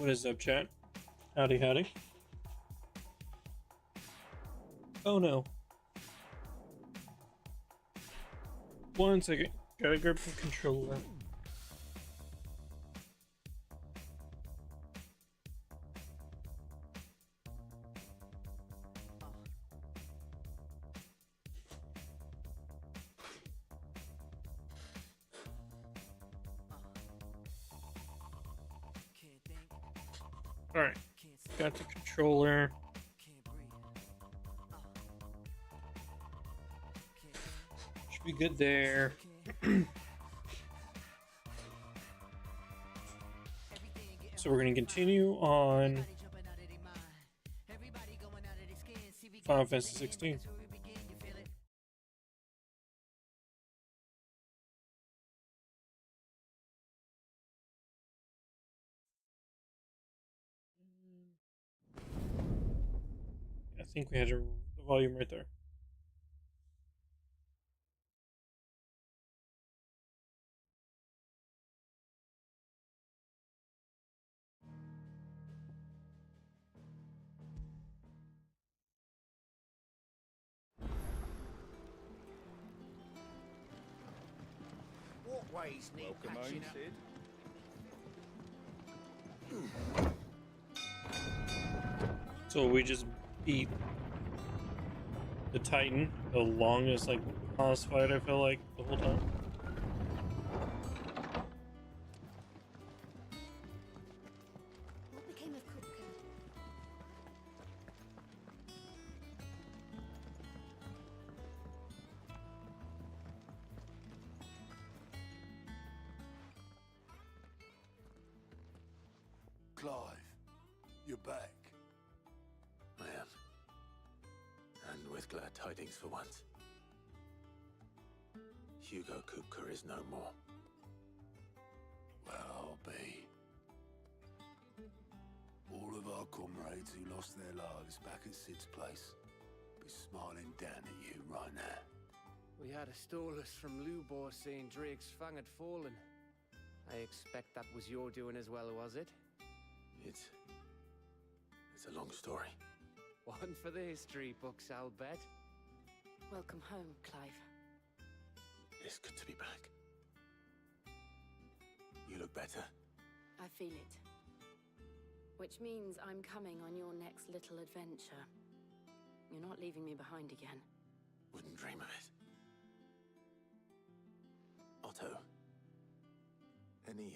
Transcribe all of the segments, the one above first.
What is up, chat? Howdy, howdy. Oh no. One second. Gotta grab the controller. Alright. Got the controller. Should be good there. So we're going to continue on Final Fantasy 16. I think we had the volume right there. Walkways need patching up. So we just beat the Titan, the longest like boss fight I feel like the whole time. What became of Kupka? Clive, you're back. I am. And with glad tidings for once. Hugo Kupka is no more. Well, I'll be. All of our comrades who lost their lives back at Sid's place be smiling down at you right now. We had a stolus from Lubor saying Drake's fang had fallen. I expect that was your doing as well, was it? It's a long story. One for the history books, I'll bet. Welcome home, Clive. It's good to be back. You look better. I feel it. Which means I'm coming on your next little adventure. You're not leaving me behind again. Wouldn't dream of it. Otto, any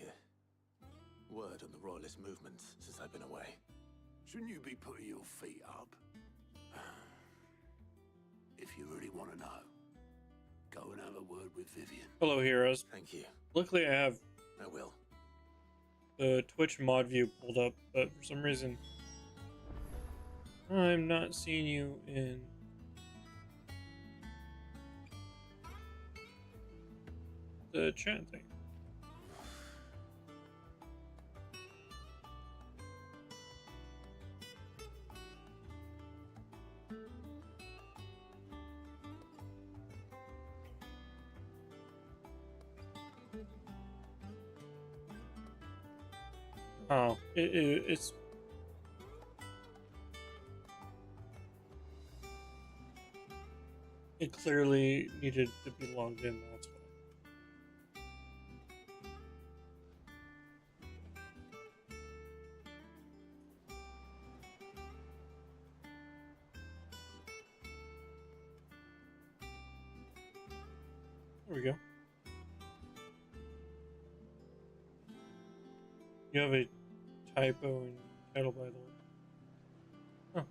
word on the Royalist movements since I've been away? Shouldn't you be putting your feet up? If you really want to know, go and have a word with Vivian. Hello, heroes. Thank you. Luckily, I have I will. the Twitch mod view pulled up, but for some reason, I'm not seeing you in the chat thing. Oh, it's it clearly needed to be logged in. That's why. There we go. You have a typo in title, by the way. Huh.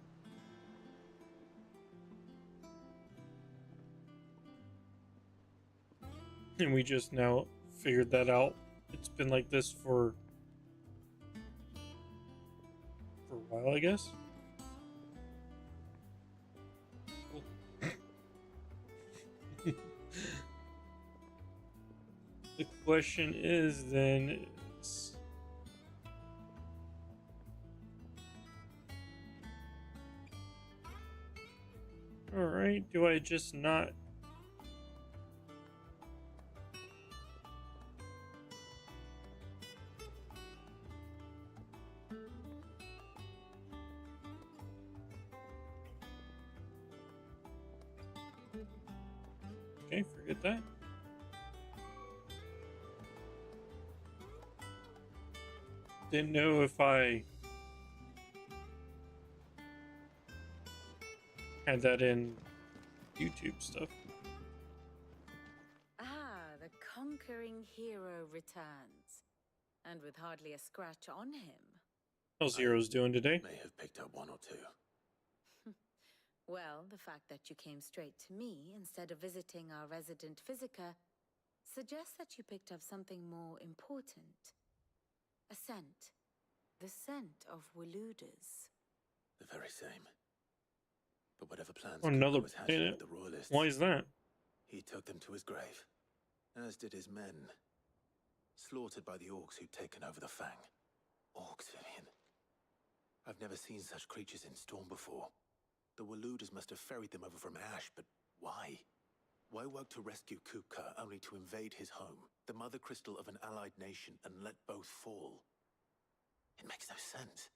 And we just now figured that out. It's been like this for a while, I guess. Cool. The question is then alright, do I just not Okay, forget that. Didn't know if I had that in YouTube stuff. Ah, the conquering hero returns. And with hardly a scratch on him. How's Heroes doing today? May have picked up one or two. Well, the fact that you came straight to me instead of visiting our resident physiker suggests that you picked up something more important. A scent. The scent of Waludas. The very same. But whatever plans Oh, another Kuka was hatching planet. with the Royalists, Why is that? he took them to his grave, as did his men. Slaughtered by the orcs who'd taken over the Fang. Orcs, Vivian. I've never seen such creatures in Storm before. The Waludas must have ferried them over from Ash, but why? Why work to rescue Kuka only to invade his home, the mother crystal of an allied nation, and let both fall? It makes no sense.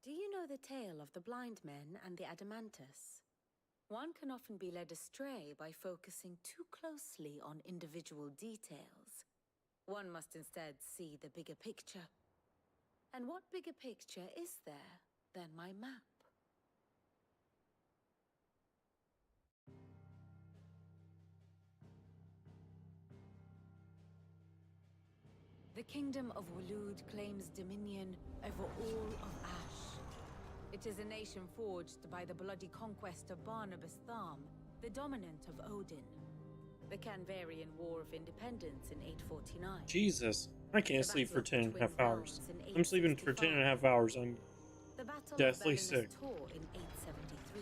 Do you know the tale of the blind men and the Adamantus? One can often be led astray by focusing too closely on individual details. One must instead see the bigger picture. And what bigger picture is there than my map? The Kingdom of Waloed claims dominion over all of Ash. It is a nation forged by the bloody conquest of Barnabas Tharm, the dominant of Odin. The Canvarian War of Independence in 849. Jesus, I can't The sleep for Battle of 10 and a half Twin hours. Realms in I'm sleeping for 10 and a half 865. hours. I'm The Battle deathly of sick. Tor in 873.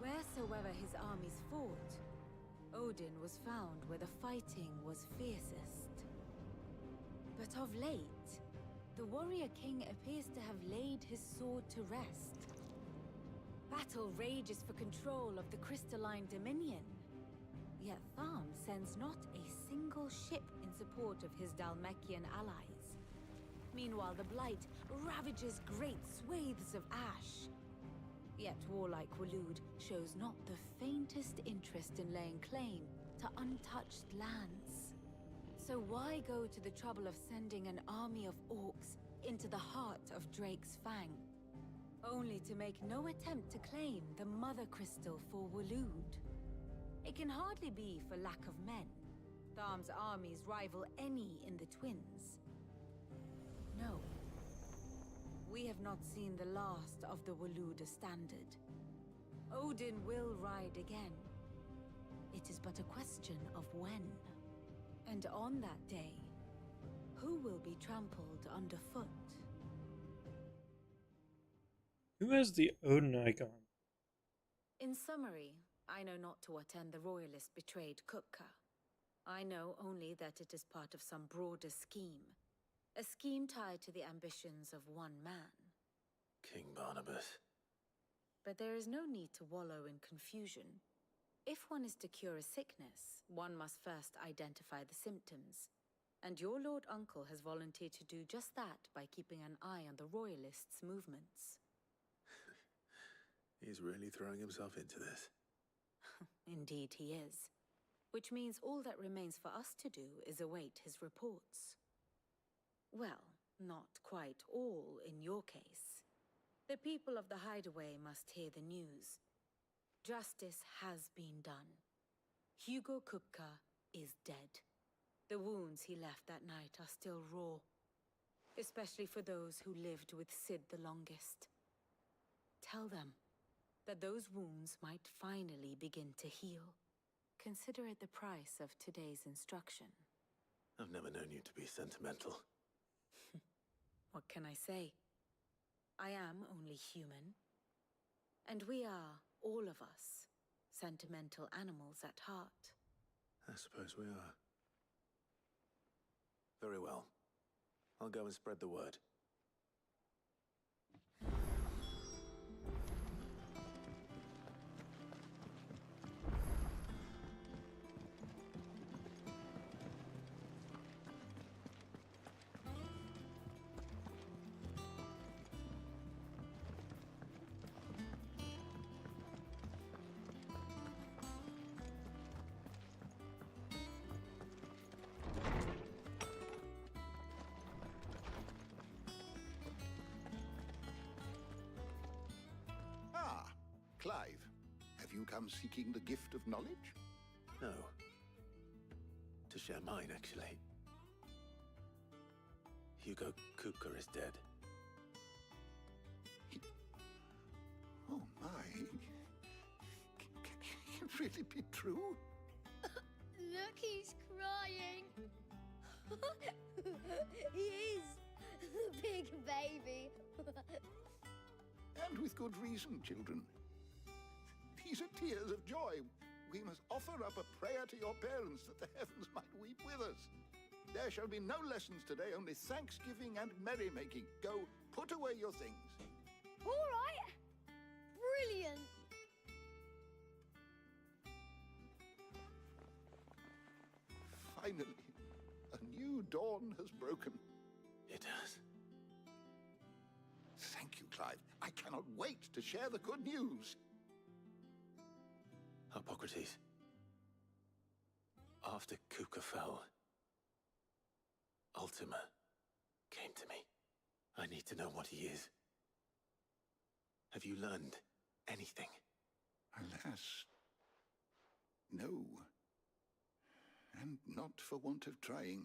Wheresoever his armies fought, Odin was found where the fighting was fiercest. But of late, the warrior king appears to have laid his sword to rest. Battle rages for control of the crystalline dominion. Yet Tharm sends not a single ship in support of his Dalmekian allies. Meanwhile, the Blight ravages great swathes of Ash. Yet warlike Waloed shows not the faintest interest in laying claim to untouched lands. So why go to the trouble of sending an army of orcs into the heart of Drake's Fang, only to make no attempt to claim the Mother Crystal for Waloed? It can hardly be for lack of men. Tharm's armies rival any in the Twins. No. We have not seen the last of the Waluda standard. Odin will ride again. It is but a question of when. And on that day, who will be trampled underfoot? Who has the Odin icon? In summary, I know not to what end the Royalists betrayed Kupka. I know only that it is part of some broader scheme. A scheme tied to the ambitions of one man. King Barnabas. But there is no need to wallow in confusion. If one is to cure a sickness, one must first identify the symptoms. And your Lord Uncle has volunteered to do just that by keeping an eye on the Royalists' movements. He's really throwing himself into this. Indeed he is. Which means all that remains for us to do is await his reports. Well, not quite all in your case. The people of the Hideaway must hear the news. Justice has been done. Hugo Kupka is dead. The wounds he left that night are still raw, especially for those who lived with Sid the longest. Tell them that those wounds might finally begin to heal. Consider it the price of today's instruction. I've never known you to be sentimental. What can I say? I am only human. And we are, all of us, sentimental animals at heart. I suppose we are. Very well. I'll go and spread the word. you come seeking the gift of knowledge? No. To share mine, actually. Hugo Kupka is dead. Oh my. Can it really be true? Look, he's crying. He is. The big baby. And with good reason, children. These are tears of joy. We must offer up a prayer to your parents that the heavens might weep with us. There shall be no lessons today, only thanksgiving and merrymaking. Go, put away your things. All right. Brilliant. Finally, a new dawn has broken. It has. Thank you, Clive. I cannot wait to share the good news. Hippocrates. After Kupka fell, Ultima came to me. I need to know what he is. Have you learned anything? Alas, no. And not for want of trying.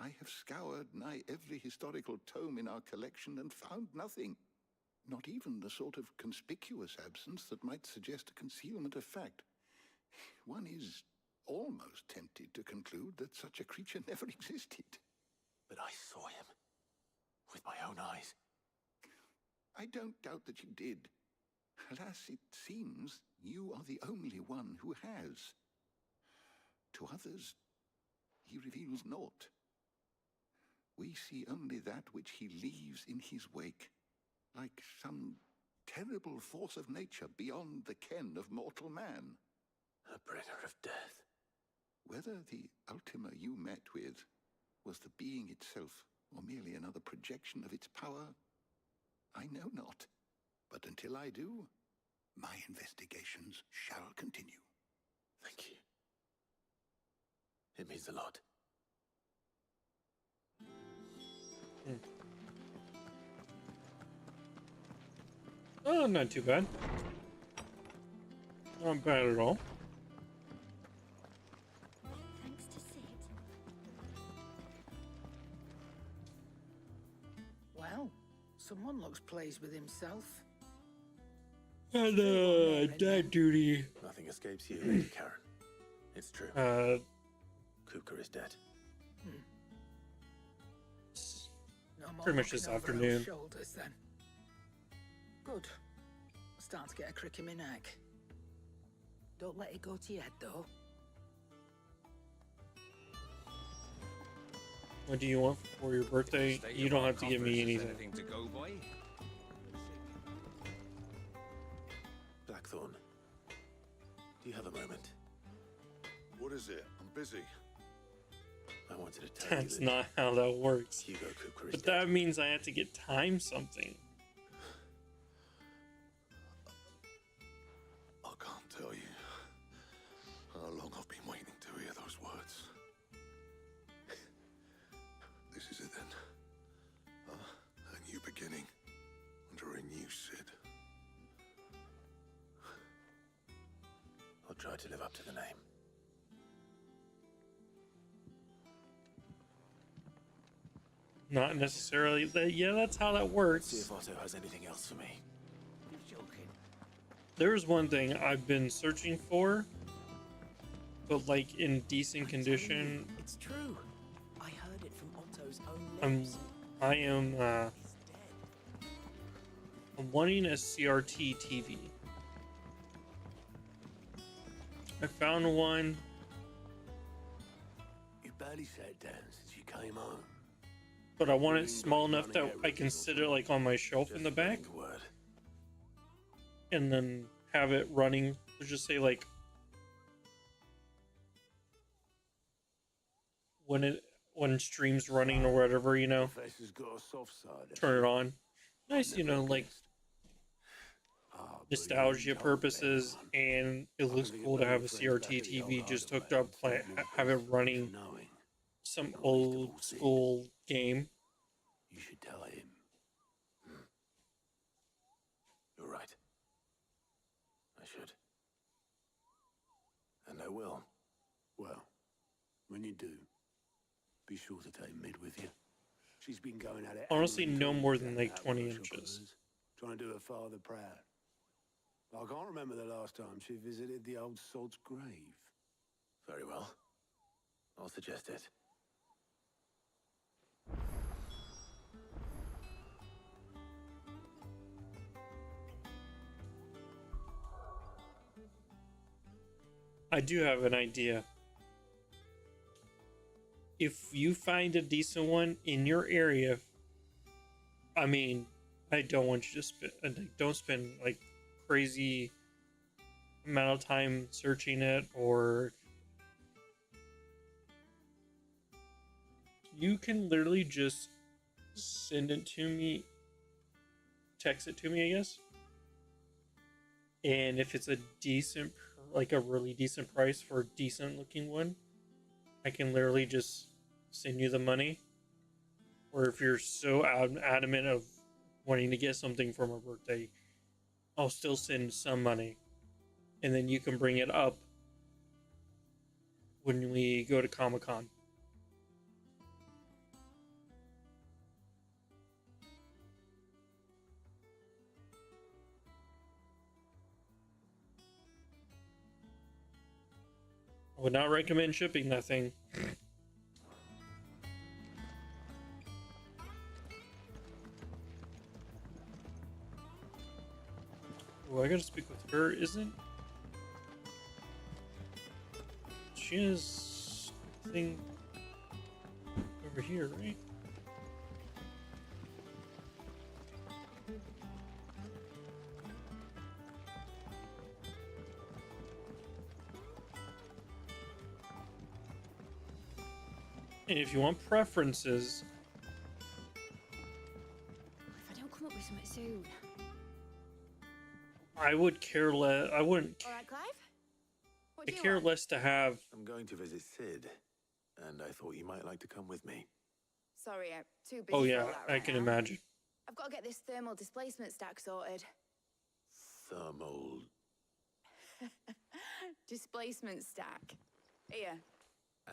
I have scoured nigh every historical tome in our collection and found nothing. Not even the sort of conspicuous absence that might suggest a concealment of fact. One is almost tempted to conclude that such a creature never existed. But I saw him. With my own eyes. I don't doubt that you did. Alas, it seems you are the only one who has. To others, he reveals naught. We see only that which he leaves in his wake, like some terrible force of nature beyond the ken of mortal man. A bringer of death. Whether the Ultima you met with was the being itself, or merely another projection of its power, I know not. But until I do, my investigations shall continue. Thank you. It means a lot. Oh, not too bad. Not bad at all. Thanks to Sid. Well, someone looks pleased with himself. And, dad duty. Nothing escapes you, Lady Karen. It's true. Kupka is dead. No more Pretty much this looking over our afternoon. shoulders, then. Good. I'm starting to get a crick in my neck. Don't let it go to your head, though. What do you want for your birthday? You don't have to give me anything. To go, boy? Blackthorn. Do you have a moment? What is it? I'm busy. I wanted to tell That's you not how that works. Hugo Kupka is But dead. that means I have to get time something. I can't tell you how long I've been waiting to hear those words. This is it then. A new beginning under a new Sid. I'll try to live up to the name. Not necessarily. Yeah, that's how that See works. if Otto has anything else for me. You're joking. There's one thing I've been searching for, but like in decent condition. It's true. I heard it from Otto's own I'm lips. I'm He's dead. I'm wanting a CRT TV. I found one. You barely sat down since you came home. But I want it small enough that I can sit it like on my shelf in the back, The word. and then have it running. Let's just say like when stream's running or whatever, you know, Professor's got a soft side. turn it on. Nice, you know, like nostalgia purposes, and it looks cool to have a CRT TV just hooked up, have it running Knowing some old school game. you should tell him. You're right. I will. Well, when you do, be sure to take Mid with you. She's been going at it. Honestly, hand and no tool more with than that like 20 workshop of inches. hers, trying to do her father proud. I can't remember the last time she visited the old sod's grave. Very well. I'll suggest it. I do have an idea. If you find a decent one in your area, I mean, I don't want you to don't spend like crazy amount of time searching it, or you can literally just send it to me, text it to me, I guess. And if it's a decent, like a really decent price for a decent looking one, I can literally just send you the money. Or if you're so adamant of wanting to get something for my birthday, I'll still send some money. And then you can bring it up when we go to Comic-Con. I would not recommend shipping that thing. Oh, I gotta speak with her, isn't she? Has a thing over here, right? And if you want preferences, If I don't come up with something soon. I would care less. I wouldn't. All right, Clive? What I do you care want? less to have. I'm going to visit Sid, and I thought you might like to come with me. Sorry, I'm too busy Oh for yeah, all that I right can now. imagine. I've got to get this thermal displacement stack sorted. Thermal... Displacement stack. Here.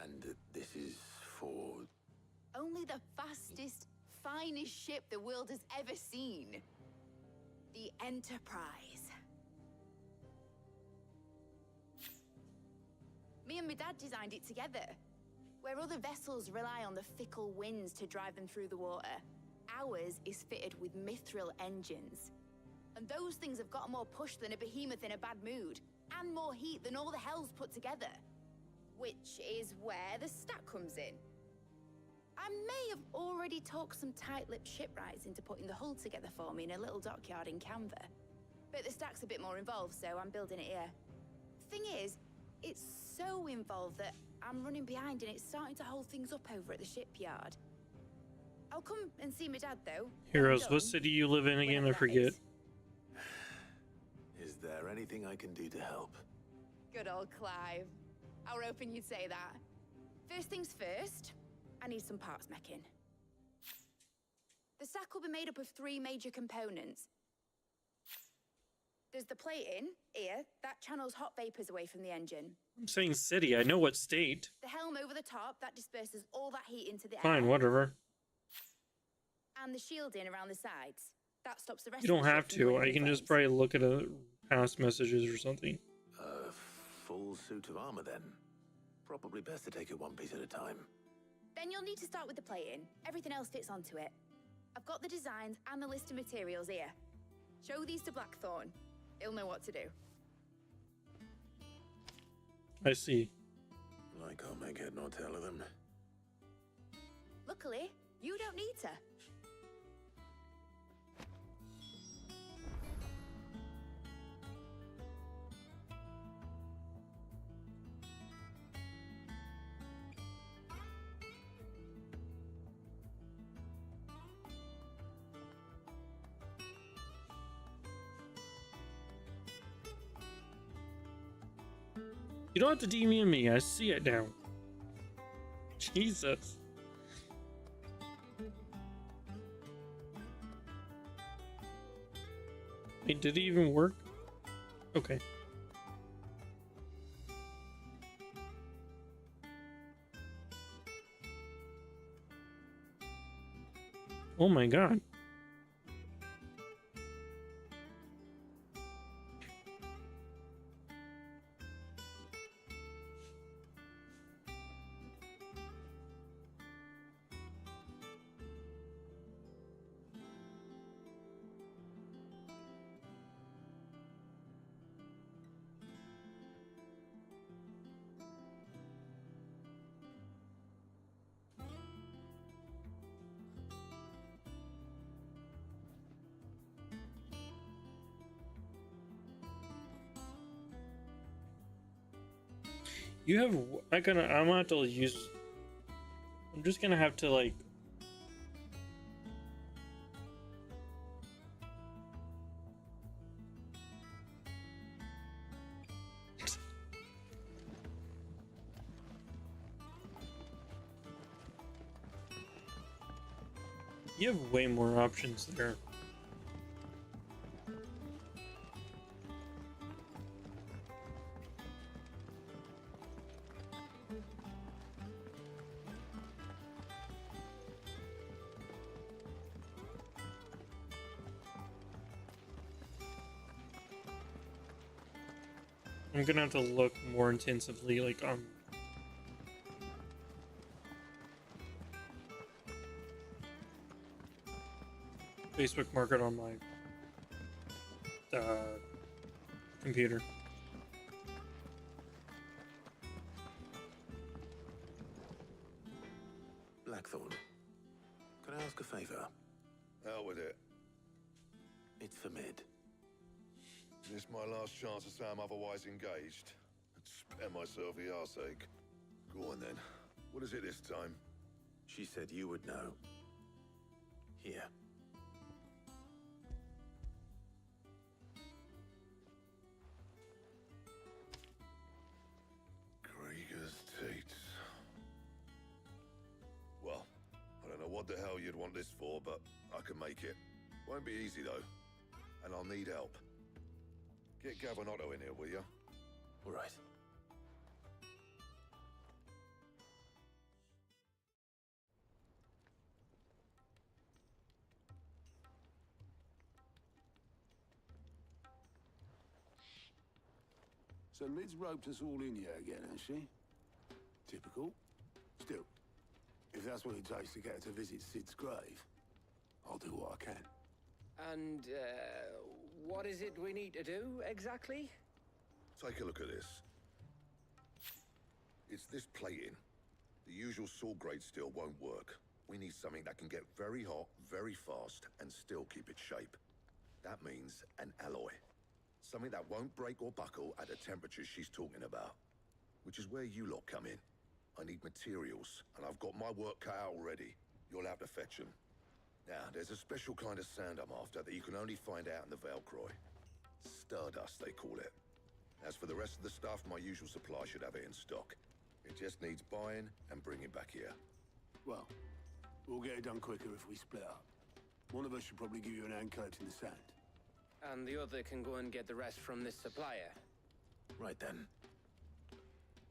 And this is for... Only the fastest, finest ship the world has ever seen. The Enterprise. Me and my dad designed it together. Where other vessels rely on the fickle winds to drive them through the water, ours is fitted with mithril engines. And those things have got more push than a behemoth in a bad mood, and more heat than all the hells put together. Which is where the stack comes in. I may have already talked some tight-lipped shipwrights into putting the hull together for me in a little dockyard in Canva. But the stack's a bit more involved, so I'm building it here. Thing is, it's so involved that I'm running behind and it's starting to hold things up over at the shipyard. I'll come and see my dad, though. when I'm Heroes, done, what city you live in again? whenever I that forget. is. Is there anything I can do to help? Good old Clive. I were hoping you'd say that. First things first, I need some parts meching. The stack will be made up of 3 major components. There's the plating, here, that channels hot vapors away from the engine. I'm saying city. I know what state. The helm over the top, that disperses all that heat into the Fine, air. whatever. And the shielding around the sides. That stops the rest You of don't the ship have from to. going I in can just flames. probably look at past messages or something. A full suit of armor, then. Probably best to take it one piece at a time. Then you'll need to start with the plating. Everything else fits onto it. I've got the designs and the list of materials here. Show these to Blackthorn. He'll know what to do. I see. I can't make head nor tail of them. Luckily, you don't need to. You don't have to DM me. I see it now. Jesus. Wait, did it even work? Okay. Oh my god. You have. I'm gonna have to use. I'm just gonna have to like. You have way more options there. I'm gonna have to look more intensively, like on Facebook Market on my computer. Blackthorn, can I ask a favor? Out with it. It's for Mid. This my last chance to say I'm otherwise engaged. I'd spare myself the arseache. Go on then. What is it this time? She said you would know. Here. Krieger's teats. Well, I don't know what the hell you'd want this for, but I can make it. Won't be easy though. And I'll need help. Get Gav and Otto in here, will you? All right. So Mid's roped us all in here again, has she? Typical. Still, if that's what it takes to get her to visit Sid's grave, I'll do what I can. And, what is it we need to do, exactly? Take a look at this. It's this plating. The usual sword grade steel won't work. We need something that can get very hot, very fast, and still keep its shape. That means an alloy. Something that won't break or buckle at the temperatures she's talking about. Which is where you lot come in. I need materials, and I've got my work cut out already. You'll have to fetch them. Now, there's a special kind of sand I'm after that you can only find out in the Velcroy. Stardust, they call it. As for the rest of the stuff, my usual supply should have it in stock. It just needs buying and bringing back here. Well, we'll get it done quicker if we split up. One of us should probably give you an hand collecting the sand. And the other can go and get the rest from this supplier. Right then.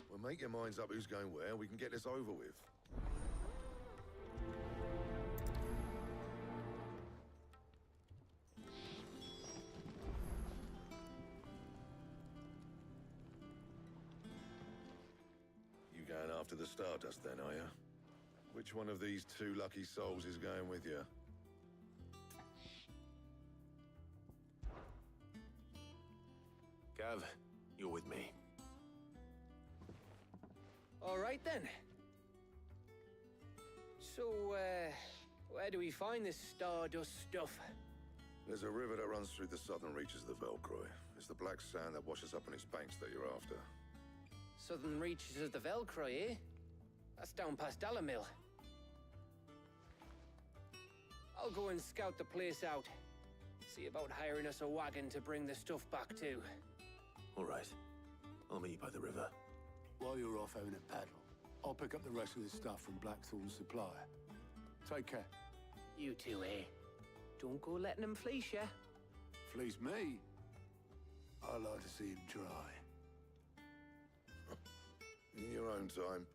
Well, make your minds up who's going where, and we can get this over with. You going after the Stardust then, are you? Which one of these two lucky souls is going with you? Gav, you're with me. All right then. So, where do we find this Stardust stuff? There's a river that runs through the southern reaches of the Velcroy. It's the black sand that washes up on its banks that you're after. Southern reaches of the Velcroy, eh? That's down past Alamill. I'll go and scout the place out. See about hiring us a wagon to bring the stuff back to. All right. I'll meet you by the river. While you're off having a paddle, I'll pick up the rest of the stuff from Blackthorn's supplier. Take care. You two, eh? Don't go letting him fleece ya. Fleece me? I like to see him try. In your own time.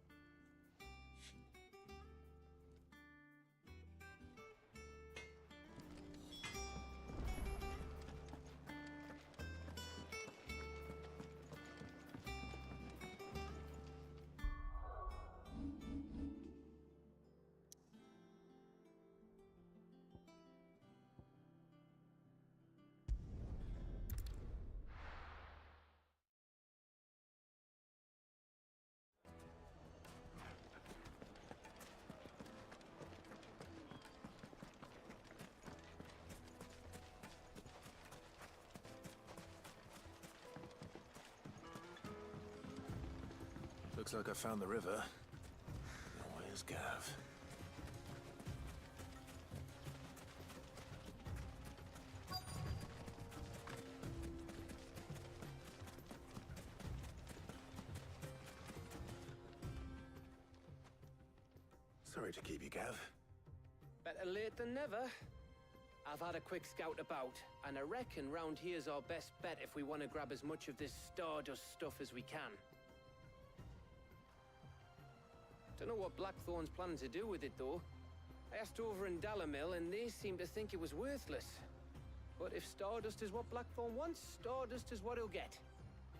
Looks like I found the river. Now where's Gav? Sorry to keep you, Gav. Better late than never. I've had a quick scout about, and I reckon round here's our best bet if we want to grab as much of this Stardust stuff as we can. Don't know what Blackthorn's planning to do with it, though. I asked over in Dalamil, and they seem to think it was worthless. But if Stardust is what Blackthorn wants, Stardust is what he'll get.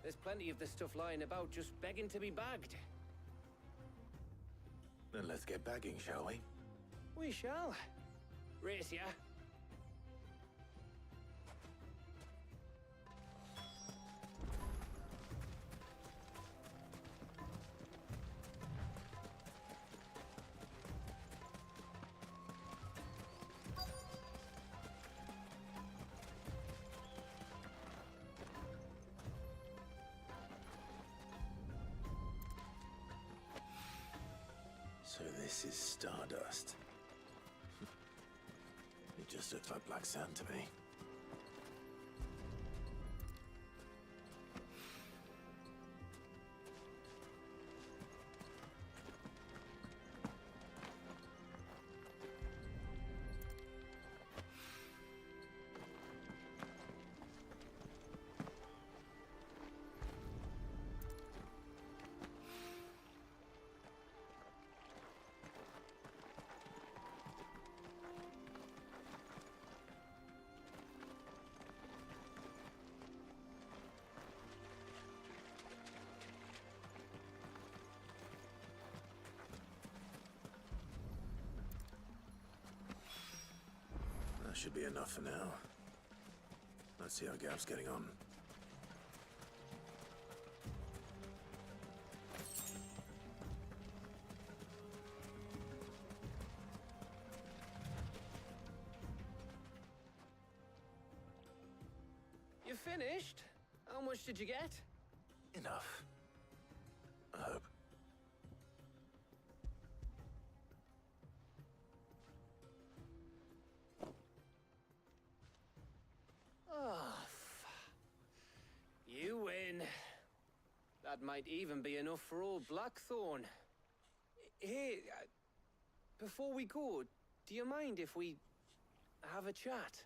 There's plenty of this stuff lying about, just begging to be bagged. Then let's get bagging, shall we? We shall. Race ya. So this is Stardust. It just looks like black sand to me. That should be enough for now. Let's see how Gav's getting on. You finished? How much did you get? Enough. I hope. You win. That might even be enough for old Blackthorn. Hey, before we go, do you mind if we have a chat?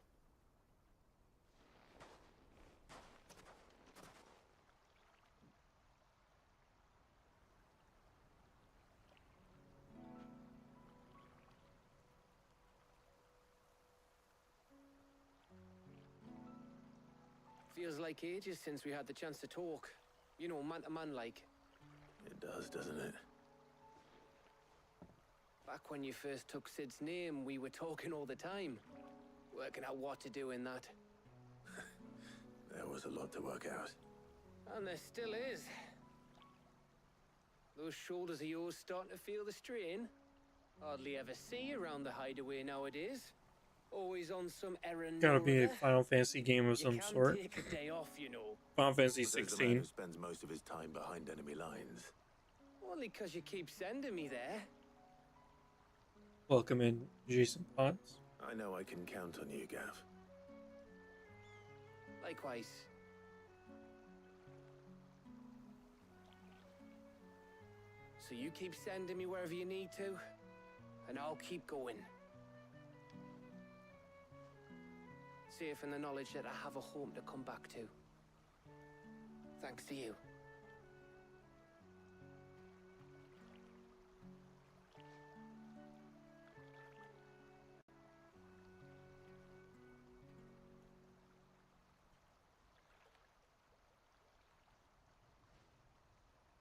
Feels like ages since we had the chance to talk. You know, man to man like. It does, doesn't it? Back when you first took Sid's name, we were talking all the time. Working out what to do in that. There was a lot to work out. And there still is. Those shoulders of yours starting to feel the strain. Hardly ever see you around the hideaway nowadays. Always on some errand. Gotta or be a other. Final Fantasy game of some You can sort. take a day off, you know. Final Fantasy But there's the man 16. who spends most of his time behind enemy lines. Only 'cause you keep sending me there. Welcome in, Jason Potts. I know I can count on you, Gav. Likewise. So you keep sending me wherever you need to, and I'll keep going. Safe in the knowledge that I have a home to come back to. Thanks to you.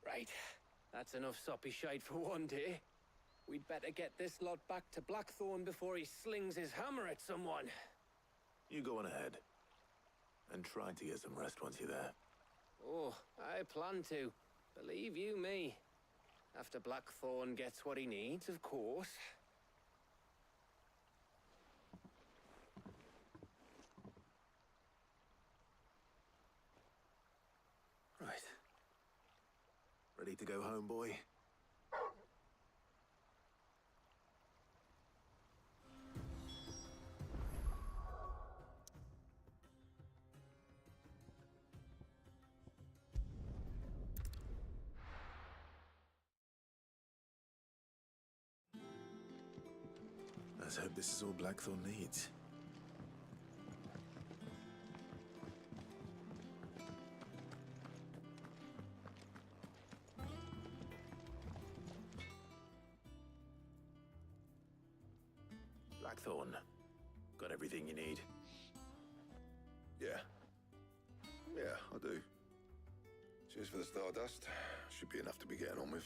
Right. That's enough soppy shite for one day. We'd better get this lot back to Blackthorn before he slings his hammer at someone. You go on ahead. And try to get some rest once you're there. Oh, I plan to. Believe you me. After Blackthorn gets what he needs, of course. Right. Ready to go home, boy? Let's hope this is all Blackthorn needs. Blackthorn, got everything you need? Yeah. Yeah, I do. Cheers for the Stardust. Should be enough to be getting on with.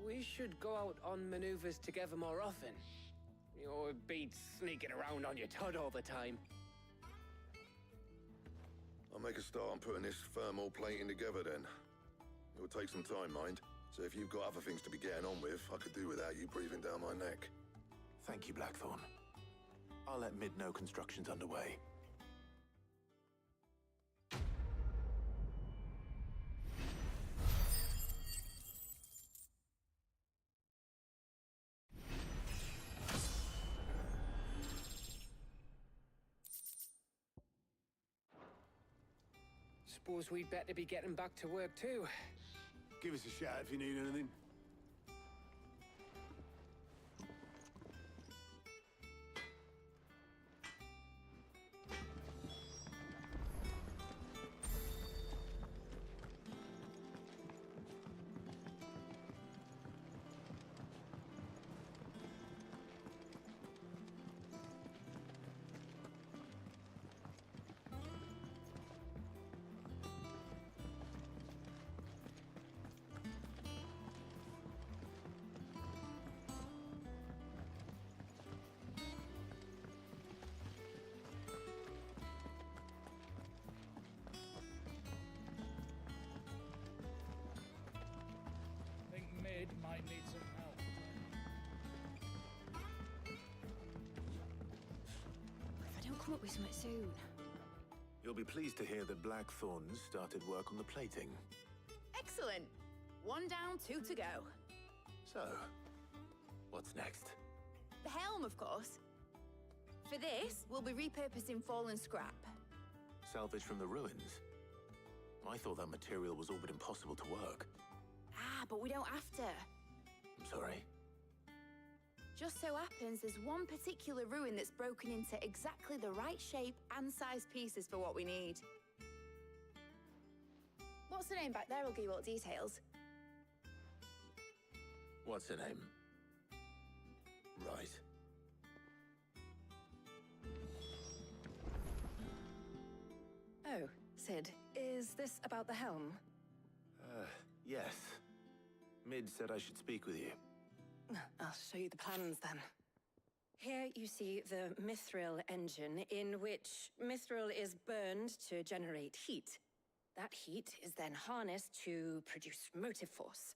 We should go out on maneuvers together more often. You know, it beats sneaking around on your tud all the time. I'll make a start on putting this thermal plating together then. It will take some time, mind. So if you've got other things to be getting on with, I could do without you breathing down my neck. Thank you, Blackthorn. I'll let Mid know construction's underway. Suppose we'd better be getting back to work too. Give us a shout if you need anything. Think Mid might need some help. If I don't come up with something soon. You'll be pleased to hear that Blackthorn's started work on the plating. Excellent. 1 down, 2 to go. So, what's next? The helm, of course. For this, we'll be repurposing fallen scrap. Salvage from the ruins? I thought that material was all but impossible to work. Ah, but we don't have to. I'm sorry. Just so happens there's one particular ruin that's broken into exactly the right shape and size pieces for what we need. What's the name back there? I'll give you all the details. What's her name? Right. Oh, Sid, is this about the helm? Yes. Mid said I should speak with you. I'll show you the plans then. Here you see the mithril engine, in which mithril is burned to generate heat. That heat is then harnessed to produce motive force.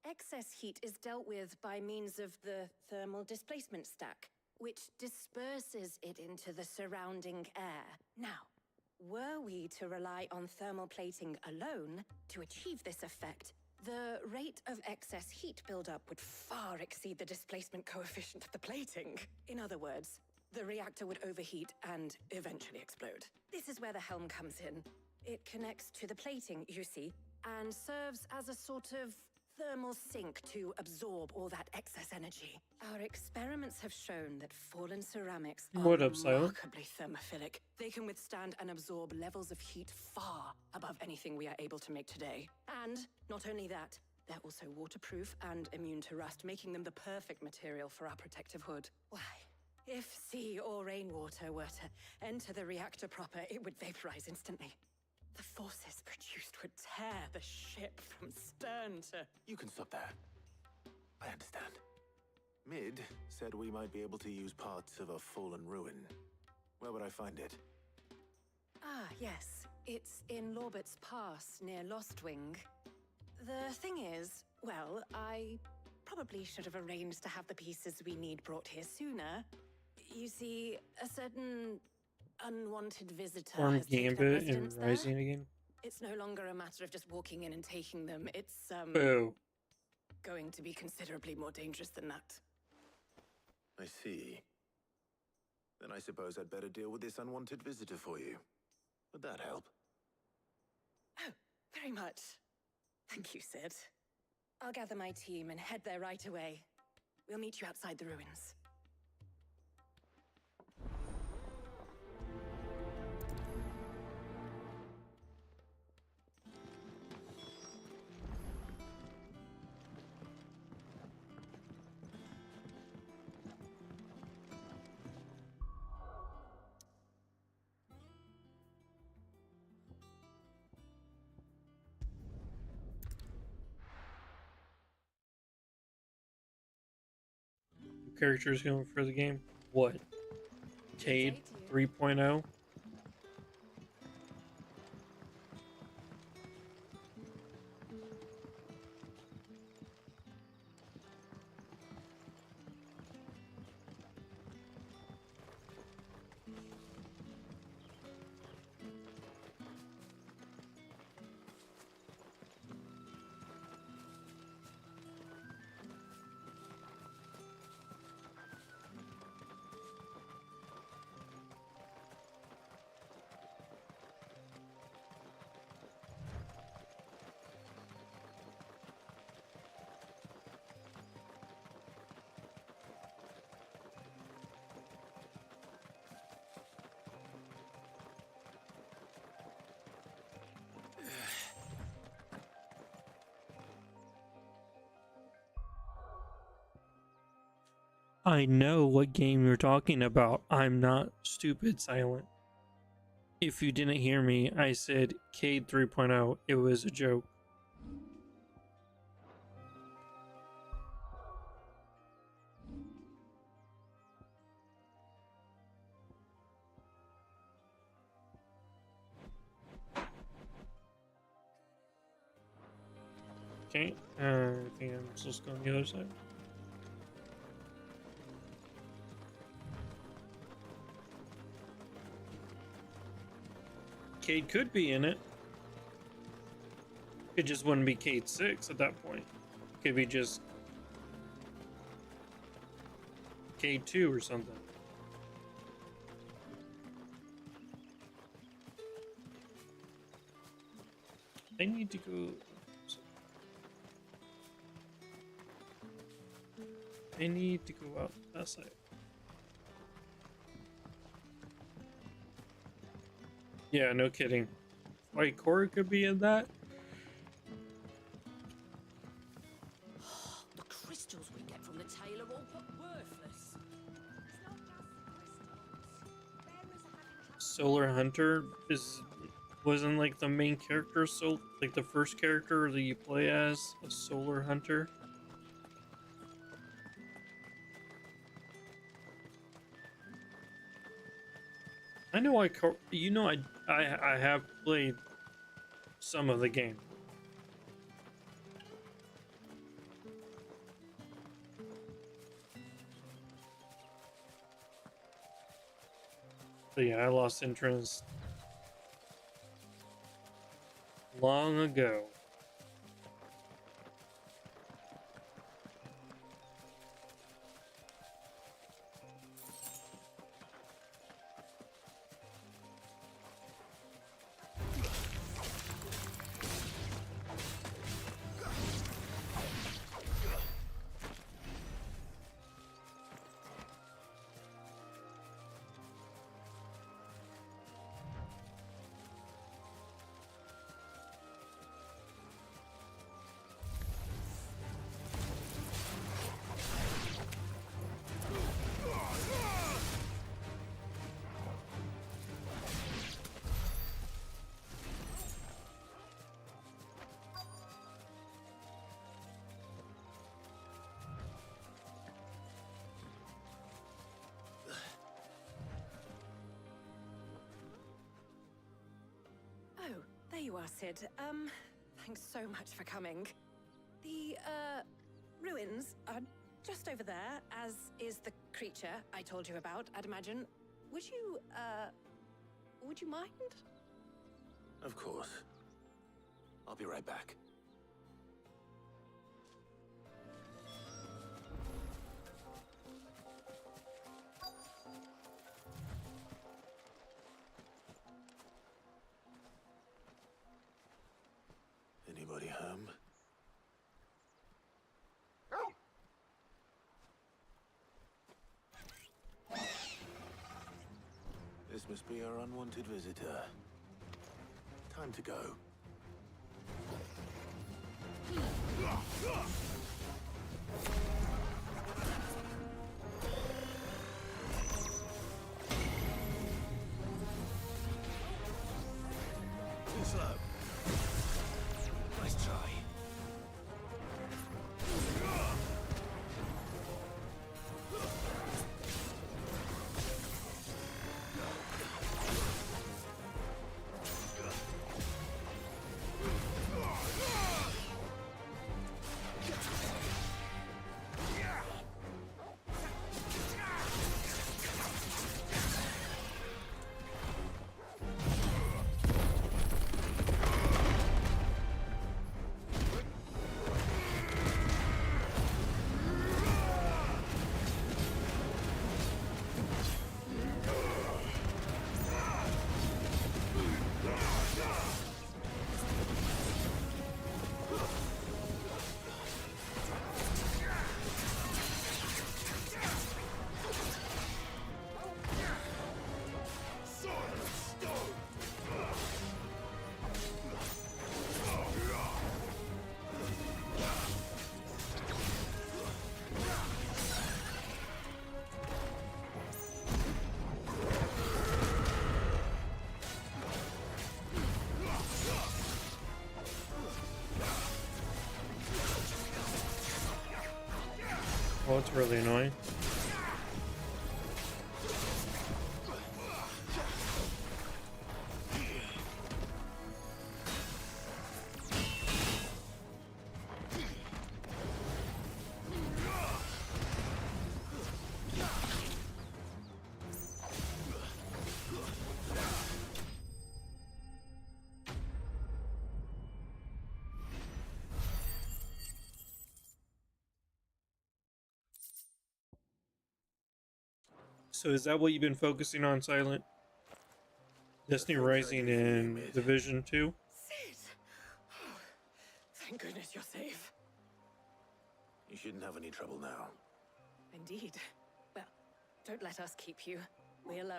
Excess heat is dealt with by means of the thermal displacement stack, which disperses it into the surrounding air. Now, were we to rely on thermal plating alone to achieve this effect, the rate of excess heat buildup would far exceed the displacement coefficient of the plating. In other words, the reactor would overheat and eventually explode. This is where the helm comes in. It connects to the plating, you see, and serves as a sort of thermal sink to absorb all that excess energy. Our experiments have shown that fallen ceramics are What up, Silent? remarkably thermophilic. They can withstand and absorb levels of heat far above anything we are able to make today. And not only that, they're also waterproof and immune to rust, making them the perfect material for our protective hood. Why? If sea or rainwater were to enter the reactor proper, it would vaporize instantly. The forces produced would tear the ship from stern to... You can stop there. I understand. Mid said we might be able to use parts of a fallen ruin. Where would I find it? Ah, yes. It's in Lorbert's Pass, near Lostwing. The thing is, well, I probably should have arranged to have the pieces we need brought here sooner. You see, a certain unwanted visitor Form has taken up Gambit and residence there. Rising again. It's no longer a matter of just walking in and taking them. It's, Boo. going to be considerably more dangerous than that. I see. Then I suppose I'd better deal with this unwanted visitor for you. Would that help? Oh, very much. Thank you, Sid. I'll gather my team and head there right away. We'll meet you outside the ruins. Characters going for the game. What? Cade 3.0? I know what game you're talking about. I'm not stupid, Silent. If you didn't hear me, I said Cade 3.0. It was a joke. Okay, I think I'm supposed to go on the other side. Cade could be in it. It just wouldn't be Cade 6 at that point. It could be just Cade 2 or something. I need to go. I need to go out that side. Yeah, no kidding. White Core could be in that. The crystals we get from the tail are all but worthless. Solar Hunter wasn't like the main character, so like the first character that you play as a Solar Hunter. I know I have played some of the game. But yeah, I lost interest long ago. Oh, there you are, Sid. Thanks so much for coming. The, ruins are just over there, as is the creature I told you about, I'd imagine. Would you mind? Of course. I'll be right back. Anybody home? This must be our unwanted visitor. Time to go. Too slow. Nice try. Oh, it's really annoying. So is that what you've been focusing on, Silent? Destiny Rising and Division 2? Sid! Oh, thank goodness you're safe. You shouldn't have any trouble now. Indeed. Well, don't let us keep you. We'll,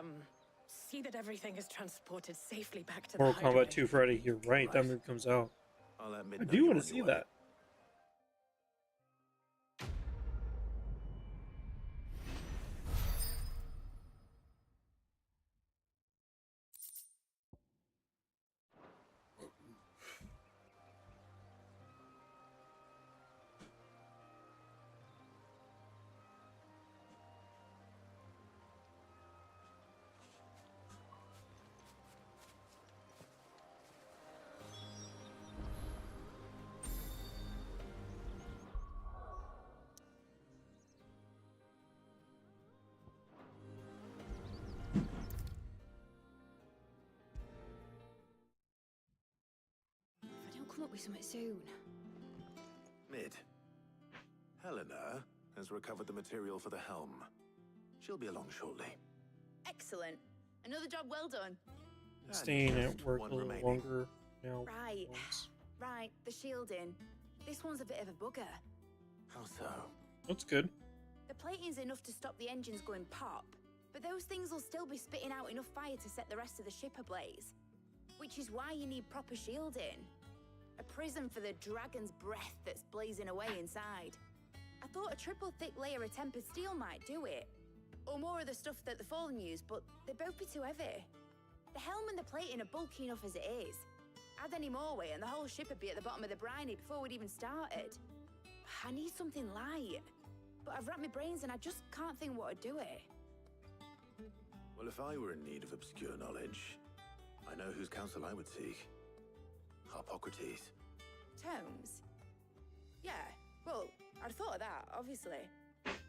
see that everything is transported safely back to Mortal the hideaway. Kombat 2 Friday. You're right, that movie comes out. I'll admit I do want to see that. If I don't come up with something soon. Mid. Helena has recovered the material for the helm. She'll be along shortly. Excellent. Another job well done. Staying at just work a one little remaining. longer now. Right. Right, the shielding. This one's a bit of a bugger. How so? That's good. The plating's enough to stop the engines going pop, but those things will still be spitting out enough fire to set the rest of the ship ablaze. Which is why you need proper shielding. A prison for the dragon's breath that's blazing away inside. I thought a triple thick layer of tempered steel might do it. Or more of the stuff that the Fallen use, but they'd both be too heavy. The helm and the plating are bulky enough as it is. Add any more weight and the whole ship would be at the bottom of the briny before we'd even started. I need something light. But I've racked my brains and I just can't think what would do it. Well, if I were in need of obscure knowledge, I know whose counsel I would seek. Harpocrates. Tomes? Yeah, well, I'd thought of that, obviously.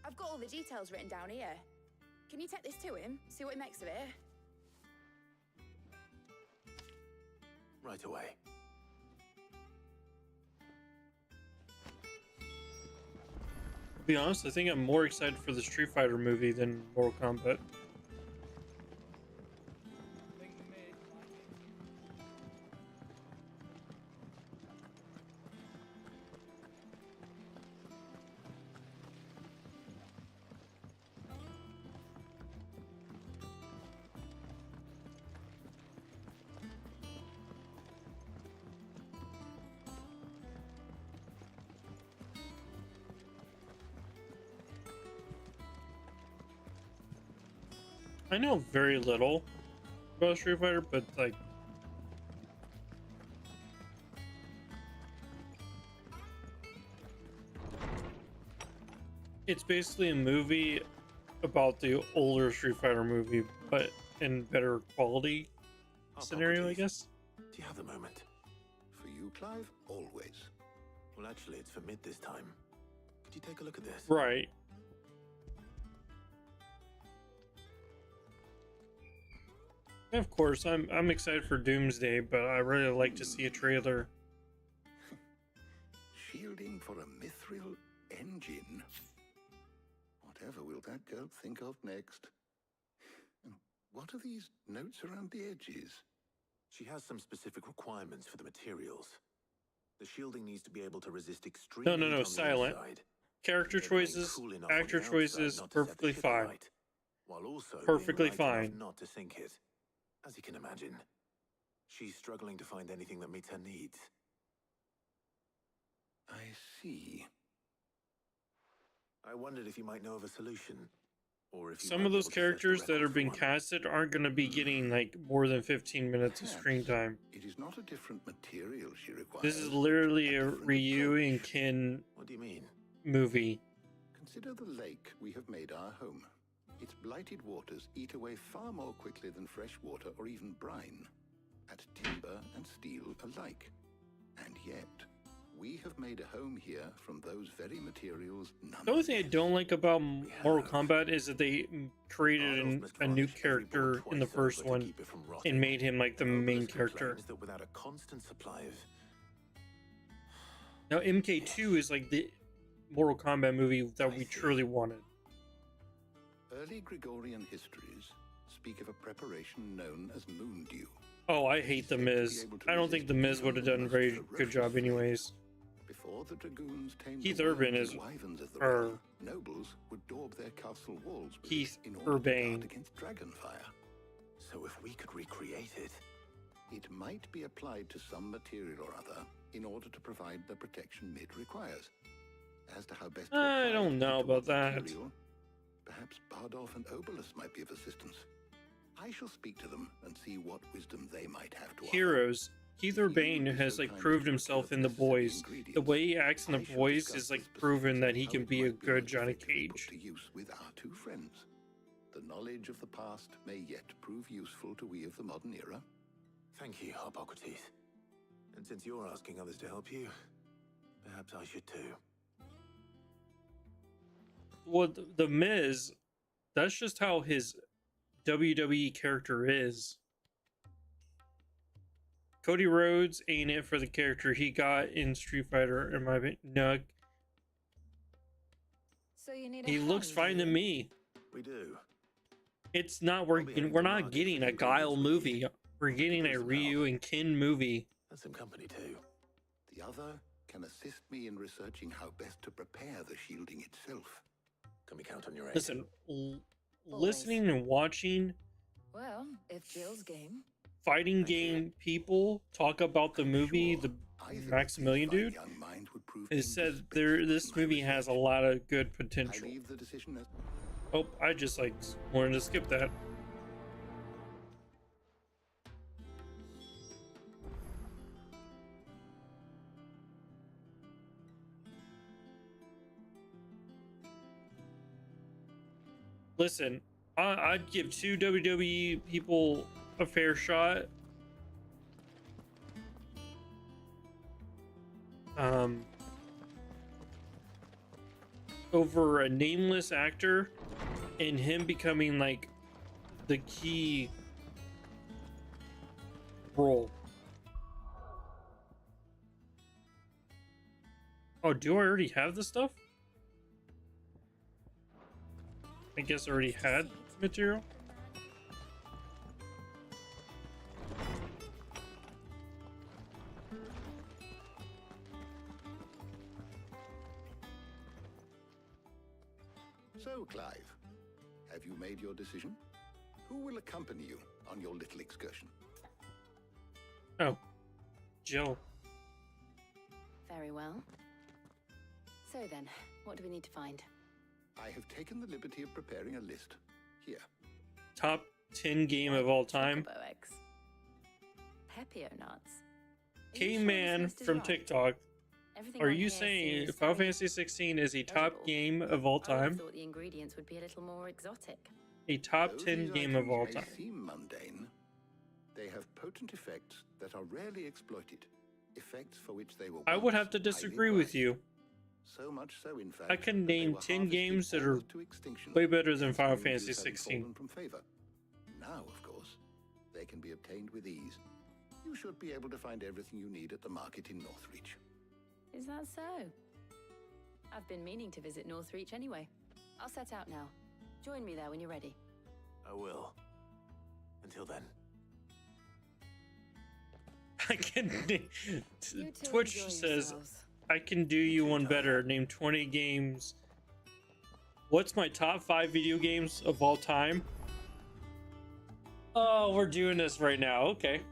I've got all the details written down here. Can you take this to him, see what he makes of it? Right away. To be honest, I think I'm more excited for the Street Fighter movie than Mortal Kombat. I know very little about Street Fighter, but like, it's basically a movie about the older Street Fighter movie, but in better quality scenario, I guess. Do you have a moment? For you, Clive, always. Well, actually, it's for mid this time. Could you take a look at this? Right. Of course, I'm excited for Doomsday, but I really like to see a trailer. Shielding for a mithril engine? Whatever will that girl think of next? And what are these notes around the edges? She has some specific requirements for the materials. The shielding needs to be able to resist extreme No, heat on the silent. inside, Character yet remain choices, cool enough on actor the outside choices, not to set the perfectly ship fine. alight, while also Perfectly being light enough fine. not to sink it. As you can imagine, she's struggling to find anything that meets her needs. I see. I wondered if you might know of a solution, or if you Some might of be those able to search the characters that are records for being one. casted aren't going to be getting like more than 15 minutes of screen time. It is not a different material she requires. This is literally a different Ryu and approach. Ken What do you mean? movie. Consider the lake we have made our home. Its blighted waters eat away far more quickly than fresh water or even brine, at timber and steel alike. And yet, we have made a home here from those very materials. The only thing I don't like about Mortal Kombat is that they created a new character in the first one and made him like the main character. That without a constant supply of Now MK2 is like the Mortal Kombat movie that we truly wanted. Early Gregorian histories speak of a preparation known as moon dew. Oh, I hate The Miz. I don't think The Miz would have done a very good job anyways. Before the dragoons tamed Keith the Urban wolves is- and wyverns of the or- realm, nobles would daub their castle walls with Keith it in order to Urban. guard against dragonfire. So if we could recreate it, It might be applied to some material or other in order to provide the protection Mid requires. As to how best to I apply don't it know to what about that. material, perhaps Bardolph and Obolus might be of assistance. I shall speak to them and see what wisdom they might have to offer. Heroes. Keith Urban has like proved himself in The Boys. The way he acts in The Boys is like proven that he can be a good Johnny Cage. To use with our two friends. The knowledge of the past may yet prove useful to we of the modern era. thank you, Hippocrates. And since you're asking others to help you, perhaps I should too. Well, The Miz, that's just how his WWE character is. Cody Rhodes ain't it for the character he got in Street Fighter, in my opinion. No, So you need a he looks hand, fine do to you? me. We do. It's not we're not getting a Guile movie. We're getting a Ryu and Ken movie. And some company too. The other can assist me in researching how best to prepare the shielding itself. Can we count on your aid? Listen, listening and watching Well, if Jill's game. fighting game people talk about the movie, the Maximilian dude, Young mind would prove it said indispensable this to my movie has a research. lot of good I potential. leave the decision as Oh, I just like wanted to skip that. Listen, I'd give two WWE people a fair shot. Over a nameless actor and him becoming like the key role. Oh, do I already have the stuff? I guess already had material. So, Clive, have you made your decision? Who will accompany you on your little excursion? Oh, Jill. Very well. So then, what do we need to find? I have taken the liberty of preparing a list. Here. Top 10 game of all time. Chocobo eggs. Pepio nuts. Are you sure this K-Man list is from right? TikTok. Everything Are on you here saying seems Final very Fantasy 16 is a top edible. game of all I would have time? thought the ingredients would be a little more exotic. A top Though 10 these game of items all may time. seem mundane, they have potent effects that are rarely exploited. Effects for which they were I would once have to highly disagree with prized. you. So much so, in fact, I can that they name were 10 harvested games that are almost to extinction way better than since Final new Fantasy use had 16. fallen from favor. Now, of course, they can be obtained with ease. You should be able to find everything you need at the market in Northreach. Is that so? I've been meaning to visit Northreach anyway. I'll set out now. Join me there when you're ready. I will. Until then. I can. You two Twitch enjoy says yourselves. I can do you one better. Name 20 games. What's my top 5 video games of all time? Oh, we're doing this right now. Okay.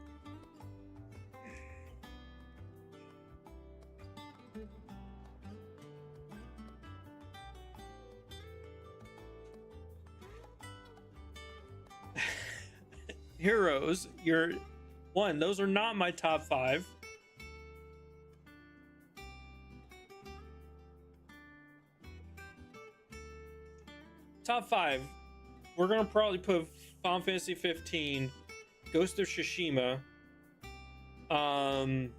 Heroes, you're one. Those are not my top 5. Top 5. We're gonna probably put Final Fantasy 15, Ghost of Tsushima. I'm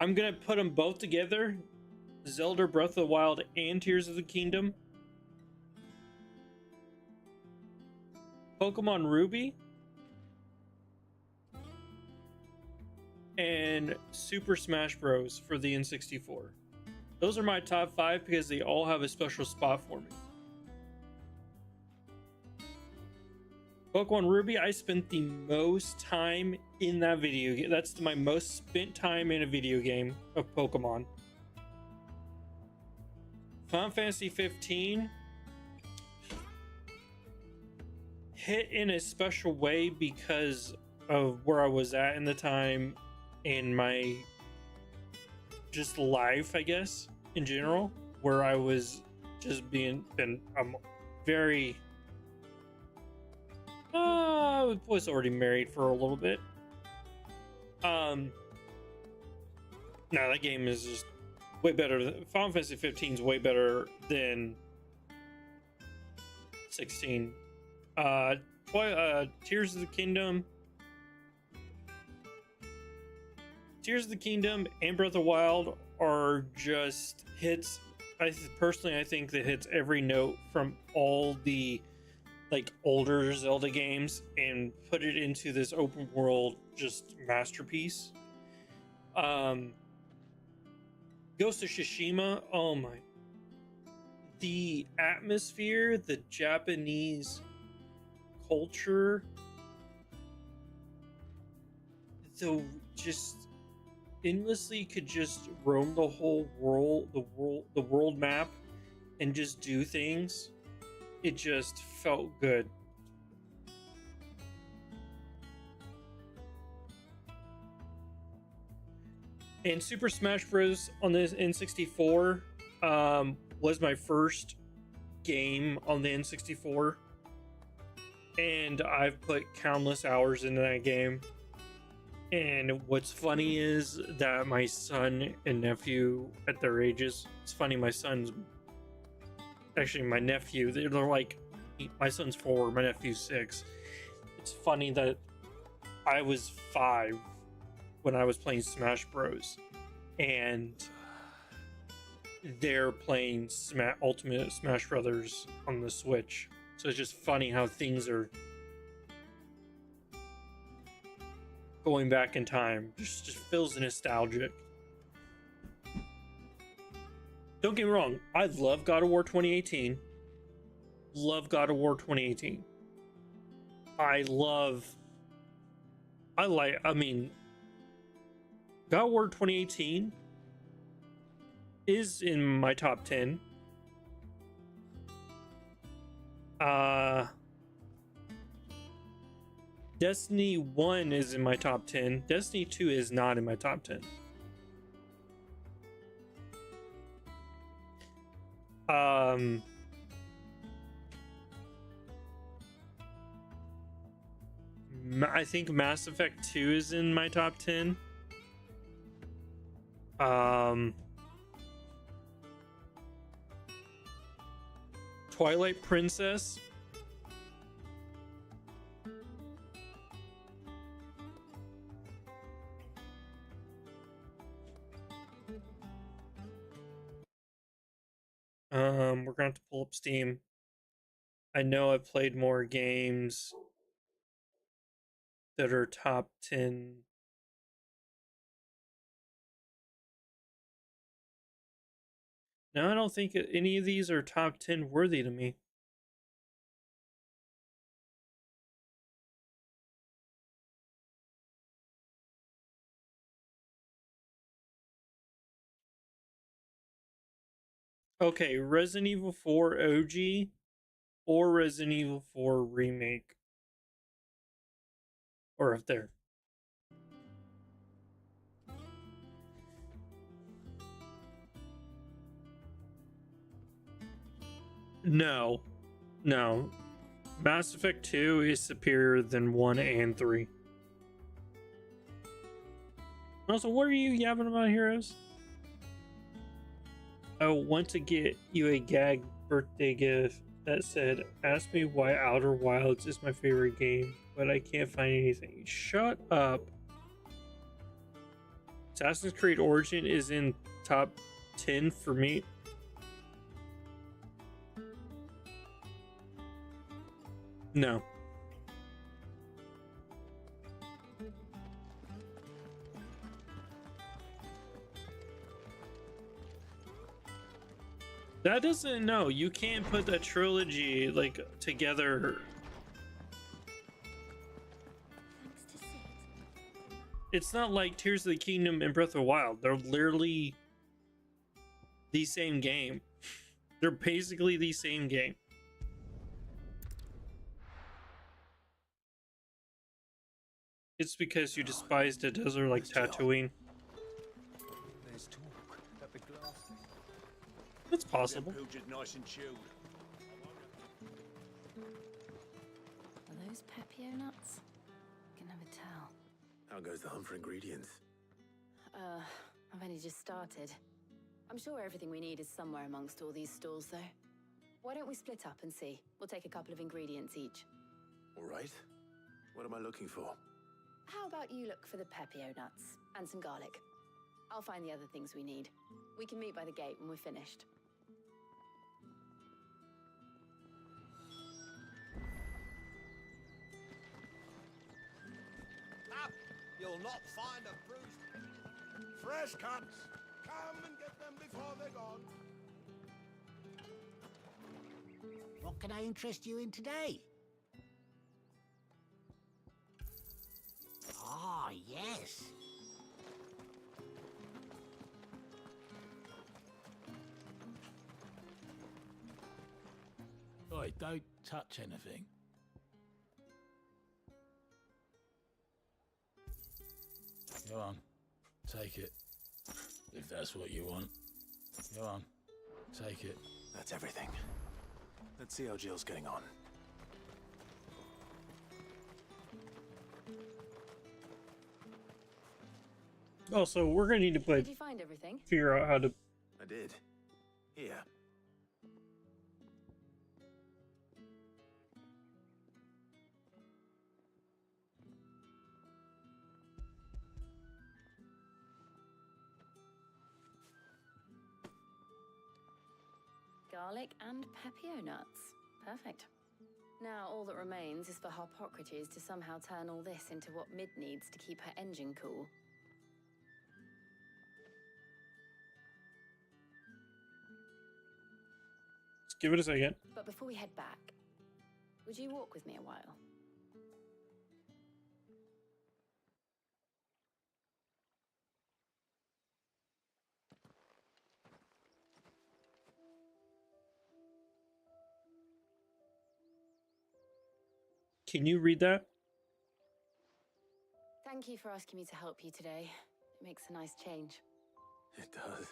gonna put them both together. Zelda Breath of the Wild and Tears of the Kingdom. Pokemon Ruby. And Super Smash Bros. For the N64. Those are my top 5 because they all have a special spot for me. Pokemon Ruby, I spent the most time in that video game. That's my most spent time in a video game of Pokemon. Final Fantasy 15 hit in a special way because of where I was at in the time and my just life, I guess, in general, where I was just very I was already married for a little bit. No, that game is just way better. Final Fantasy 15 is way better than 16. Tears of the Kingdom. Tears of the Kingdom and Breath of the Wild are just hits. Personally, I think that hits every note from all the like older Zelda games and put it into this open world just masterpiece. Ghost of Tsushima, oh my, the atmosphere, the Japanese culture, the just endlessly could just roam the whole world, the world map, and just do things. It just felt good. And Super Smash Bros. On the N64 was my first game on the N64. And I've put countless hours into that game. And what's funny is that my son and nephew at their ages, it's funny, my son's actually my nephew, they're like, my son's 4, my nephew's 6. It's funny that I was 5 when I was playing Smash Bros. And they're playing Ultimate Smash Brothers on the Switch. So it's just funny how things are going back in time. Just feels nostalgic. Don't get me wrong, I love God of War 2018. Love God of War 2018. I mean, God of War 2018 is in my top 10. Destiny 1 is in my top 10. Destiny 2 is not in my top 10. I think Mass Effect 2 is in my top 10. Twilight Princess. We're gonna have to pull up Steam. I know I've played more games that are top 10. No, I don't think any of these are top 10 worthy to me. Okay, Resident Evil 4 OG or Resident Evil 4 Remake. Or up there. No. No. Mass Effect 2 is superior than 1 and 3. Also, what are you yapping about, Heroes? I want to get you a gag birthday gift that said, ask me why Outer Wilds is my favorite game, but I can't find anything. Shut up. Assassin's Creed Origin is in top 10 for me. No. That doesn't, no, you can't put a trilogy like together. It's not like Tears of the Kingdom and Breath of the Wild. They're literally the same game. They're basically the same game. It's because you despised a desert like Tatooine. There's talk that the glass. It's possible. Nice and chilled. Are those Pepio nuts? Can never tell. How goes the hunt for ingredients? I've only just started. I'm sure everything we need is somewhere amongst all these stalls, though. Why don't we split up and see? We'll take a couple of ingredients each. All right. What am I looking for? How about you look for the Pepio nuts and some garlic? I'll find the other things we need. We can meet by the gate when we're finished. Up! You'll not find a bruised... Fresh cuts! Come and get them before they're gone. What can I interest you in today? Ah, yes. Oi, don't touch anything. Go on, take it. If that's what you want. Go on, take it. That's everything. Let's see how Jill's getting on. Also, we're gonna need to Did you find everything? figure out how to. I did. Here. Garlic and Pepio nuts. Perfect. Now all that remains is for Harpocrates to somehow turn all this into what Mid needs to keep her engine cool. give it a second. But before we head back, would you walk with me a while? Can you read that? Thank you for asking me to help you today. It makes a nice change. It does.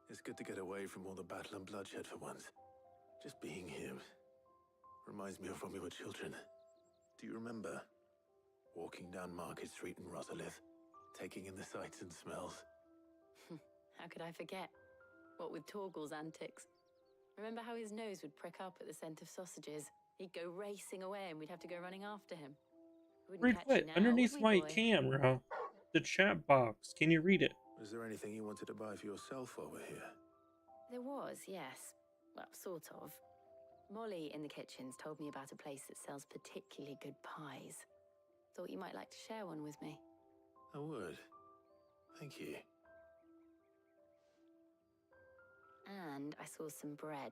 It's good to get away from all the battle and bloodshed for once. Just being here reminds me of when we were children. Do you remember? Walking down Market Street in Rosalith, taking in the sights and smells. How could I forget? What with Torgal's antics. Remember how his nose would prick up at the scent of sausages? He'd go racing away and we'd have to go running after him. Wouldn't Read catch what? you now, Underneath would we, my boy? camera. The chat box. Can you read it? Was there anything you wanted to buy for yourself while we're here? There was, yes. Well, sort of. Molly in the kitchens told me about a place that sells particularly good pies. Thought you might like to share one with me. I would. Thank you. And I saw some bread.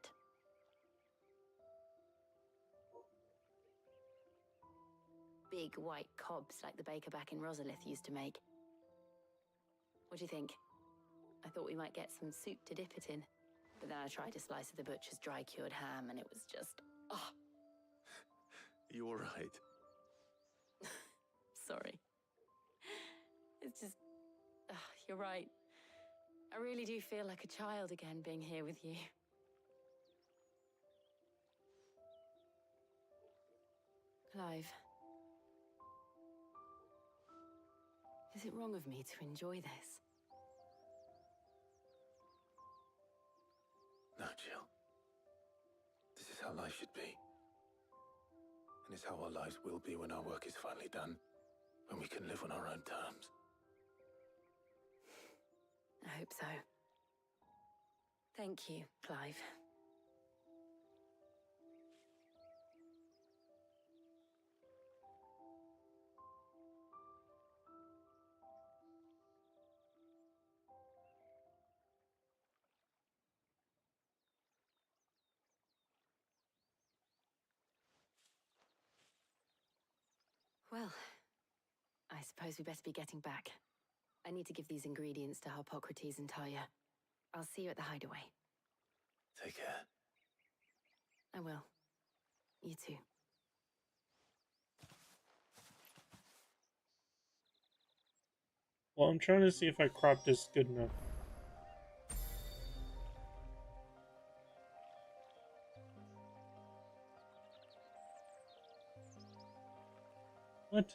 Big white cobs like the baker back in Rosalith used to make. What do you think? I thought we might get some soup to dip it in. But then I tried a slice of the butcher's dry-cured ham and it was just... oh, You all right? sorry. It's just... you're right. I really do feel like a child again being here with you. Clive. Is it wrong of me to enjoy this? No, Jill. This is how life should be. And it's how our lives will be when our work is finally done. When we can live on our own terms. I hope so. Thank you, Clive. Well, I suppose we better be getting back. I need to give these ingredients to Harpocrates and Talia. I'll see you at the hideaway. Take care. I will. You too. Well, I'm trying to see if I cropped this good enough. What?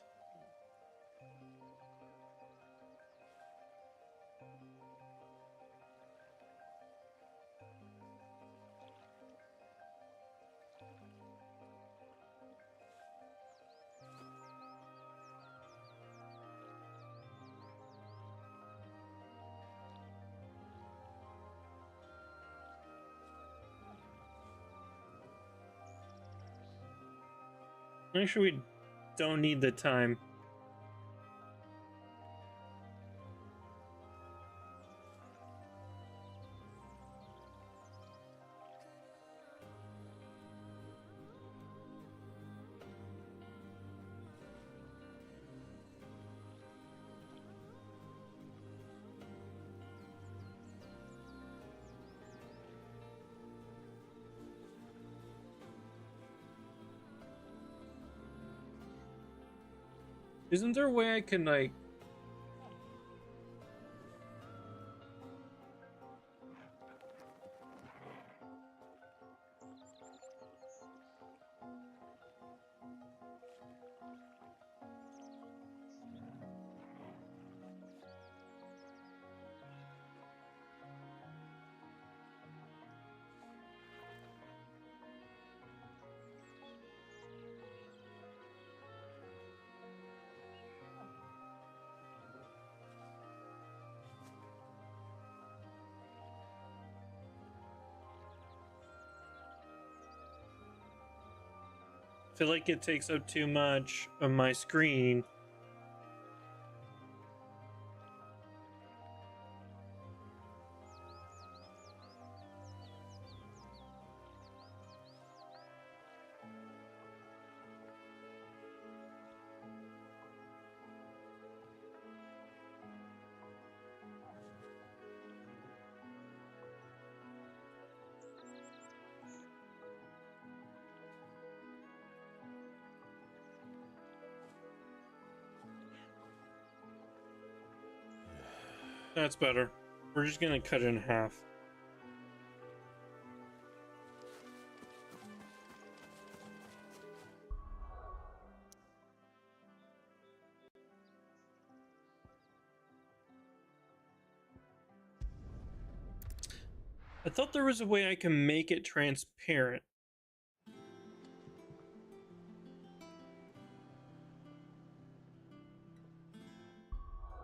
Make sure we don't need the time. Isn't there a way I can, like... feel like it takes up too much of my screen. That's better. We're just gonna cut it in half. I thought there was a way I can make it transparent.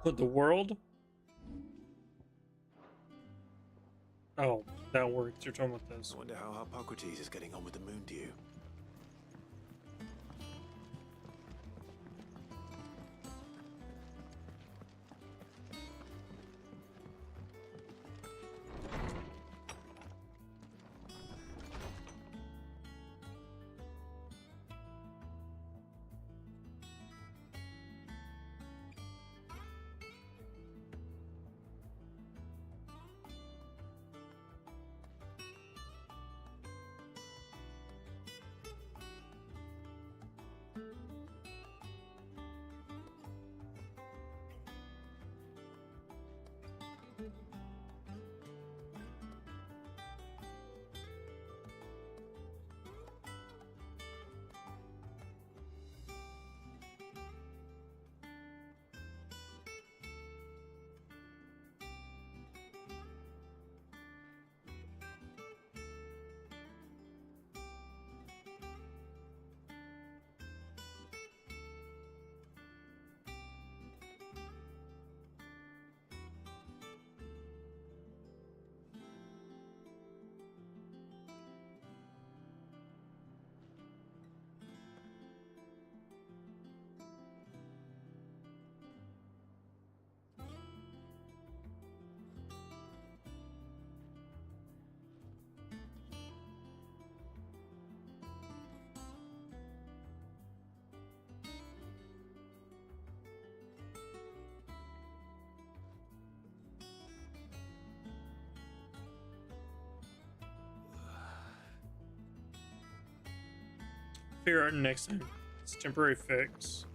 But the world? Oh, that works. You're talking about this. I wonder how Hippocrates is getting on with the moon dew. Figure out next time. It's a temporary fix.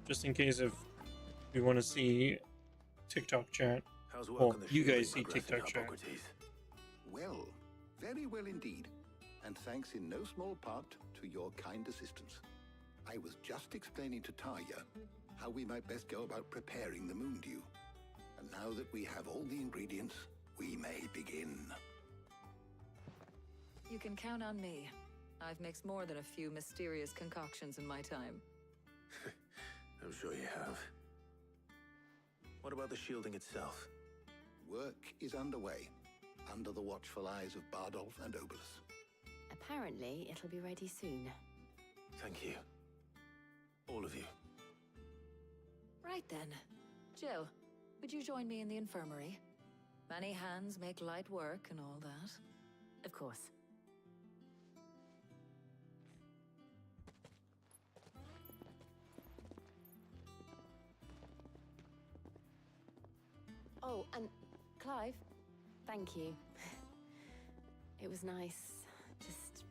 Just in case if we want to see TikTok chat. How's work Well, on the you shielding guys see progressing, TikTok chat. Hippocrates? Well, very well indeed. And thanks in no small part to your kind assistance. I was just explaining to Tarja how we might best go about preparing the moon dew. And now that we have all the ingredients, we may begin. You can count on me. I've mixed more than a few mysterious concoctions in my time. I'm sure you have. What about the shielding itself? Work is underway, under the watchful eyes of Bardolph and Obolus. Apparently, it'll be ready soon. Thank you. All of you. Right then. Jill, would you join me in the infirmary? Many hands make light work and all that. Of course. Oh, and Clive, thank you. It was nice just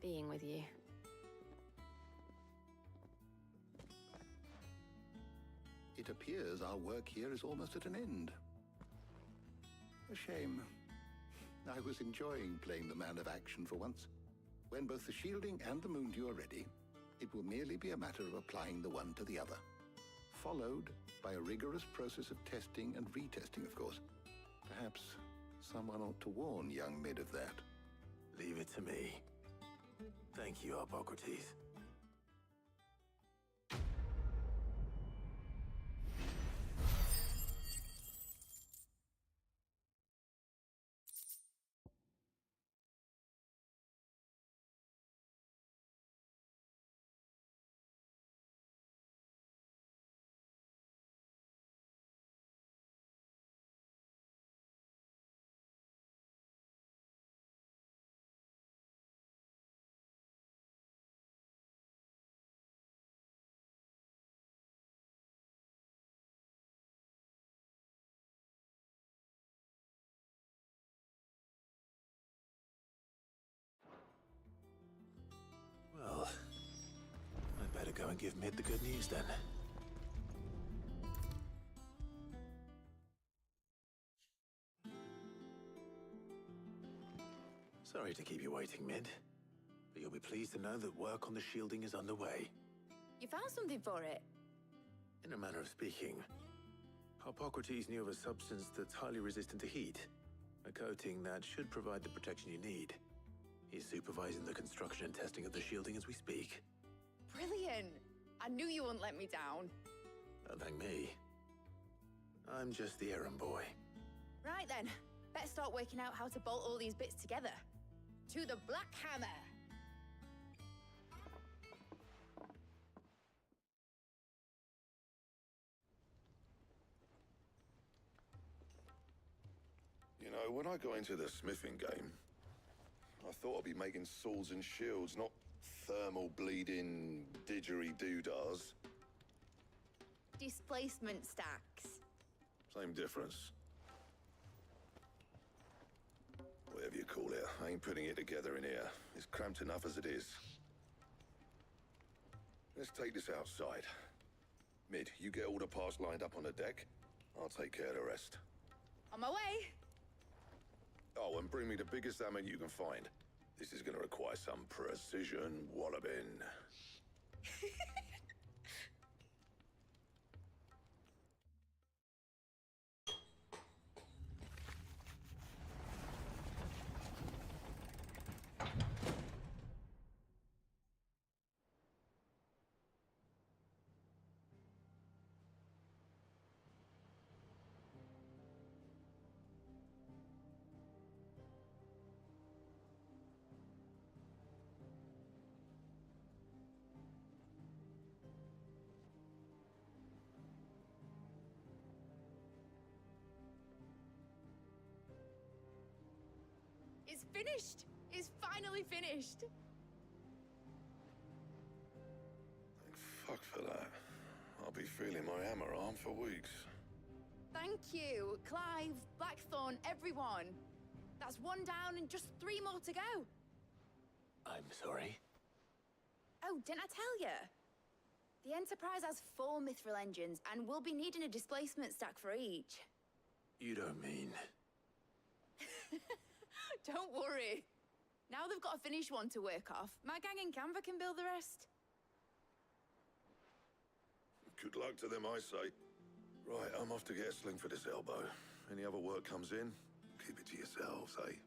being with you. It appears our work here is almost at an end. A shame. I was enjoying playing the man of action for once. When both the shielding and the moon dew are ready, it will merely be a matter of applying the one to the other. Followed by a rigorous process of testing and retesting, of course. Perhaps someone ought to warn young Mid of that. Leave it to me. Thank you, Hippocrates. Well, I'd better go and give Mid the good news then. Sorry to keep you waiting, Mid. But you'll be pleased to know that work on the shielding is underway. You found something for it? In a manner of speaking, Harpocrates knew of a substance that's highly resistant to heat. A coating that should provide the protection you need. He's supervising the construction and testing of the shielding as we speak. Brilliant! I knew you wouldn't let me down. Don't thank me. I'm just the errand boy. Right then, better start working out how to bolt all these bits together. To the Black Hammer! You know, when I got into the smithing game, I thought I'd be making swords and shields, not thermal bleeding didgeridoo-dahs. Displacement stacks. Same difference. Whatever you call it, I ain't putting it together in here. It's cramped enough as it is. Let's take this outside. Mid, you get all the parts lined up on the deck. I'll take care of the rest. On my way! Oh, and bring me the biggest hammer you can find. This is gonna require some precision walloping. It's finished! It's finally finished! Thank fuck for that. I'll be feeling my hammer arm for weeks. Thank you, Clive, Blackthorn, everyone. That's one down and just 3 more to go. I'm sorry. Oh, didn't I tell you? The Enterprise has 4 mithril engines, and we'll be needing a displacement stack for each. You don't mean... Don't worry. Now they've got a finished one to work off. My gang in Canva can build the rest. Good luck to them, I say. Right, I'm off to get a sling for this elbow. Any other work comes in, keep it to yourselves, eh?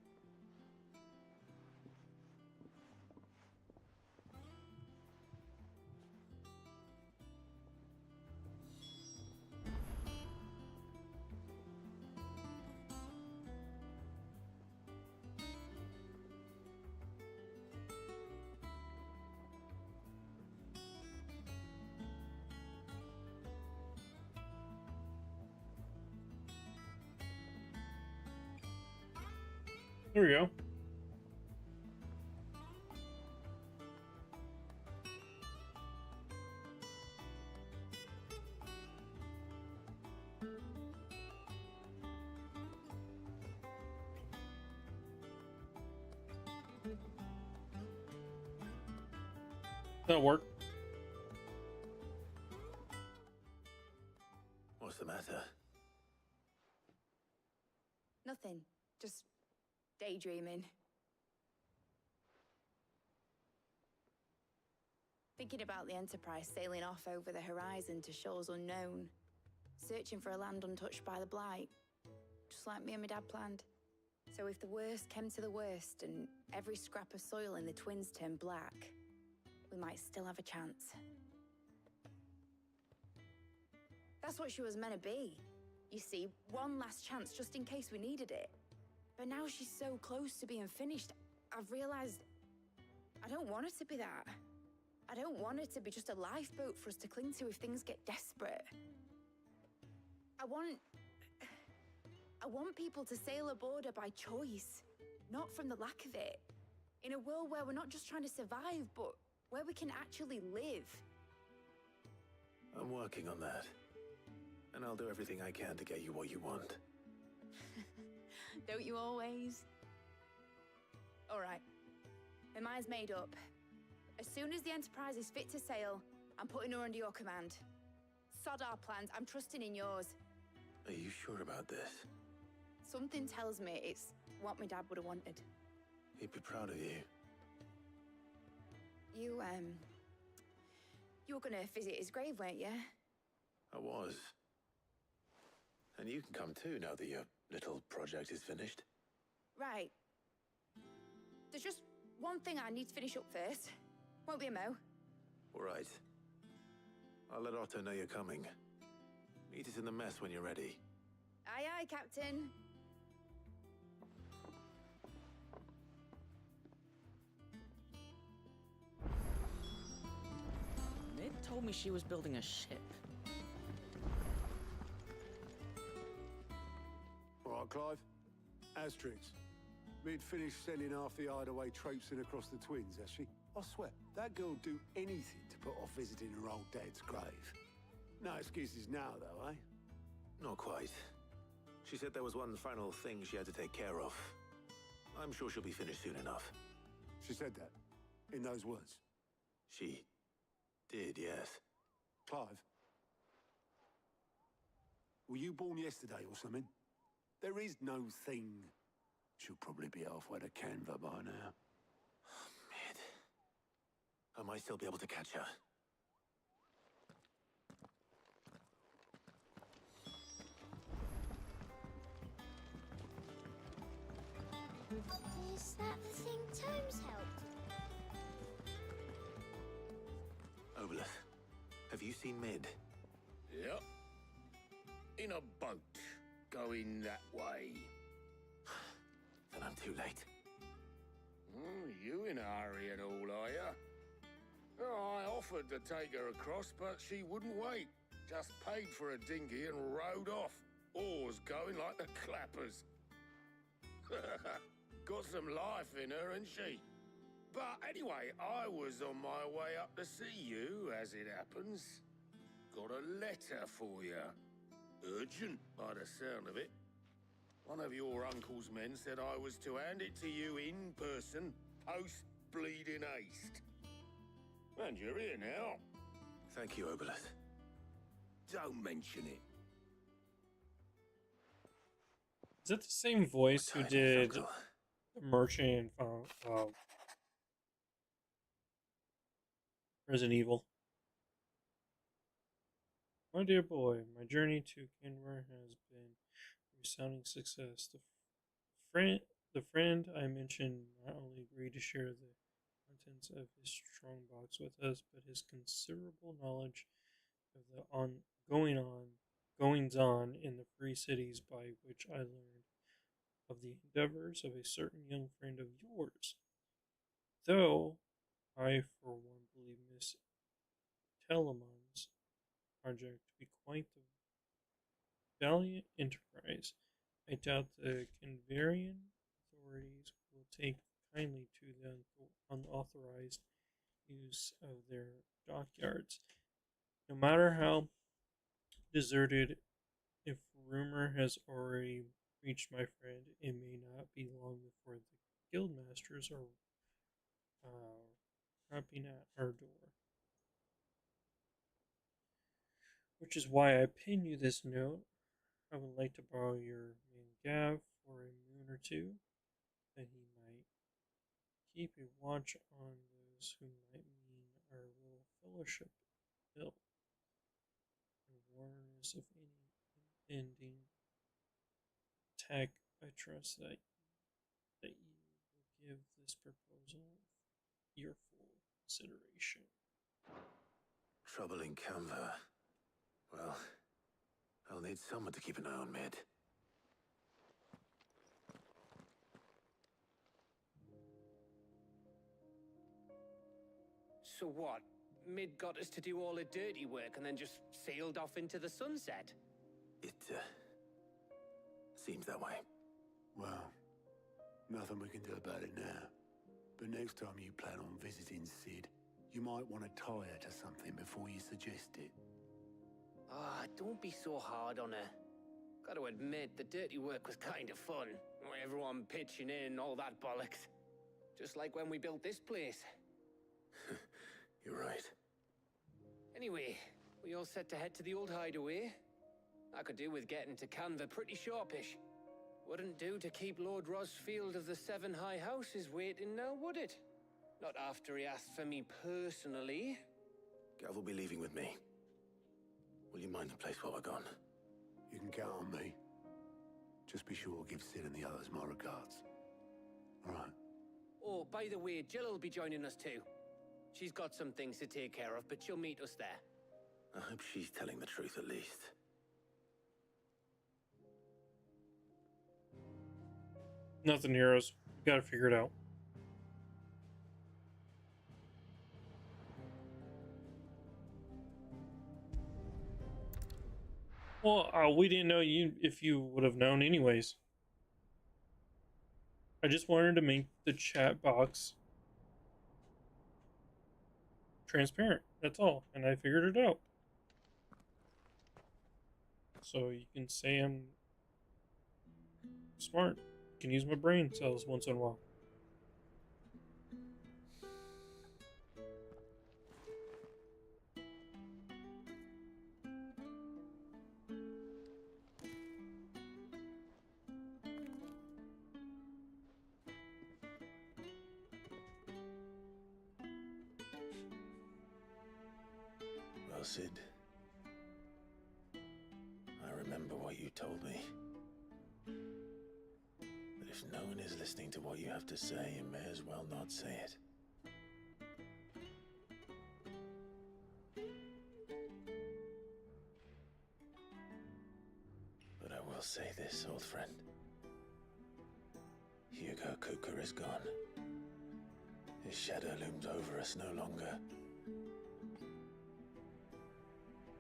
There we go. That'll work. What's the matter? Nothing. Just daydreaming. Thinking about the Enterprise sailing off over the horizon to shores unknown, searching for a land untouched by the Blight, just like me and my dad planned. So if the worst came to the worst and every scrap of soil in the Twins turned black, we might still have a chance. That's what she was meant to be. You see, one last chance just in case we needed it. But now she's so close to being finished, I've realized I don't want it to be that. I don't want it to be just a lifeboat for us to cling to if things get desperate. I want people to sail aboard her by choice, not from the lack of it. In a world where we're not just trying to survive, but where we can actually live. I'm working on that. And I'll do everything I can to get you what you want. Don't you always? All right. My mind's made up. As soon as the Enterprise is fit to sail, I'm putting her under your command. Sod our plans, I'm trusting in yours. Are you sure about this? Something tells me it's what my dad would have wanted. He'd be proud of you. You were gonna visit his grave, weren't you? I was. And you can come too now that your little project is finished. Right. There's just one thing I need to finish up first. Won't be a mo. All right. I'll let Otto know you're coming. Meet us in the mess when you're ready. Aye, aye, Captain. Mid told me she was building a ship. All right, Clive. Asterix. Mid finished sending half the hideaway traipsing across the twins, has she? I swear, that girl'd do anything to put off visiting her old dad's grave. No excuses now, though, eh? Not quite. She said there was one final thing she had to take care of. I'm sure she'll be finished soon enough. She said that? In those words? She did, yes. Clive? Were you born yesterday or something? There is no thing. She'll probably be halfway to Canva by now. Mid. I might still be able to catch her. Is that the thing Tomes helped? Obolus, have you seen Mid? Yep. In a boat, going that way. Then I'm too late. You in a hurry and all, are ya? Oh, I offered to take her across, but she wouldn't wait. Just paid for a dinghy and rowed off. Oars going like the clappers. Got some life in her, ain't she? But anyway, I was on my way up to see you, as it happens. Got a letter for you. Urgent, by the sound of it. One of your uncle's men said I was to hand it to you in person, post-bleeding haste. And you're here now. Thank you, Obolus. Don't mention it. Is that the same voice who did the Merchant in Resident Evil? My dear boy, my journey to Canberra has been a resounding success. The friend I mentioned not only agreed to share the contents of his strongbox with us, but his considerable knowledge of the goings on in the free cities by which I learned of the endeavors of a certain young friend of yours. Though I, for one, believe Miss Telemon's project to be quite the valiant enterprise, I doubt the Canverian authorities will take kindly to the unauthorized use of their dockyards. No matter how deserted, if rumor has already reached my friend, it may not be long before the guildmasters are rapping at our door. Which is why I pin you this note. I would like to borrow your man Gav for a moon or two, that he might keep a watch on those who might mean our little fellowship ill, and warn us of any impending attack. I trust that you will give this proposal your full consideration. Trouble in Canva. Well, I'll need someone to keep an eye on Mid. So what? Mid got us to do all the dirty work and then just sailed off into the sunset? It, seems that way. Well, nothing we can do about it now. But next time you plan on visiting Sid, you might want to tie her to something before you suggest it. Ah, don't be so hard on her. Gotta admit, the dirty work was kind of fun. Everyone pitching in, all that bollocks. Just like when we built this place. You're right. Anyway, we all set to head to the old hideaway. I could do with getting to Canva pretty sharpish. Wouldn't do to keep Lord Rosfield of the Seven High Houses waiting now, would it? Not after he asked for me personally. Gav will be leaving with me. Will you mind the place while we're gone? You can count on me. Just be sure to give Sid and the others my regards. All right. Oh, by the way, Jill will be joining us too. She's got some things to take care of, but she'll meet us there. I hope she's telling the truth at least. Nothing, heroes. We gotta figure it out. Well, we didn't know if you would have known anyways. I just wanted to make the chat box transparent. That's all. And I figured it out. So you can say I'm smart. I can use my brain cells once in a while. Well, Sid, I remember what you told me. But if no one is listening to what you have to say, you may as well not say it. But I will say this, old friend. Hugo Cooker is gone. His shadow looms over us no longer.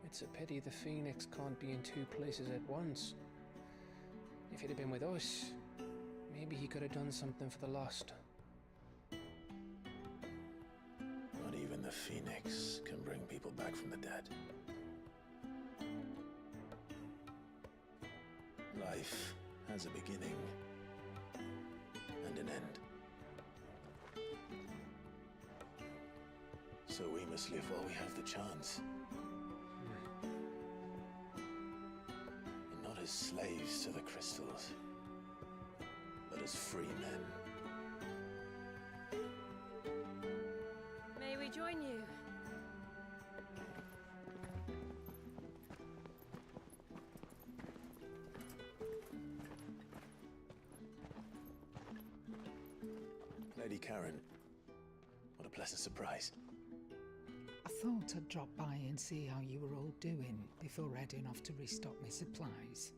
It's a pity the Phoenix can't be in two places at once. If he'd have been with us, maybe he could have done something for the Lost. Not even the Phoenix can bring people back from the dead. Life has a beginning and an end. So we must live while we have the chance. And not as slaves to the crystals, but as free men. May we join you? Lady Karen, what a pleasant surprise. I thought I'd drop by and see how you were all doing before heading off to restock my supplies.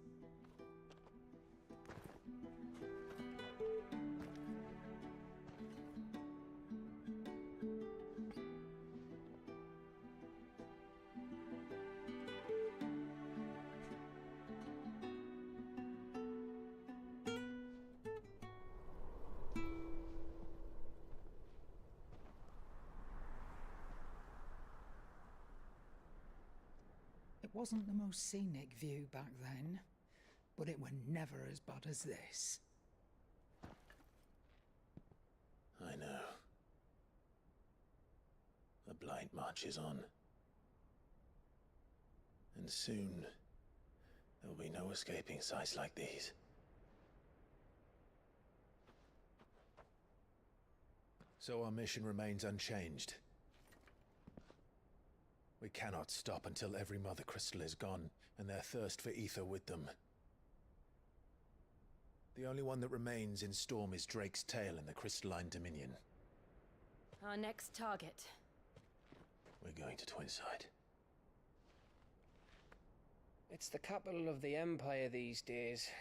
It wasn't the most scenic view back then, but it were never as bad as this. I know. The Blight marches on. And soon, there'll be no escaping sights like these. So our mission remains unchanged. We cannot stop until every Mother Crystal is gone, and their thirst for ether with them. The only one that remains in Storm is Drake's Tail in the Crystalline Dominion. Our next target. We're going to Twinside. It's the capital of the Empire these days.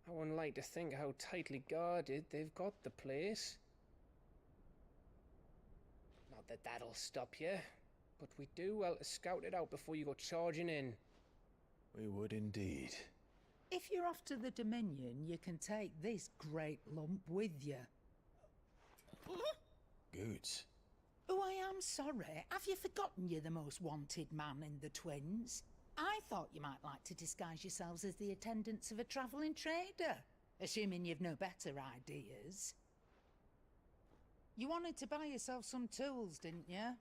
I wouldn't like to think how tightly guarded they've got the place. Not that that'll stop you, but we do well to scout it out before you go charging in. We would indeed. If you're off to the Dominion, you can take this great lump with you. Goods. Oh, I am sorry. Have you forgotten you're the most wanted man in the Twins? I thought you might like to disguise yourselves as the attendants of a travelling trader, assuming you've no better ideas. You wanted to buy yourself some tools, didn't you?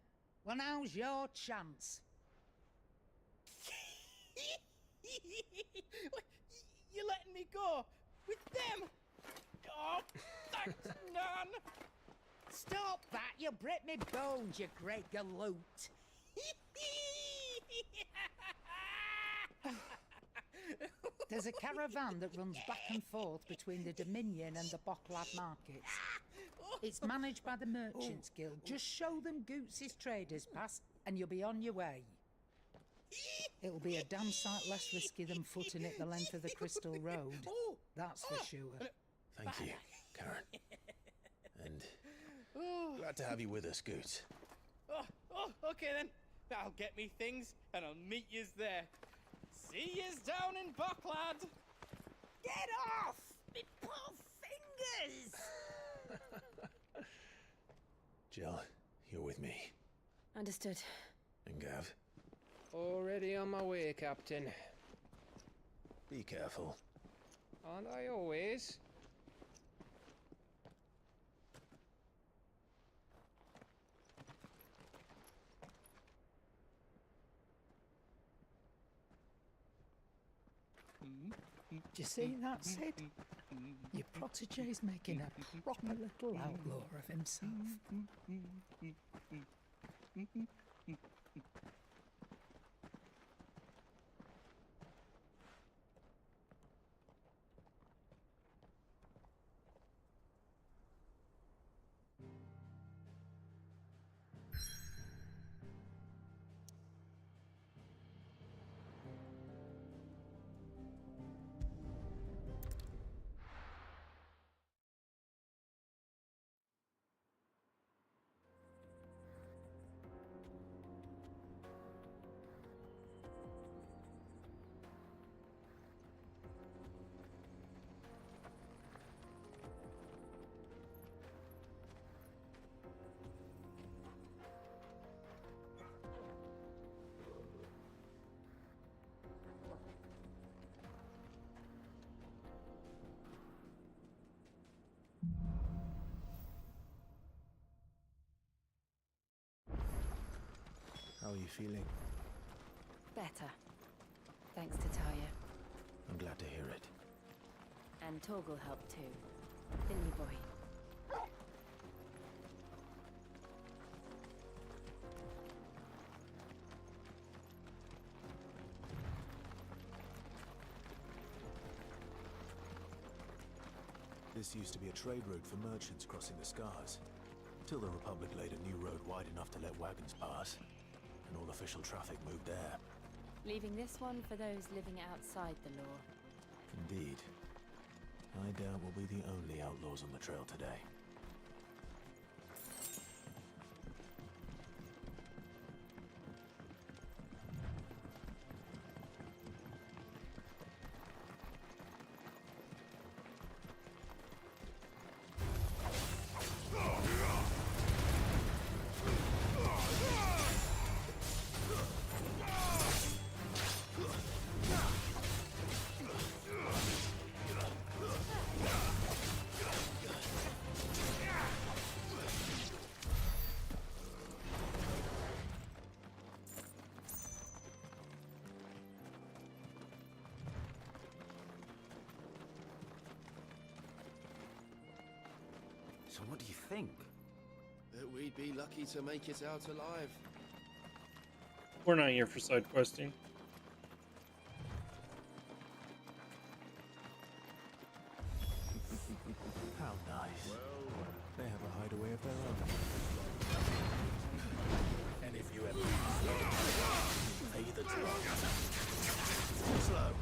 Well, now's your chance. You're letting me go with this? Stop that! You'll break me bones, you great galoot! There's a caravan that runs back and forth between the Dominion and the Bocklad markets. It's managed by the Merchants Guild. Just show them Goots' traders pass and you'll be on your way. It'll be a damn sight less risky than footing it the length of the Crystal Road. That's for sure. Thank you, Karen. And glad to have you with us, Goots. Okay then. I'll get me things and I'll meet yous there. See yous down in Bocklad. Get off! Me poor fingers! Jill, you're with me. Understood. And Gav, Already on my way, Captain. be careful. Aren't I always? Do you see that, Sid? Your protege's making a proper little outlaw of himself. How are you feeling? Better. Thanks to Taya. I'm glad to hear it. And Torgal helped too. Didn't you, boy? This used to be a trade route for merchants crossing the Scars, till the Republic laid a new road wide enough to let wagons pass, and all official traffic moved there. Leaving this one for those living outside the law. Indeed. I doubt we'll be the only outlaws on the trail today. So what do you think? That we'd be lucky to make it out alive. We're not here for side questing. How nice. They have a hideaway of their own. And if you ever pay the toll. Slow.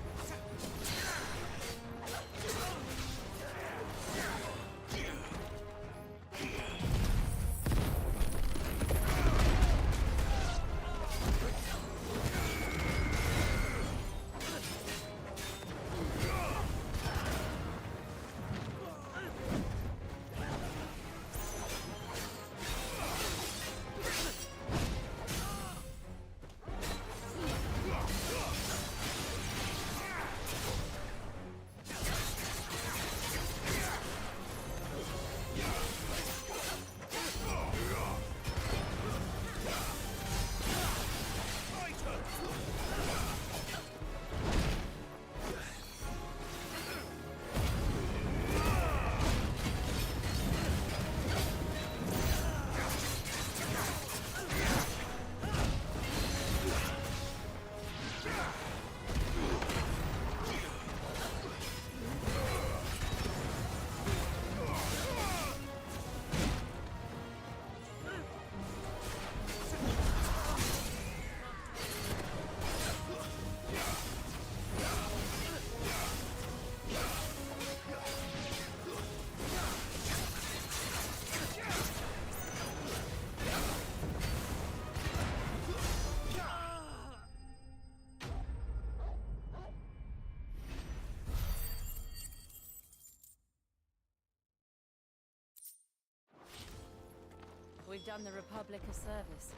we've done the Republic a service.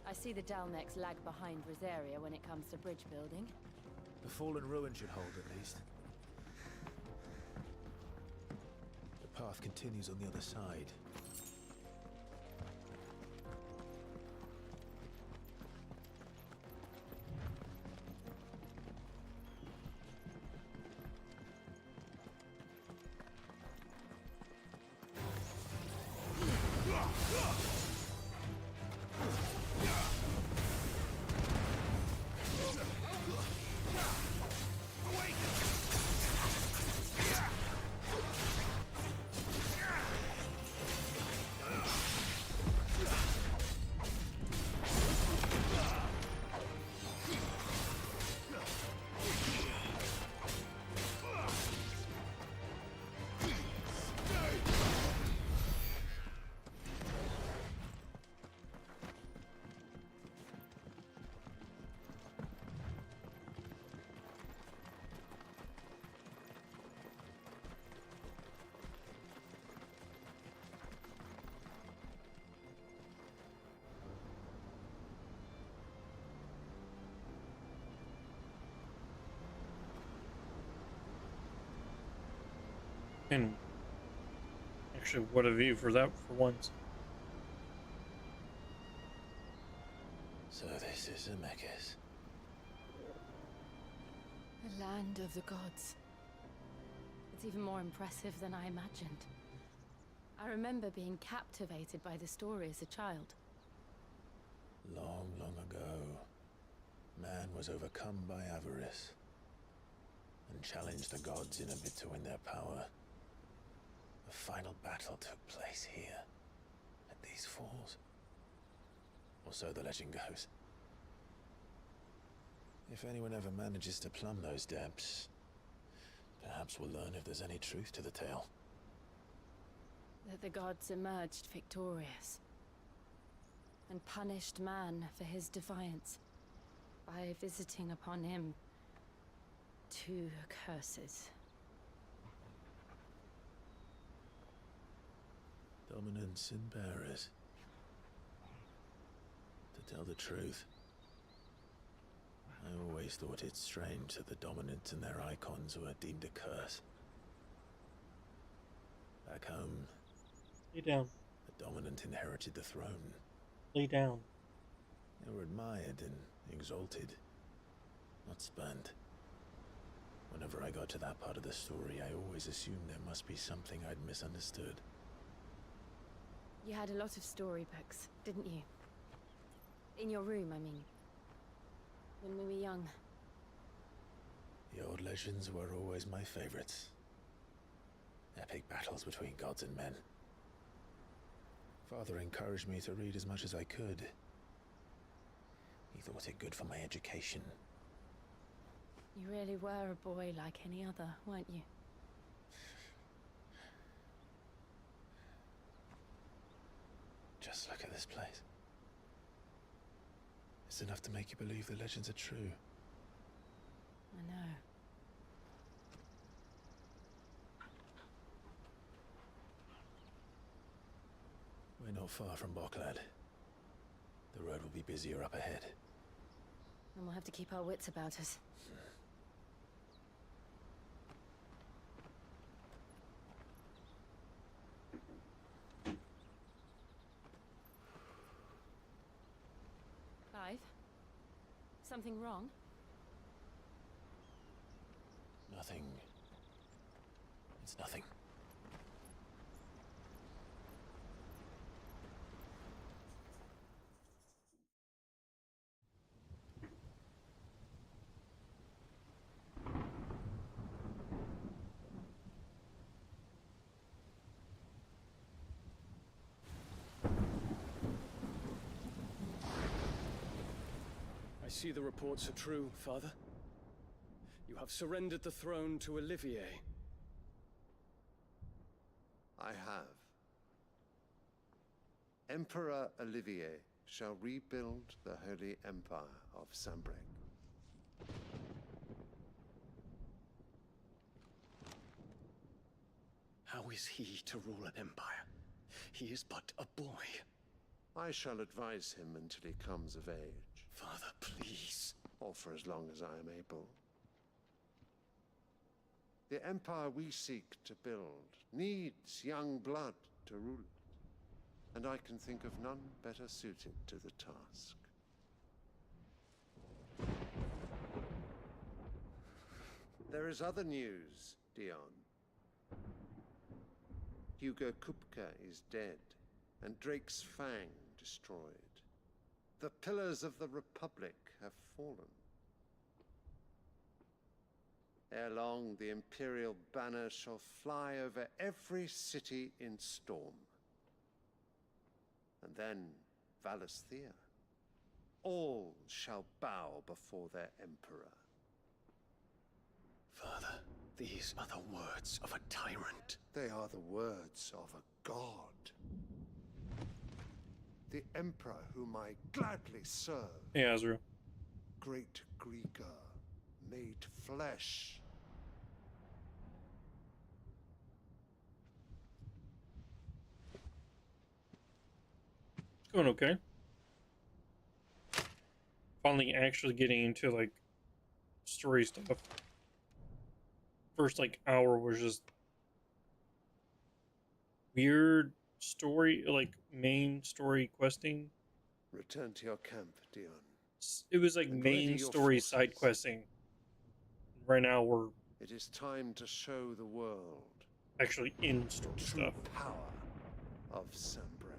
I see the Dalnecs lag behind Rosaria when it comes to bridge building. The fallen ruin should hold at least. The path continues on the other side. And actually, what a view for that for once. So this is Zemeckis. The land of the gods. It's even more impressive than I imagined. I remember being captivated by the story as a child. Long, long ago, man was overcome by avarice and challenged the gods in a bid to win their power. The final battle took place here, at these falls. Or so the legend goes. If anyone ever manages to plumb those depths, perhaps we'll learn if there's any truth to the tale. That the gods emerged victorious and punished man for his defiance by visiting upon him 2 curses. Dominants and bearers. To tell the truth, I always thought it strange that the dominants and their icons were deemed a curse. Back home, Lay down. the dominant inherited the throne. Lay down. They were admired and exalted, not spurned. Whenever I got to that part of the story, I always assumed there must be something I'd misunderstood. You had a lot of storybooks, didn't you? In your room, I mean. When we were young. The old legends were always my favorites. Epic battles between gods and men. Father encouraged me to read as much as I could. He thought it good for my education. You really were a boy like any other, weren't you? Just look at this place. It's enough to make you believe the legends are true. I know. We're not far from Boklad. The road will be busier up ahead. And we'll have to keep our wits about us. Clive? Something wrong? Nothing. It's nothing. see the reports are true, Father. You have surrendered the throne to Olivier. I have. Emperor Olivier shall rebuild the Holy Empire of Sambrec. How is he to rule an empire? He is but a boy. I shall advise him until he comes of age. Father, please. Or for as long as I am able. The empire we seek to build needs young blood to rule it, and I can think of none better suited to the task. There is other news, Dion. Hugo Kupka is dead, and Drake's Fang destroyed. The pillars of the Republic have fallen. Ere long, the Imperial banner shall fly over every city in Storm. And then, Valisthea. All shall bow before their Emperor. Father, these are the words of a tyrant. They are the words of a god. The Emperor whom I gladly serve. Hey, Azra. Great Greeker, made flesh. It's going okay. Finally actually getting into, like, story stuff. First, like, hour was just weird story, like, main story questing. Return to your camp, Dion. It was like main story side questing. Right now we're It is time to show the world actually in story stuff. Power of Sambrec.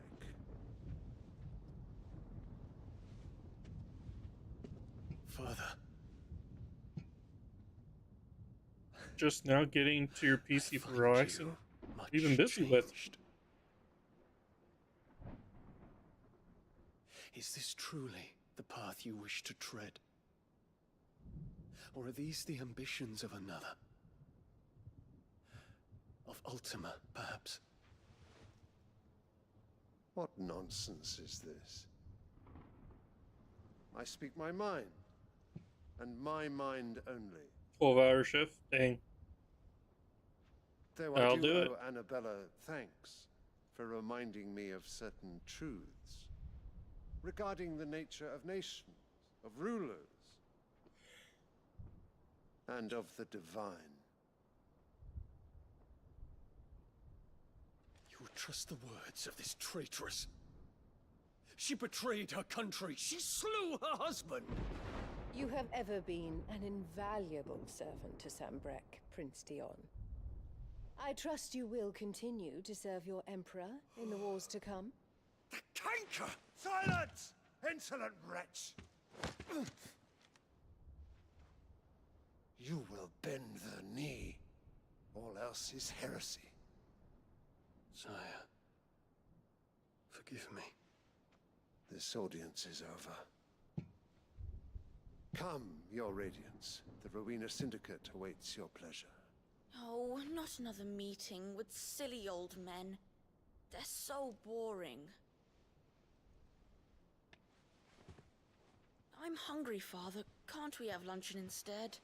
Father. Just now getting to your PC for relaxing. What have you been busy with? Is this truly the path you wish to tread? Or are these the ambitions of another? Of Ultima, perhaps? What nonsense is this? I speak my mind, and my mind only. 12-hour shift? Dang. Though I'll I do it. owe Annabella thanks for reminding me of certain truths regarding the nature of nations, of rulers, and of the divine. You would trust the words of this traitress? She betrayed her country. She slew her husband. You have ever been an invaluable servant to Sambrec, Prince Dion. I trust you will continue to serve your Emperor in the wars to come. The canker! Silence! Insolent wretch! You will bend the knee. All else is heresy. Sire, forgive me. This audience is over. Come, your Radiance. The Rowena Syndicate awaits your pleasure. Oh, not another meeting with silly old men. They're so boring. I'm hungry, Father. Can't we have luncheon instead?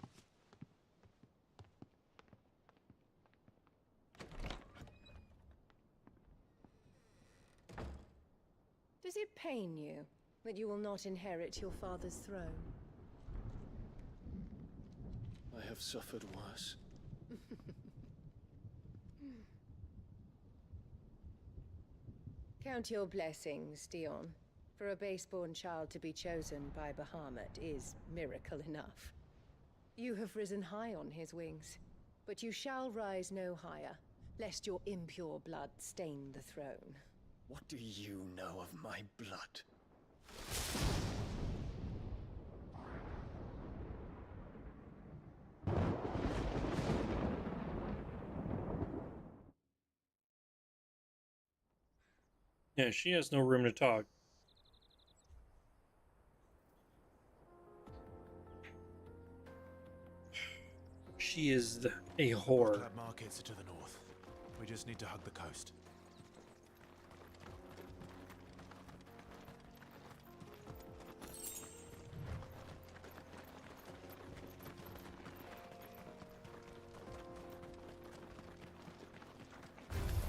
Does it pain you that you will not inherit your father's throne? I have suffered worse. Count your blessings, Dion. For a base-born child to be chosen by Bahamut is miracle enough. You have risen high on his wings, but you shall rise no higher, lest your impure blood stain the throne. What do you know of my blood? Yeah, she has no room to talk. she is a whore. Club markets are to the north. We just need to hug the coast.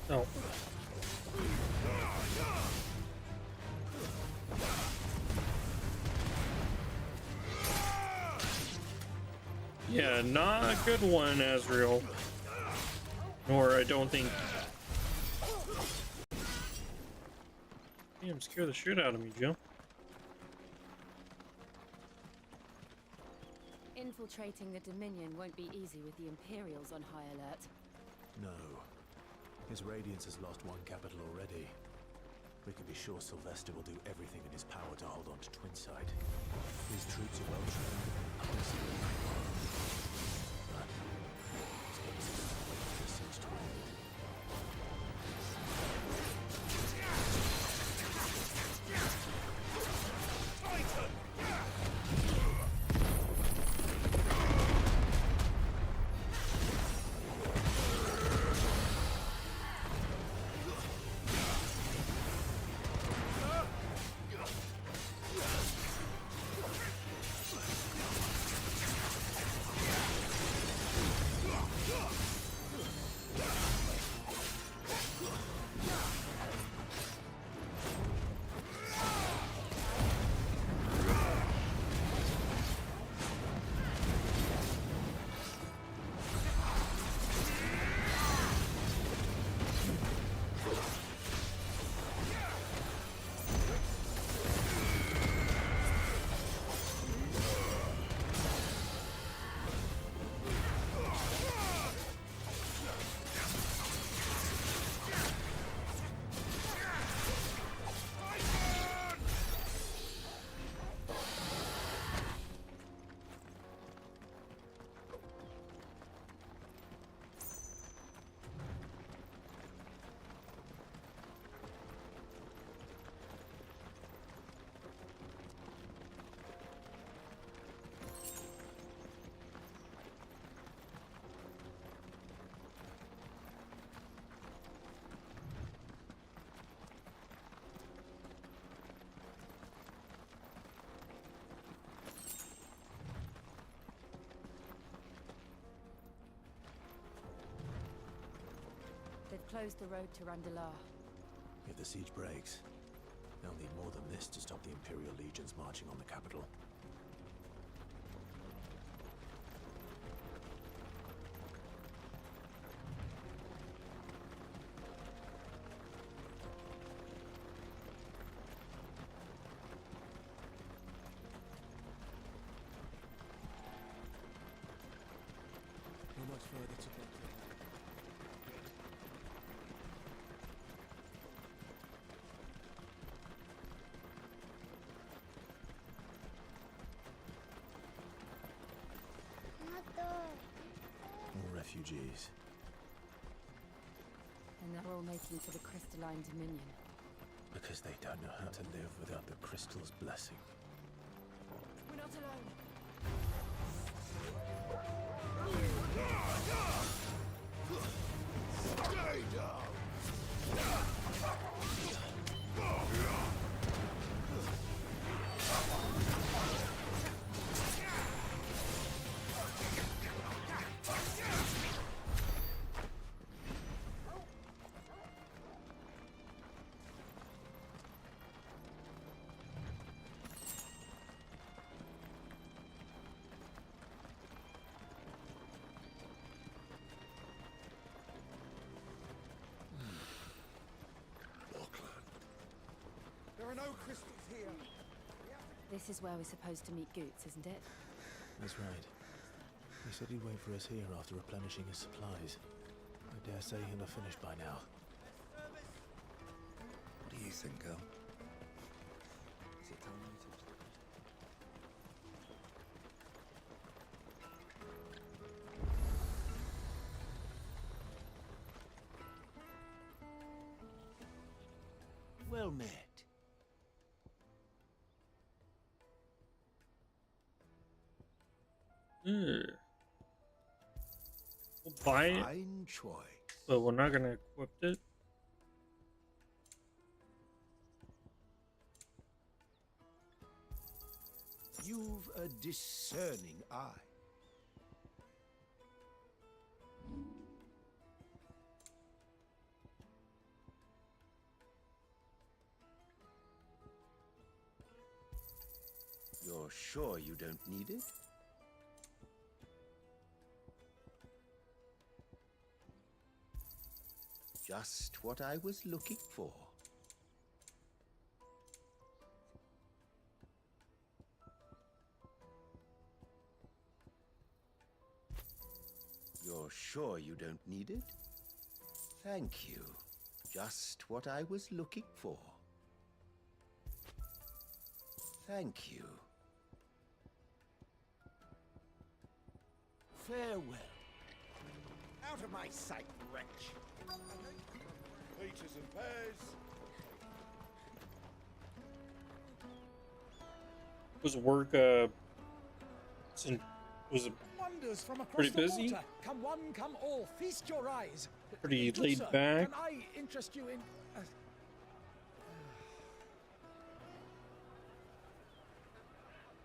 Oh. Yeah, not a good one, Azrael. Nor I don't think. Damn, scare the shit out of me, Joe. Infiltrating the Dominion won't be easy with the Imperials on high alert. No. His Radiance has lost one capital already. We can be sure Sylvester will do everything in his power to hold on to Twinside. His troops are well trained. But it's going to wait for the siege to end. They've closed the road to Randalar. If the siege breaks, they'll need more than this to stop the Imperial legions marching on the capital. How much further to go? More refugees. And they're all making for the Crystalline Dominion. Because they don't know how to live without the crystal's blessing. We're not alone. Stay down! There are no crystals here. This is where we're supposed to meet Goots, isn't it? That's right. He said he'd wait for us here after replenishing his supplies. I dare say he'll have finished by now. What do you think, girl? Is it time we touch the Well met. buy it, Fine choice. but we're not gonna equip it. You've a discerning eye. You're sure you don't need it? Just what I was looking for. You're sure you don't need it? Thank you. Just what I was looking for. Thank you. Farewell. Out of my sight, wretch. Peaches and pears. Was work was it Wonders from across pretty the busy? water. Come one, come all, feast your eyes. Pretty Do, laid sir, back. Can I interest you in?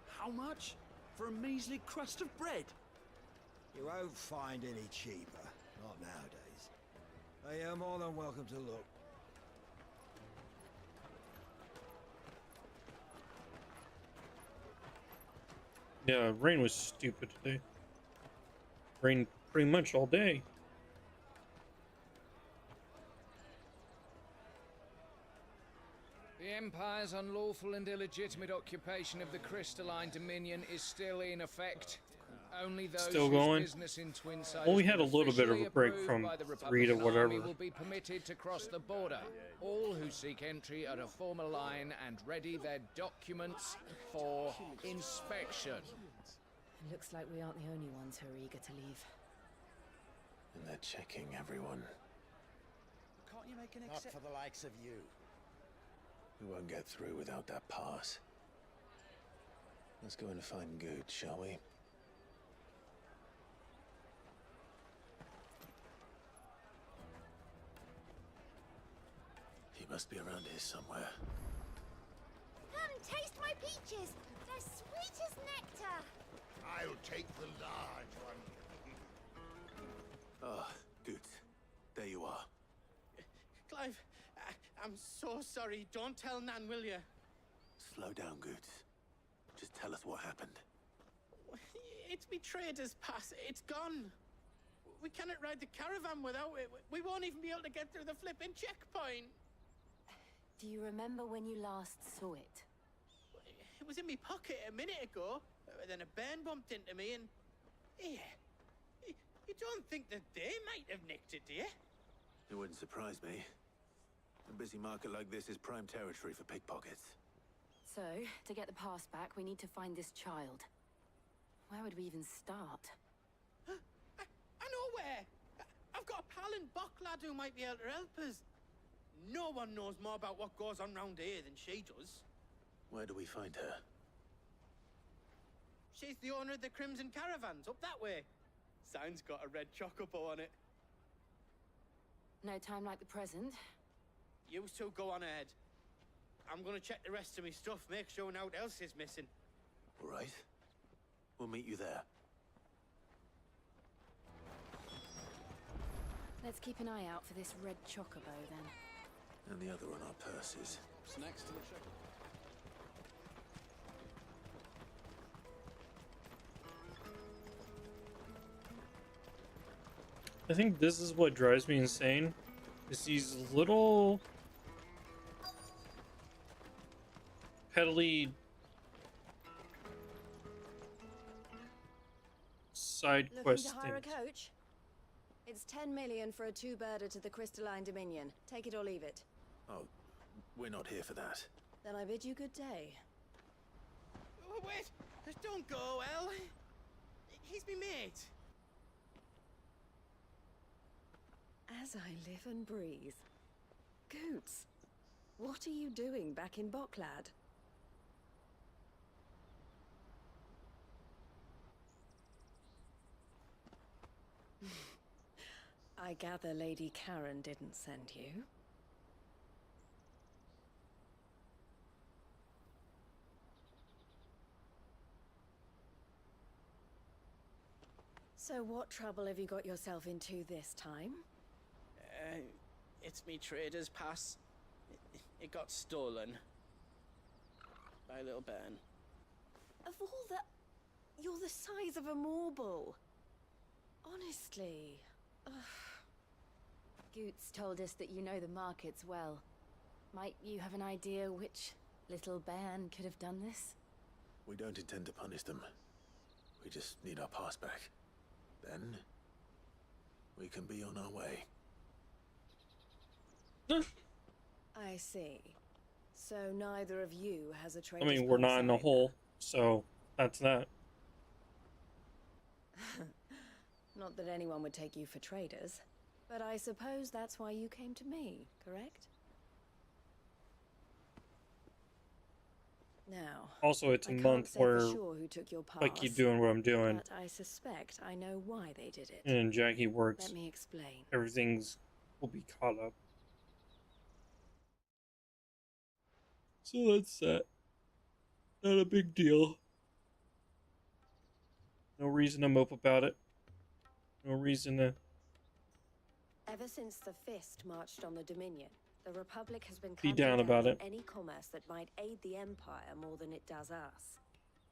How much? For a measly crust of bread? You won't find any cheaper. Not nowadays. But you're more than welcome to look. Yeah, rain was stupid today. Rained pretty much all day. The Empire's unlawful and illegitimate occupation of the crystalline dominion is still in effect. Only those Still whose going? business in Twin Cities Well, we had a was little bit of officially a break approved from by the 3 to Republican whatever. Army will be permitted to cross the border. All who seek entry are to form a line and ready their documents for inspection. Looks like we aren't the only ones who are eager to leave. And they're checking everyone. Can't you make an Not for the likes of you. We won't get through without that pass. Let's go in and find Good, shall we? He must be around here somewhere. Come, taste my peaches. They're sweet as nectar. I'll take the large one. Ah, Good. There you are. Clive, I'm so sorry. Don't tell Nan, will you? Slow down, Good. Just tell us what happened. It's betrayed us, Pass. It's gone. We cannot ride the caravan without it. We won't even be able to get through the flipping checkpoint. Do you remember when you last saw it? It was in my pocket a minute ago. Then a bairn bumped into me and... Yeah. You don't think that they might have nicked it, do you? It wouldn't surprise me. A busy market like this is prime territory for pickpockets. So, to get the pass back, we need to find this child. Where would we even start? I know where! I've got a pal in Bocklad who might be able to help us. No one knows more about what goes on round here than she does. Where do we find her? She's the owner of the Crimson Caravans, up that way. Sign's got a red chocobo on it. No time like the present. You two go on ahead. I'm gonna check the rest of my stuff, make sure no one else is missing. All right. We'll meet you there. Let's keep an eye out for this red chocobo, then. And the other on our purses. What's next to the check? I think this is what drives me insane. Is these little peddly side Looking quest to hire a things. coach? It's 10 million for a two-birder to the Crystalline Dominion. Take it or leave it. Oh, we're not here for that. Then I bid you good day. Oh, wait! Don't go, El! He's me mate. As I live and breathe. Goots, what are you doing back in Bocklad? I gather Lady Karen didn't send you. So what trouble have you got yourself into this time? It's me trader's pass. It got stolen. By little Ben. Of all the... You're the size of a marble. Honestly. Ugh. Goots told us that you know the markets well. Might you have an idea which little bairn could have done this? We don't intend to punish them. We just need our pass back. Then, we can be on our way. I see. So neither of you has a I trader's mean, we're not pass in the either. hole, so that's that. Not that anyone would take you for traders, but I suppose that's why you came to me, correct? Now, Also, it's a I can't month say where for sure who took your pass, I keep doing what I'm doing, but I suspect I know why they did it. and Jackie works. Let me explain. Everything's will be caught up. So that's that. Not a big deal. No reason to mope about it. No reason to... Ever since the Fist marched on the Dominion, the Republic has been Be clamping down about on it. any commerce that might aid the Empire more than it does us.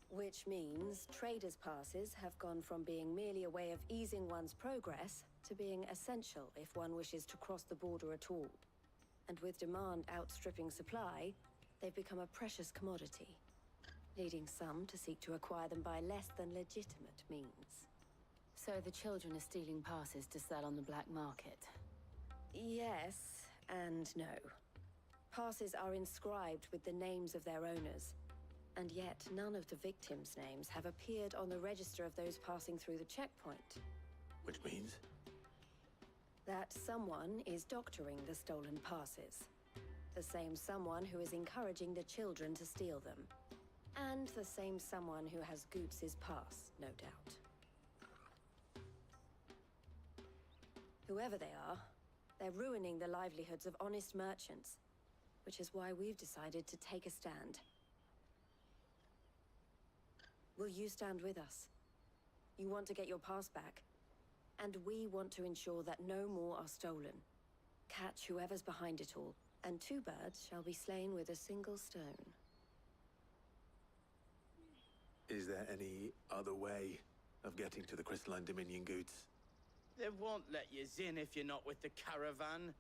Which means traders' passes have gone from being merely a way of easing one's progress to being essential if one wishes to cross the border at all. And with demand outstripping supply, they've become a precious commodity, leading some to seek to acquire them by less than legitimate means. So the children are stealing passes to sell on the black market. Yes and no. Passes are inscribed with the names of their owners, and yet none of the victims' names have appeared on the register of those passing through the checkpoint. Which means? That someone is doctoring the stolen passes. The same someone who is encouraging the children to steal them. And the same someone who has Goots' pass, no doubt. Whoever they are, they're ruining the livelihoods of honest merchants, which is why we've decided to take a stand. Will you stand with us? You want to get your pass back, and we want to ensure that no more are stolen. Catch whoever's behind it all, and two birds shall be slain with a single stone. Is there any other way of getting to the Crystalline Dominion, Goots? They won't let you in if you're not with the caravan.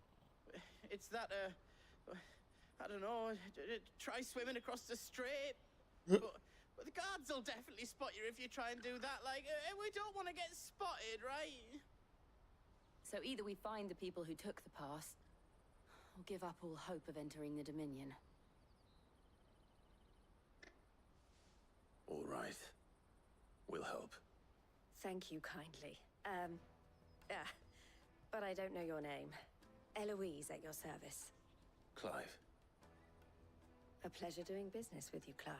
It's that, I don't know, try swimming across the strait. but the guards will definitely spot you if you try and do that. Like, we don't want to get spotted, right? So either we find the people who took the pass, or give up all hope of entering the Dominion. All right. We'll help. Thank you kindly. But I don't know your name. Eloise at your service. Clive. A pleasure doing business with you, Clive.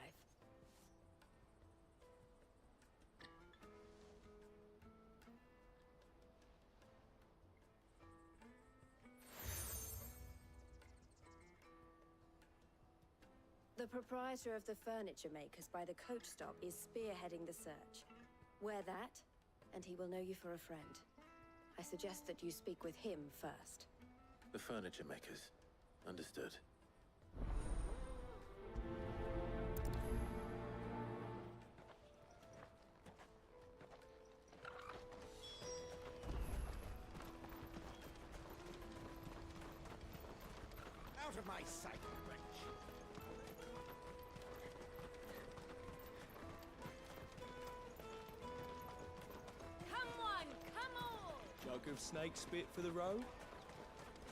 The proprietor of the furniture makers by the coach stop is spearheading the search. Wear that, and he will know you for a friend. I suggest that you speak with him first. The furniture makers. Understood. Out of my sight, wretch! Come on, come on! Jug of snake spit for the road?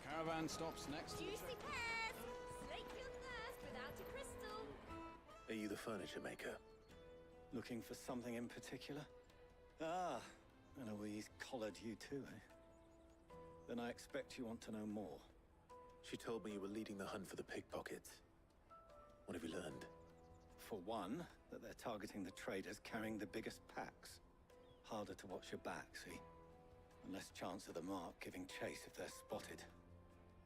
Caravan stops next to the Juicy pears! Slake your thirst without a crystal! Are you the furniture maker? Looking for something in particular? Ah, Eloise collared you too, eh? Then I expect you want to know more. She told me you were leading the hunt for the pickpockets. What have you learned? For one, that they're targeting the traders carrying the biggest packs. Harder to watch your back, see? and less chance of the mark giving chase if they're spotted.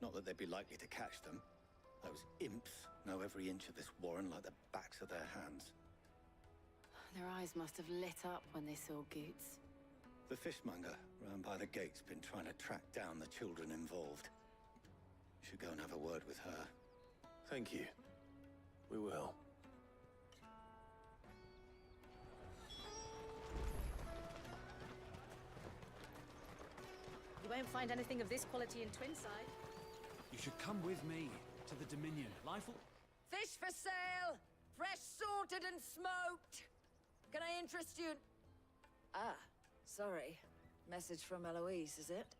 Not that they'd be likely to catch them. Those imps know every inch of this warren like the backs of their hands. Their eyes must have lit up when they saw Goots. The fishmonger round by the gate's been trying to track down the children involved. Should go and have a word with her. Thank you. We will. You won't find anything of this quality in Twinside. You should come with me to the Dominion. Life will... Fish for sale! Fresh sorted and smoked! Can I interest you? Ah, sorry. Message from Eloise, is it?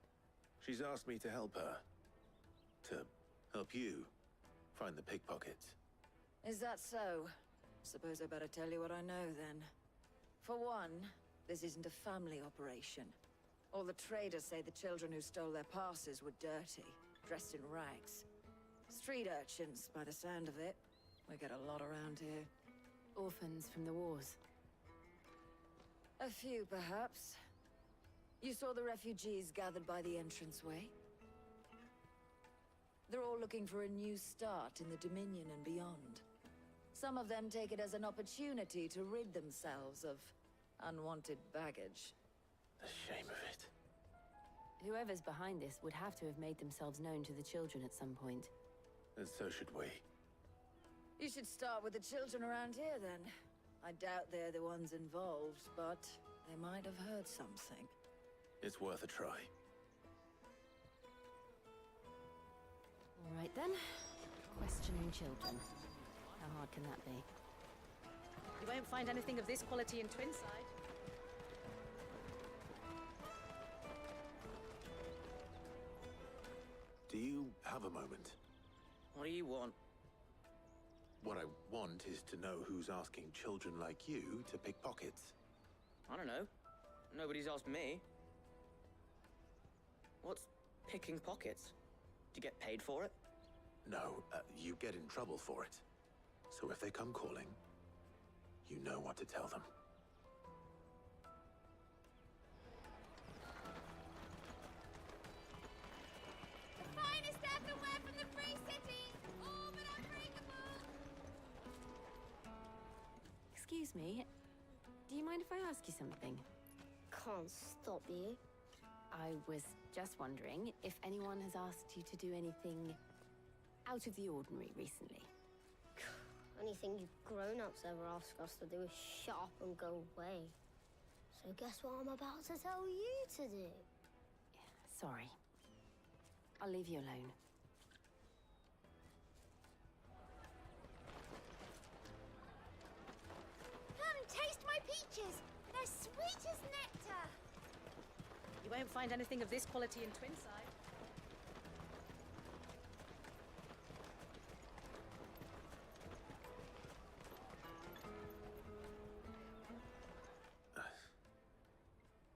She's asked me to help her. To help you find the pickpockets. Is that so? Suppose I better tell you what I know, then. For one, this isn't a family operation. All the traders say the children who stole their passes were dirty, dressed in rags. Street urchins, by the sound of it. We get a lot around here. Orphans from the wars. A few, perhaps. You saw the refugees gathered by the entranceway? They're all looking for a new start in the Dominion and beyond. Some of them take it as an opportunity to rid themselves of unwanted baggage. The shame of it. Whoever's behind this would have to have made themselves known to the children at some point. And so should we. You should start with the children around here, then. I doubt they're the ones involved, but they might have heard something. It's worth a try. All right, then. Questioning children. How hard can that be? You won't find anything of this quality in Twinside. Do you have a moment? What do you want? What I want is to know who's asking children like you to pick pockets. I don't know. Nobody's asked me. What's picking pockets? Do you get paid for it? No, you get in trouble for it. So if they come calling, you know what to tell them. The finest earthenware from the Free Cities! All but unbreakable! Excuse me. Do you mind if I ask you something? Can't stop you. I was just wondering if anyone has asked you to do anything out of the ordinary recently. Anything you grown-ups ever ask us to do is shut up and go away. So guess what I'm about to tell you to do? Sorry. I'll leave you alone. Come taste my peaches! They're sweet as nectar! You won't find anything of this quality in Twinside.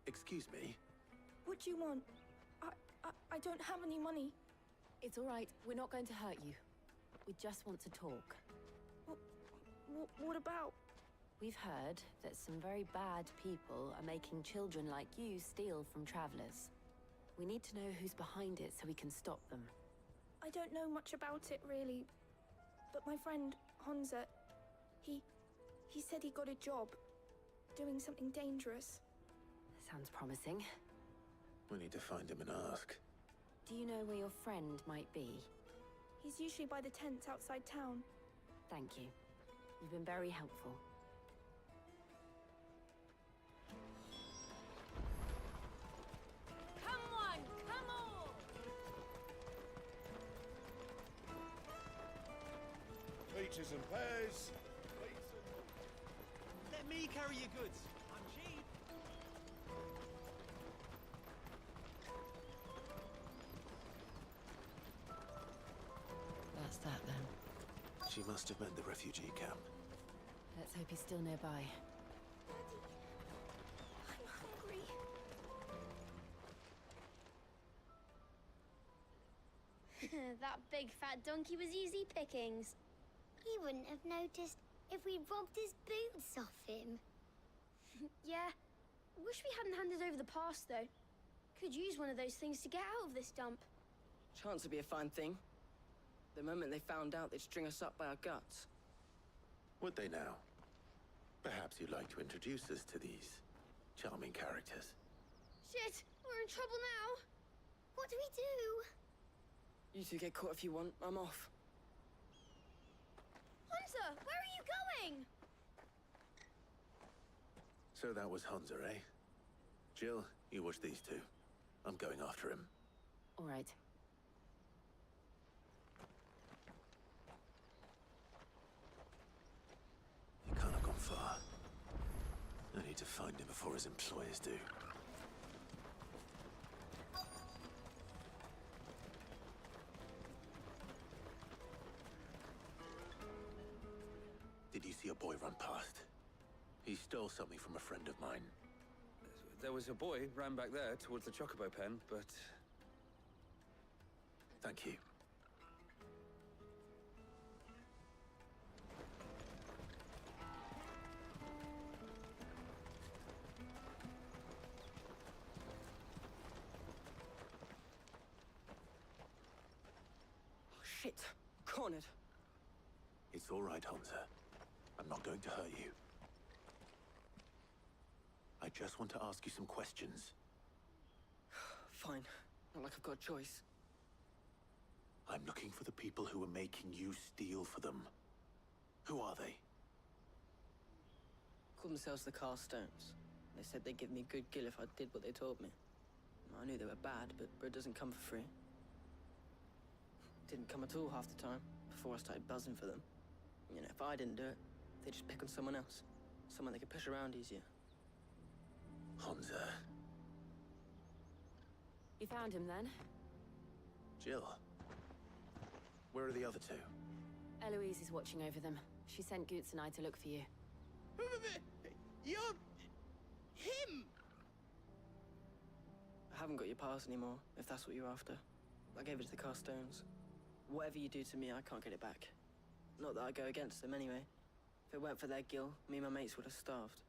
Excuse me? What do you want? I don't have any money. It's all right. We're not going to hurt you. We just want to talk. What about? We've heard that some very bad people are making children like you steal from travelers. We need to know who's behind it so we can stop them. I don't know much about it, really. But my friend, Honza, he said he got a job doing something dangerous. Sounds promising. We need to find him and ask. Do you know where your friend might be? He's usually by the tents outside town. Thank you. You've been very helpful. Come on, come on! Peaches and pears. Let me carry your goods. I'm cheap. That's that then. She must have meant the refugee camp. Let's hope he's still nearby. I'm hungry. That big fat donkey was easy pickings. He wouldn't have noticed if we robbed his boots off him. Yeah. Wish we hadn't handed over the pass, though. Could use one of those things to get out of this dump. Chance would be a fine thing. The moment they found out, they'd string us up by our guts. Would they now? Perhaps you'd like to introduce us to these charming characters. Shit! We're in trouble now! What do we do? You two get caught if you want. I'm off. Hunter, where are you going? So that was Hunter, eh? Jill, you watch these two. I'm going after him. All right. He can't have gone far. I need to find him before his employers do. Did you see a boy run past? He stole something from a friend of mine. There was a boy ran back there towards the Chocobo pen, but... Thank you. Oh, shit. Cornered. It's all right, Hunter. I'm not going to hurt you. I just want to ask you some questions. Fine. Not like I've got a choice. I'm looking for the people who are making you steal for them. Who are they? Call themselves the Carstones. They said they'd give me a good gill if I did what they told me. I knew they were bad, but bread doesn't come for free. Didn't come at all half the time, before I started buzzing for them. You know, if I didn't do it, they'd just pick on someone else. Someone they could push around easier. Hunter. You found him then? Jill. Where are the other two? Eloise is watching over them. She sent Goots and I to look for you. You're... him! I haven't got your pass anymore, if that's what you're after. I gave it to the Carstones. Whatever you do to me, I can't get it back. Not that I go against them anyway. If it weren't for their gill, me and my mates would have starved.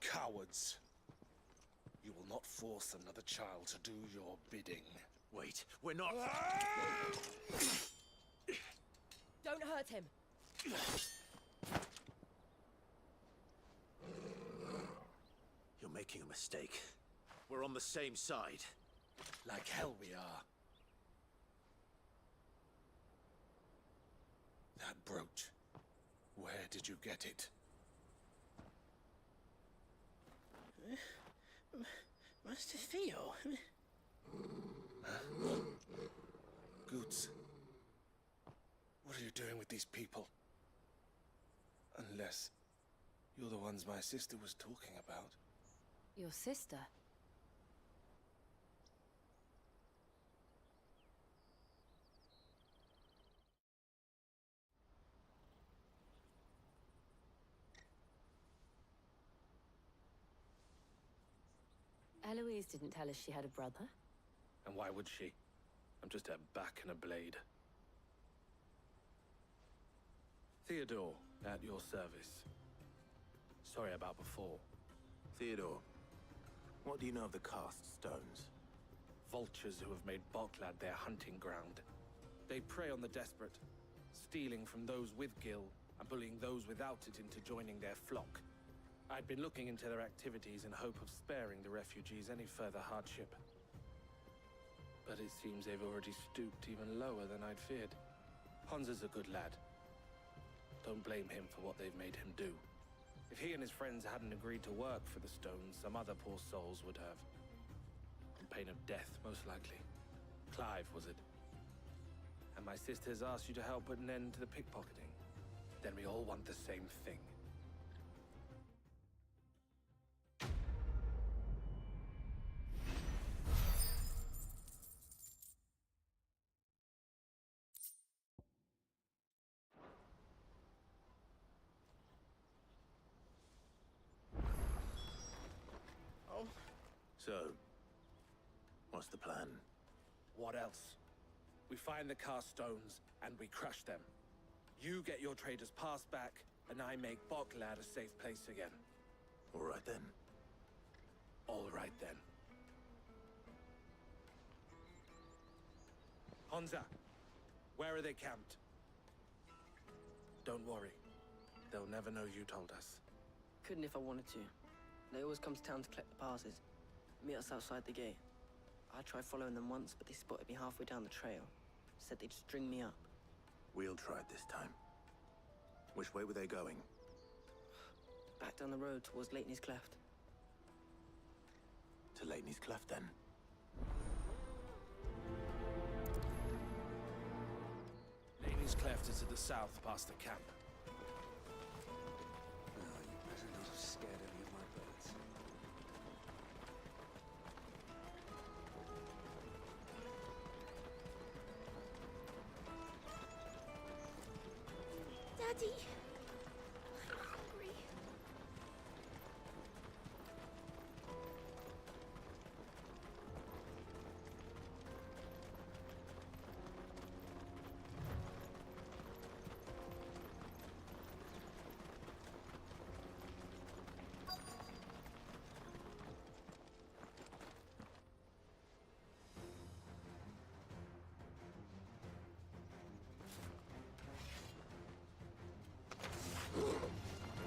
Cowards. You will not force another child to do your bidding. Wait, we're not... Don't hurt him! You're making a mistake. We're on the same side. Like hell we are. That brooch. Where did you get it? Master Theo? Goots. What are you doing with these people? Unless you're the ones my sister was talking about. Your sister? Eloise didn't tell us she had a brother. And why would she? I'm just a back and a blade. Theodore, at your service. Sorry about before. Theodore, what do you know of the Cast Stones? Vultures who have made Boklad their hunting ground. They prey on the desperate, stealing from those with gil and bullying those without it into joining their flock. I'd been looking into their activities in hope of sparing the refugees any further hardship. But it seems they've already stooped even lower than I'd feared. Honza's a good lad. Don't blame him for what they've made him do. If he and his friends hadn't agreed to work for the Stones, some other poor souls would have. On pain of death, most likely. Clive, was it? And my sisters asked you to help put an end to the pickpocketing. Then we all want the same thing. So, What's the plan? What else? We find the cast stones and we crush them. You get your trader's pass back, and I make Boklad a safe place again. All right then. All right then. Honza, where are they camped? Don't worry. They'll never know you told us. Couldn't if I wanted to. They always come to town to collect the passes. Meet us outside the gate. I tried following them once, but they spotted me halfway down the trail. Said they'd string me up. We'll try it this time. Which way were they going? Back down the road towards Leitney's Cleft. To Leitney's Cleft, then. Leitney's Cleft is to the south, past the camp. No, you better not have scared any of my birds. Daddy! I'm hungry.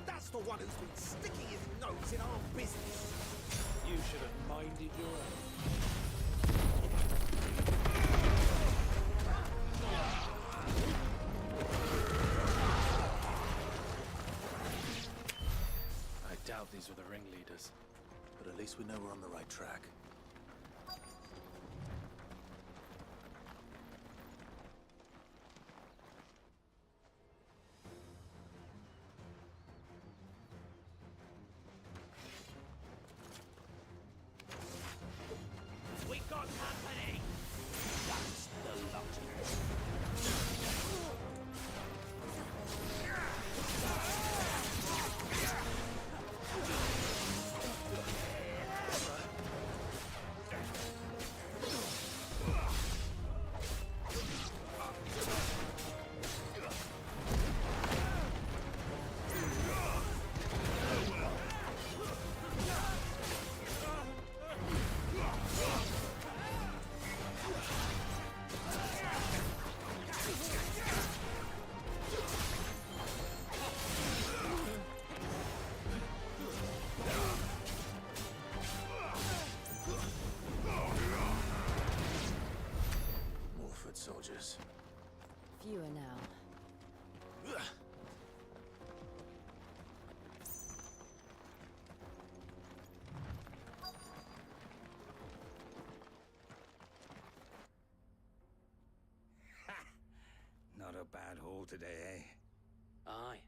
That's the one who's been sticking his nose in our business. You should have minded your own. I doubt these were the ringleaders. But at least we know we're on the right track. We got company! That's the lot. More foot soldiers. Fewer now. Not a bad haul today, eh? Aye.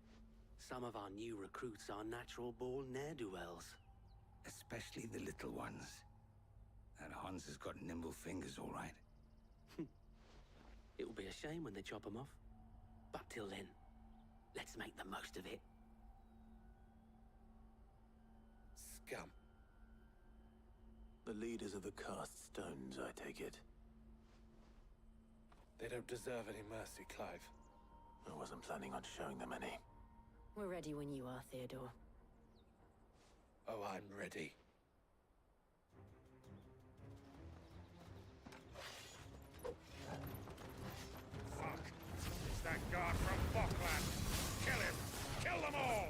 Some of our new recruits are natural-born ne'er-do-wells. Especially the little ones. That Hans has got nimble fingers, all right. It will be a shame when they chop them off. But till then, let's make the most of it. Scum. The leaders of the cast stones, I take it. They don't deserve any mercy, Clive. I wasn't planning on showing them any. We're ready when you are, Theodore. Oh, I'm ready. Fuck! It's that guard from Bockland! Kill him! Kill them all!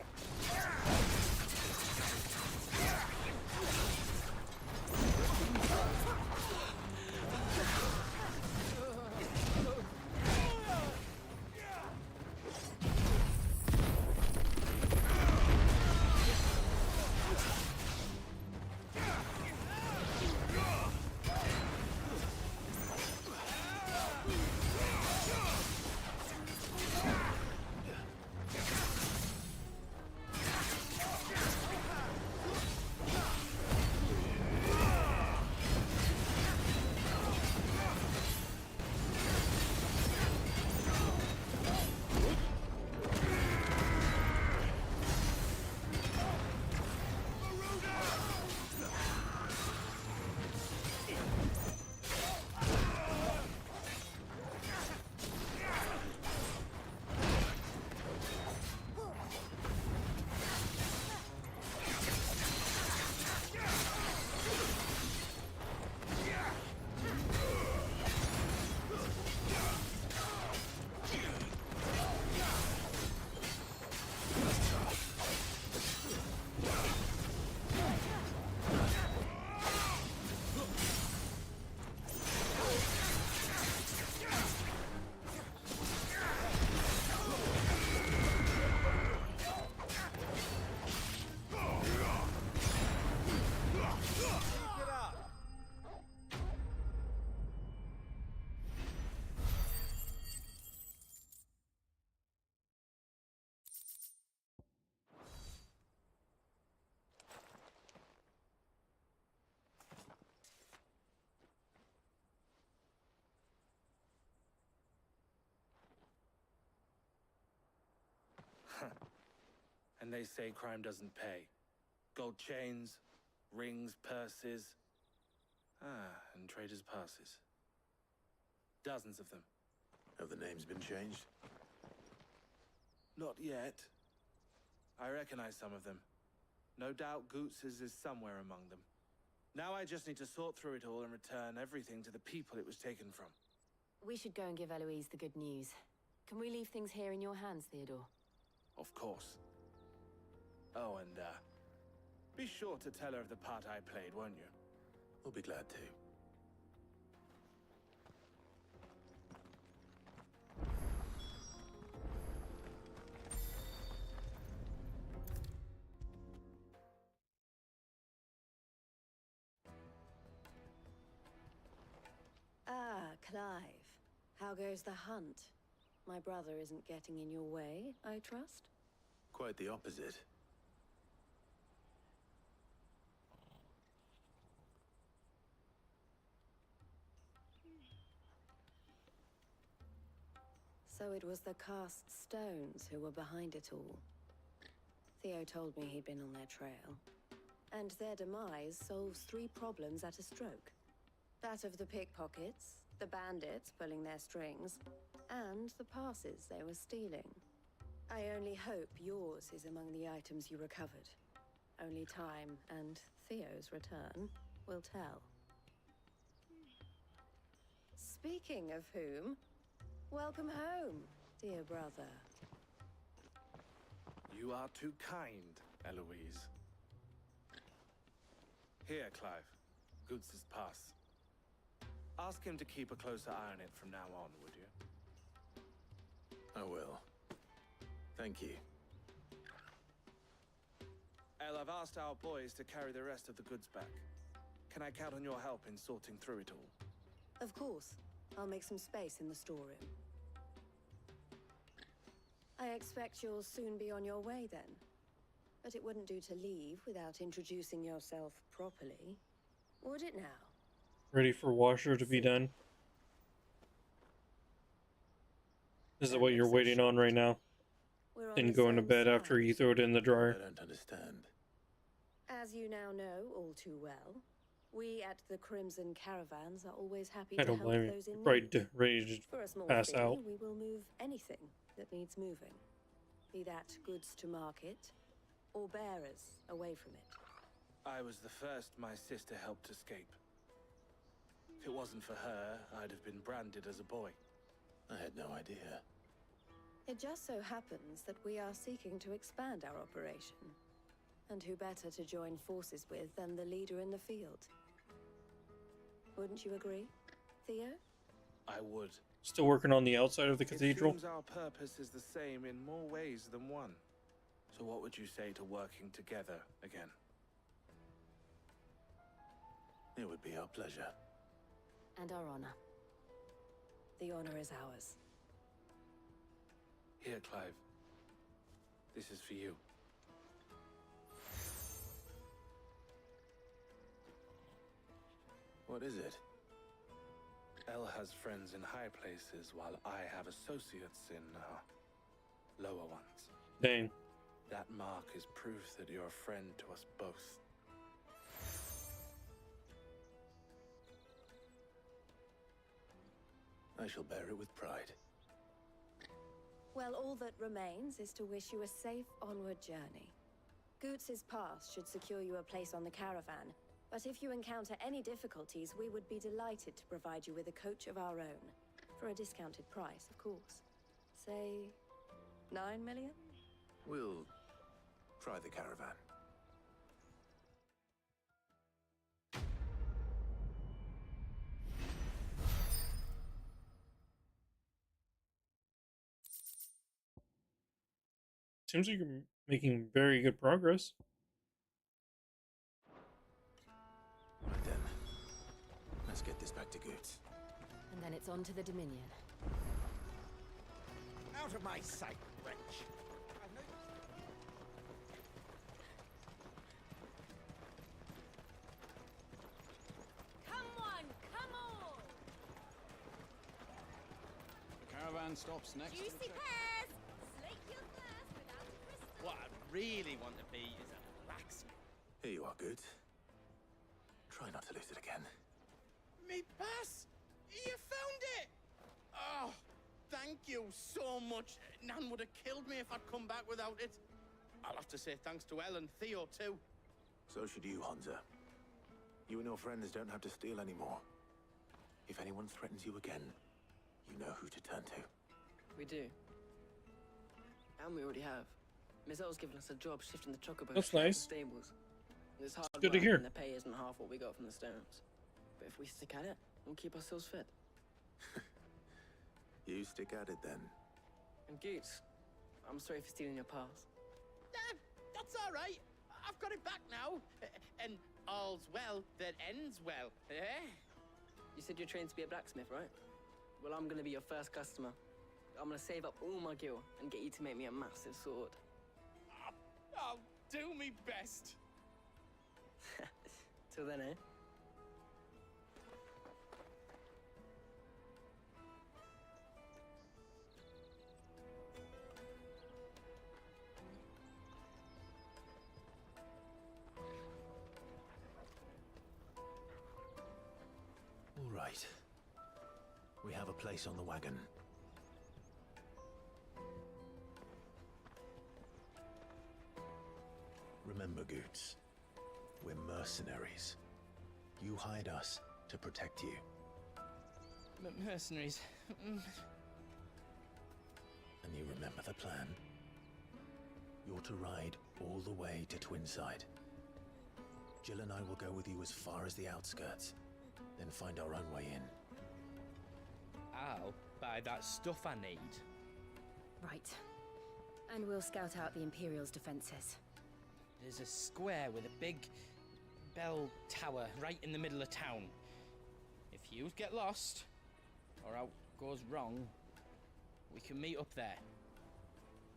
And they say crime doesn't pay. Gold chains, rings, purses. And traders' passes. Dozens of them. Have the names been changed? Not yet. I recognize some of them. No doubt Goots's is somewhere among them. Now I just need to sort through it all and return everything to the people it was taken from. We should go and give Eloise the good news. Can we leave things here in your hands, Theodore? Of course. Oh, and, be sure to tell her of the part I played, won't you? We'll be glad to. Ah, Clive. How goes the hunt? My brother isn't getting in your way, I trust? Quite the opposite. So it was the cast stones who were behind it all. Theo told me he'd been on their trail. And their demise solves 3 problems at a stroke. That of the pickpockets, the bandits pulling their strings, and the passes they were stealing. I only hope yours is among the items you recovered. Only time and Theo's return will tell. Speaking of whom, welcome home, dear brother. You are too kind, Eloise. Here, Clive. Goods' pass. Ask him to keep a closer eye on it from now on, would you? I will. Thank you. El, I've asked our boys to carry the rest of the goods back. Can I count on your help in sorting through it all? Of course. I'll make some space in the storeroom. I expect you'll soon be on your way then. But it wouldn't do to leave without introducing yourself properly. Would it now? Ready for washer to be done. Is it what you're waiting on right now? And going to bed after you throw it in the dryer? I don't understand. As you now know all too well, we at the Crimson Caravans are always happy I to don't help blame you. those in You're need. probably ready For a to small pass fee, out. we will move anything that needs moving. Be that goods to market, or bearers away from it. I was the first my sister helped escape. If it wasn't for her, I'd have been branded as a boy. I had no idea. It just so happens that we are seeking to expand our operation. And who better to join forces with than the leader in the field? Wouldn't you agree, Theo? I would. Still working on the outside of the cathedral? It seems our purpose is the same in more ways than one. So what would you say to working together again? It would be our pleasure. And our honor. The honor is ours. Here, Clive. This is for you. What is it? El has friends in high places, while I have associates in, lower ones. Dang. That mark is proof that you're a friend to us both. I shall bear it with pride. Well, all that remains is to wish you a safe onward journey. Goots's pass should secure you a place on the caravan, but if you encounter any difficulties, we would be delighted to provide you with a coach of our own. For a discounted price, of course. Say, 9 million? We'll try the caravan. Seems like you're making very good progress. Right then. Let's get this back to Goots. And then it's on to the Dominion. Out of my sight, wretch! Come on, come on! The caravan stops next to Juicy the check. pears! Slake your thirst without a crystal. What, really want to be is a blacksmith. Here you are, Goods. Try not to lose it again. Me pass! You found it! Oh, thank you so much. Nan would have killed me if I'd come back without it. I'll have to say thanks to Elle and Theo, too. So should you, Hansa. You and your friends don't have to steal anymore. If anyone threatens you again, you know who to turn to. We do. And we already have. Miss L's given us a job shifting the chocobos That's to the nice. stables. It's hard good to work hear. and the pay isn't half what we got from the stones. But if we stick at it, we'll keep ourselves fit. You stick at it then. And Goots, I'm sorry for stealing your pass. That's all right. I've got it back now. And all's well that ends well, eh? You said you're trained to be a blacksmith, right? Well, I'm gonna be your first customer. I'm gonna save up all my gil and get you to make me a massive sword. I'll do me best. Till then, eh? All right. We have a place on the wagon. Remember, Goots, we're mercenaries. You hired us to protect you. Mercenaries. And you remember the plan? You're to ride all the way to Twinside. Jill and I will go with you as far as the outskirts, then find our own way in. I'll buy that stuff I need. Right. And we'll scout out the Imperial's defenses. There's a square with a big bell tower right in the middle of town. If you get lost, or out goes wrong, we can meet up there.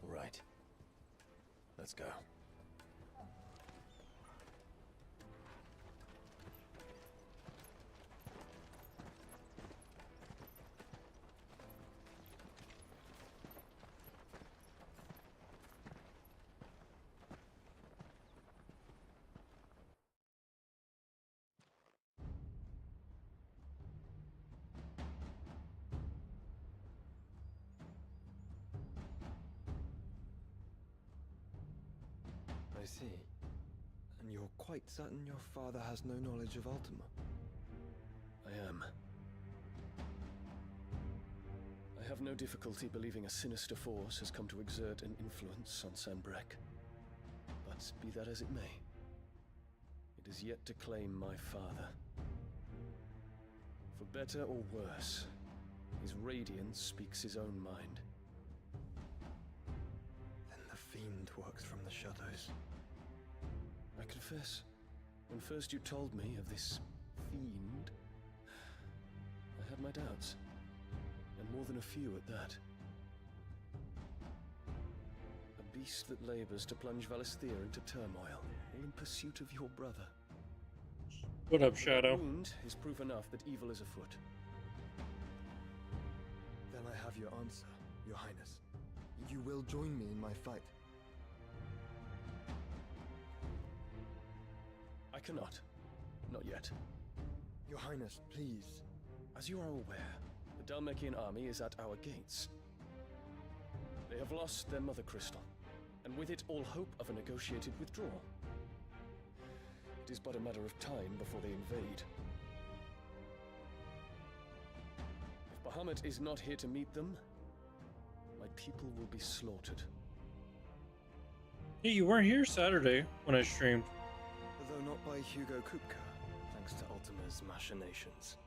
All right. Let's go. I see. And you're quite certain your father has no knowledge of Ultima? I am. I have no difficulty believing a sinister force has come to exert an influence on Sanbreque. But be that as it may, it is yet to claim my father. For better or worse, his radiance speaks his own mind. Then the fiend works from the shadows. I confess, when first you told me of this fiend, I had my doubts, and more than a few at that. A beast that labors to plunge Valisthea into turmoil, all in pursuit of your brother. What up, Shadow? The wound is proof enough that evil is afoot. Then I have your answer, Your Highness. You will join me in my fight. I cannot. Not yet. Your Highness, please. As you are aware, the Dhalmekian army is at our gates. They have lost their mother crystal, and with it all hope of a negotiated withdrawal. It is but a matter of time before they invade. If Bahamut is not here to meet them, my people will be slaughtered. Hey, you weren't here Saturday when I streamed. Though not by Hugo Kupka, thanks to Ultima's machinations.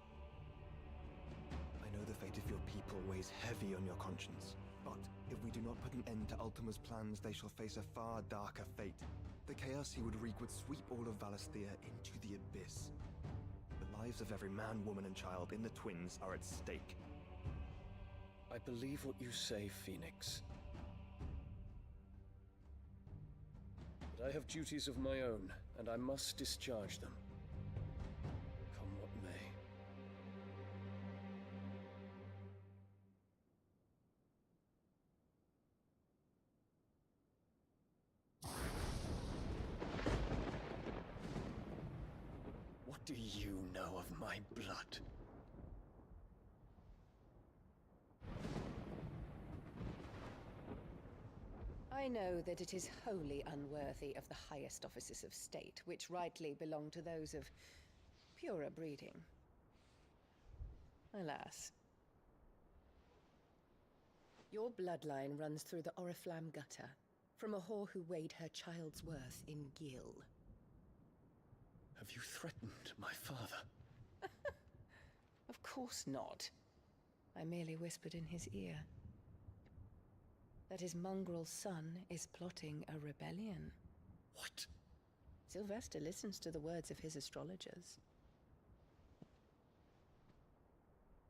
I know the fate of your people weighs heavy on your conscience, but if we do not put an end to Ultima's plans, they shall face a far darker fate. The chaos he would wreak would sweep all of Valisthea into the abyss. The lives of every man, woman, and child in the Twins are at stake. I believe what you say, Phoenix. But I have duties of my own, and I must discharge them. Come what may. do you know of my blood? I know that it is wholly unworthy of the highest offices of state, which rightly belong to those of purer breeding. Alas. Your bloodline runs through the Oriflamme gutter, from a whore who weighed her child's worth in gil. Have you threatened my father? Of course not. I merely whispered in his ear that his mongrel son is plotting a rebellion. What? Sylvester listens to the words of his astrologers.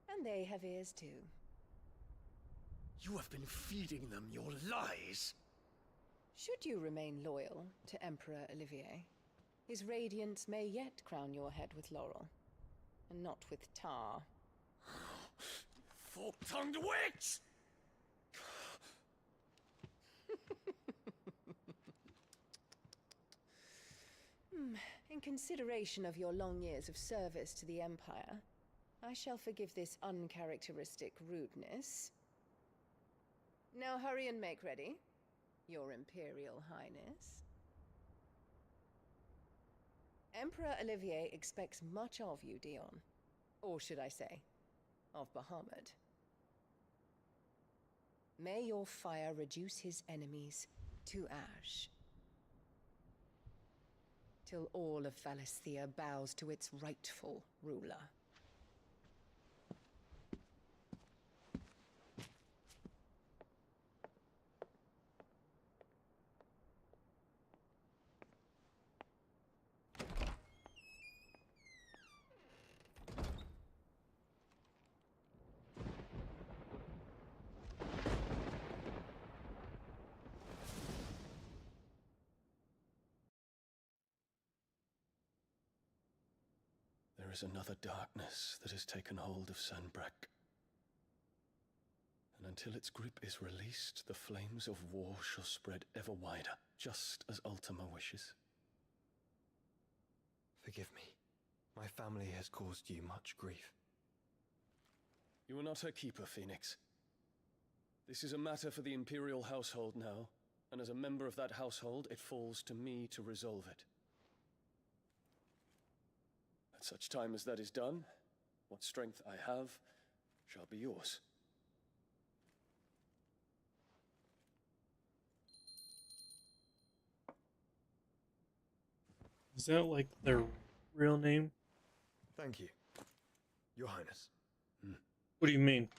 And they have ears too. You have been feeding them your lies! Should you remain loyal to Emperor Olivier, his radiance may yet crown your head with laurel, and not with tar. Fork-tongued witch! In consideration of your long years of service to the Empire, I shall forgive this uncharacteristic rudeness. Now hurry and make ready, Your Imperial Highness. Emperor Olivier expects much of you, Dion. Or should I say, of Bahamut. May your fire reduce his enemies to ash, till all of Valisthea bows to its rightful ruler. There is another darkness that has taken hold of Sanbreque. And until its grip is released, the flames of war shall spread ever wider, just as Ultima wishes. Forgive me. My family has caused you much grief. You are not her keeper, Phoenix. This is a matter for the Imperial household now, and as a member of that household, it falls to me to resolve it. At such time as that is done, what strength I have shall be yours. Is that like their real name? Thank you, Your Highness. What do you mean?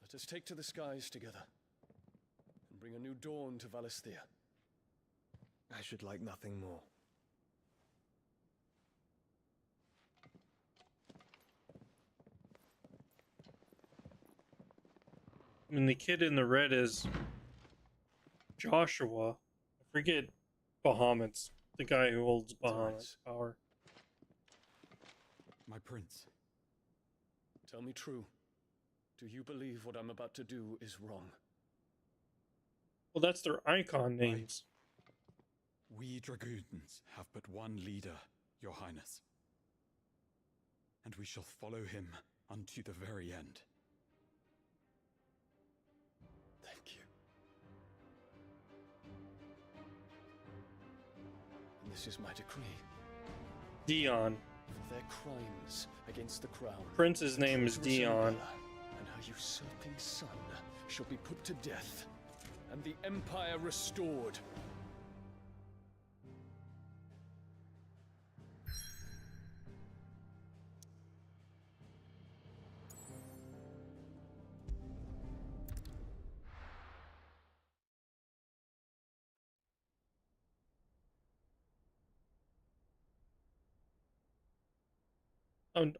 Let us take to the skies together, and bring a new dawn to Valisthea. I should like nothing more. I mean, the kid in the red is Joshua. I forget Bahamut's the guy who holds Bahamut's power. My prince. Tell me true. Do you believe what I'm about to do is wrong? Well, that's their icon names. We dragoons have but one leader, Your Highness. And we shall follow him unto the very end. Thank you. And this is my decree. Dion. For their crimes against the crown. Prince's name is Dion. And her usurping son shall be put to death, and the Empire restored.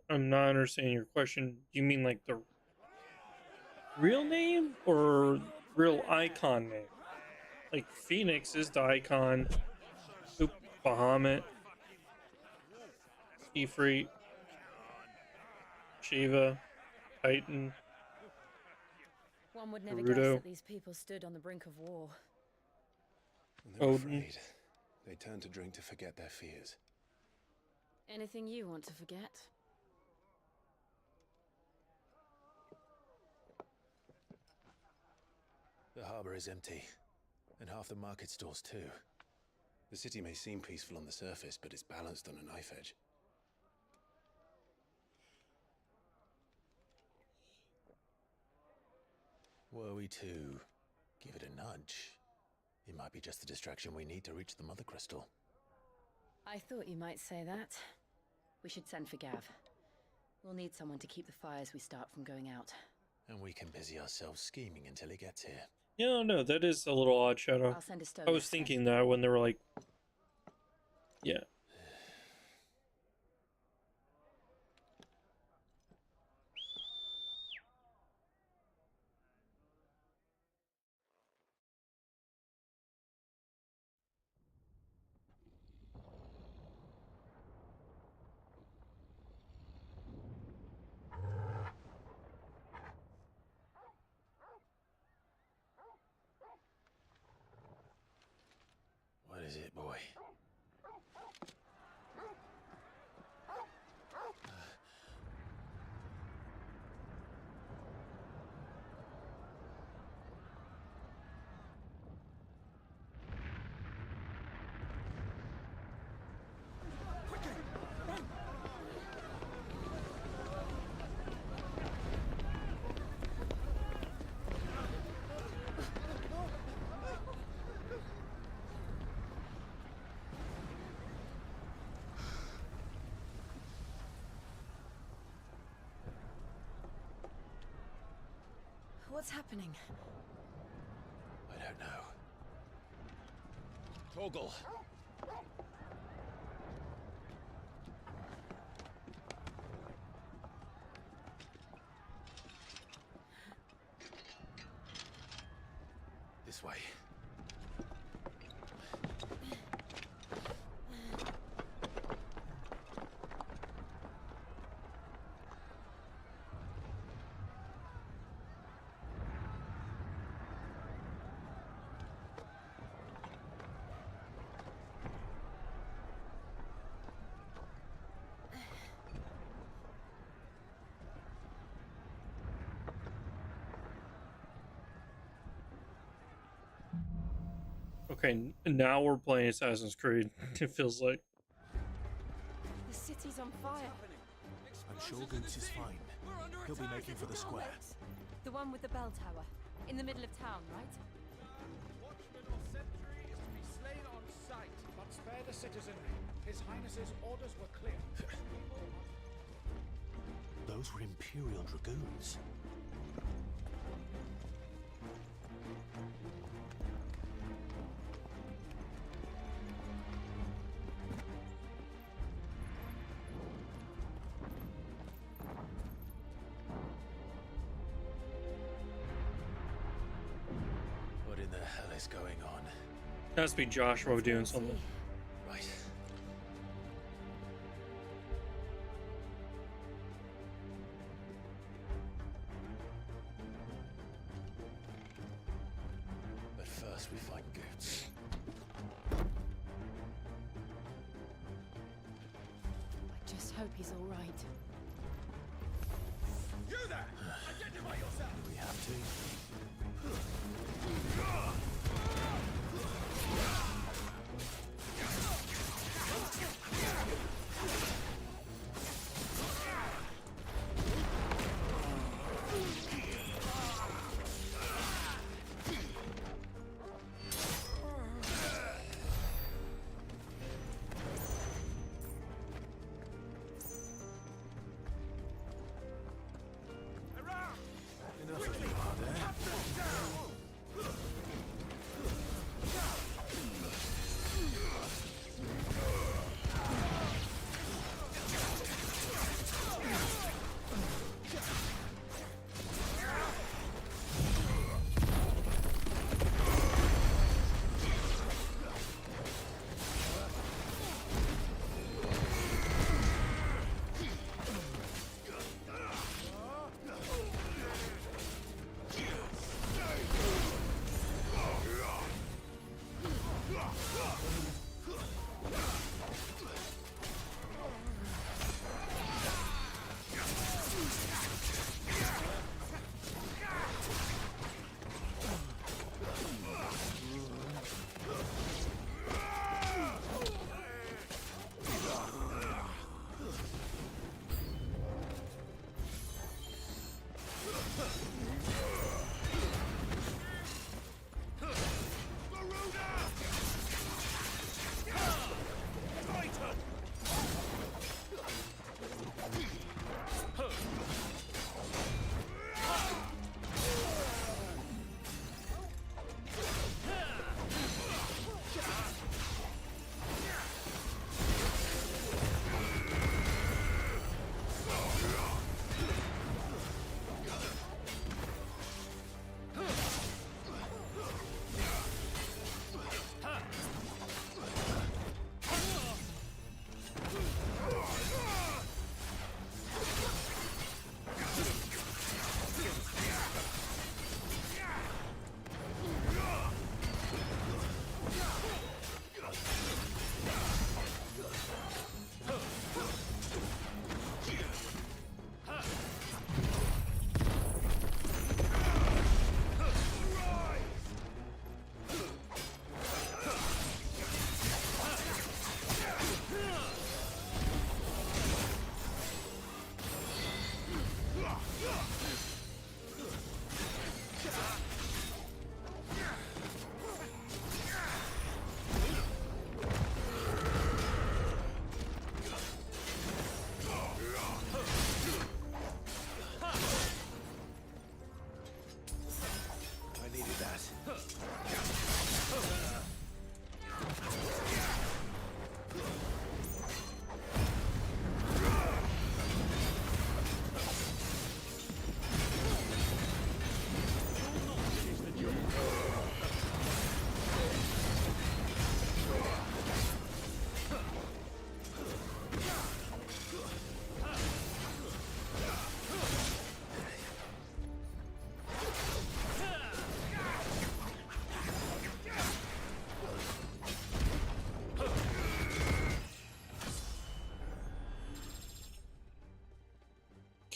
I'm not understanding your question. Do you mean like the real name or real icon name? Like Phoenix is the icon. Oop, Bahamut, Ifrit, Shiva, Titan. One would never Naruto. guess that these people stood on the brink of war. They're Odin. afraid. They turn to drink to forget their fears. Anything you want to forget? The harbor is empty, and half the market stalls too. The city may seem peaceful on the surface, but it's balanced on a knife edge. Were we to give it a nudge, it might be just the distraction we need to reach the Mother Crystal. I thought you might say that. We should send for Gav. We'll need someone to keep the fires we start from going out. And we can busy ourselves scheming until he gets here. Yeah, no, that is a little odd, Shadow. I'll send a stone I was instead. thinking that when they were like, yeah. What is it, boy? What's happening? I don't know. Torgal! This way. Okay, now we're playing Assassin's Creed. It feels like. The city's on fire. I'm sure Goots is fine. He'll be making for the square. The one with the bell tower. In the middle of town, right? Watchman or sentry is to be slain on sight, but spare the citizenry. His Highness's orders were clear. Those were Imperial Dragoons. What in the hell is going on? It has to be Joshua doing something. Right. But first we find Goots. I just hope he's all right. You there! Identify yourself! We have to. Enough of you out there.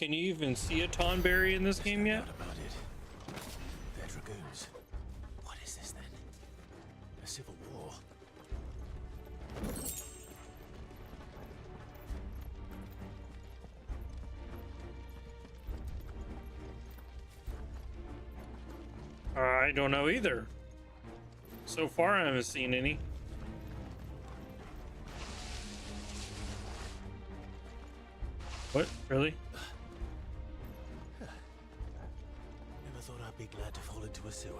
Can you even see a Tonberry in this game yet? About it. They're dragoons. What is this then? A civil war? I don't know either. So far, I haven't seen any. What? Really? Never thought I'd be glad to fall into a sewer.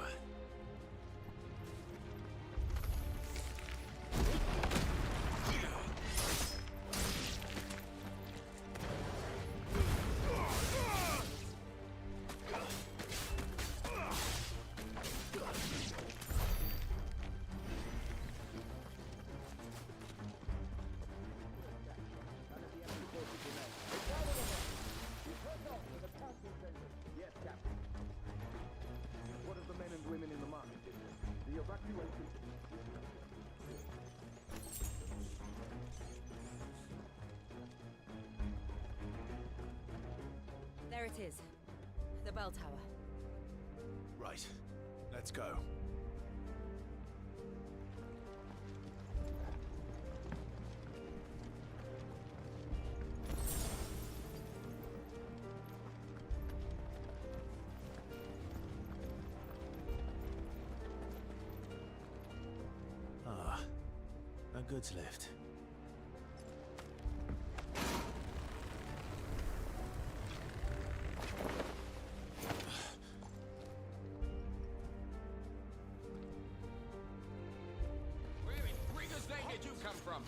Yes, Captain. What of the men and women in the market district? The evacuation. There it is. The bell tower. Right. Let's go. Ah, a goods lift. Where in Rigger's name did you come from?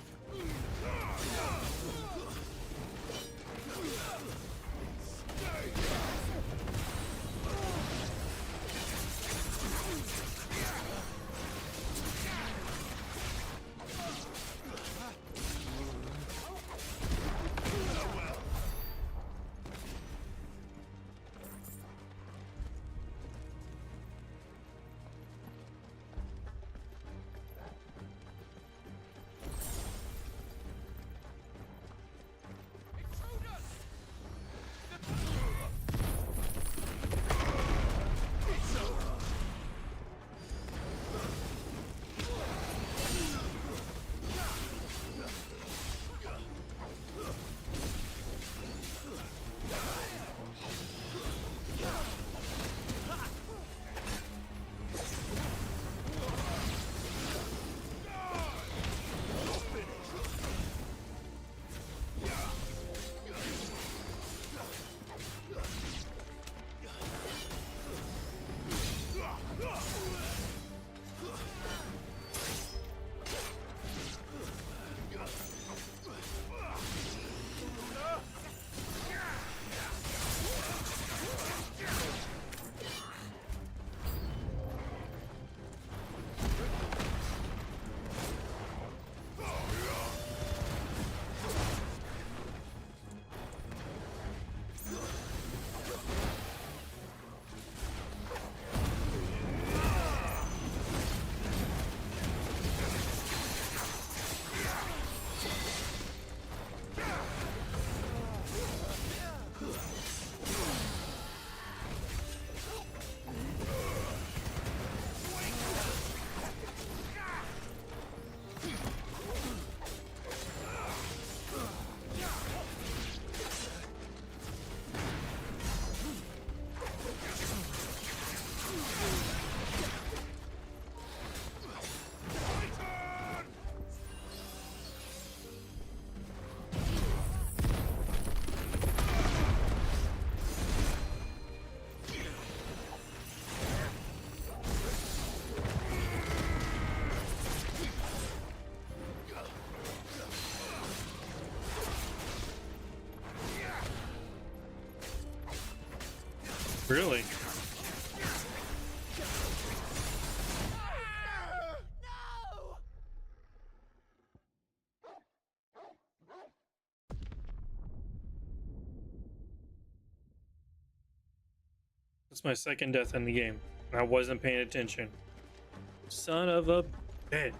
Really? That's my second death in the game, and I wasn't paying attention. Son of a bitch.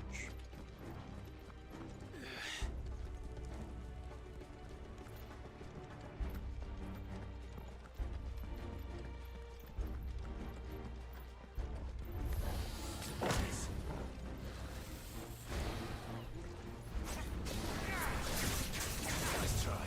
Nice try.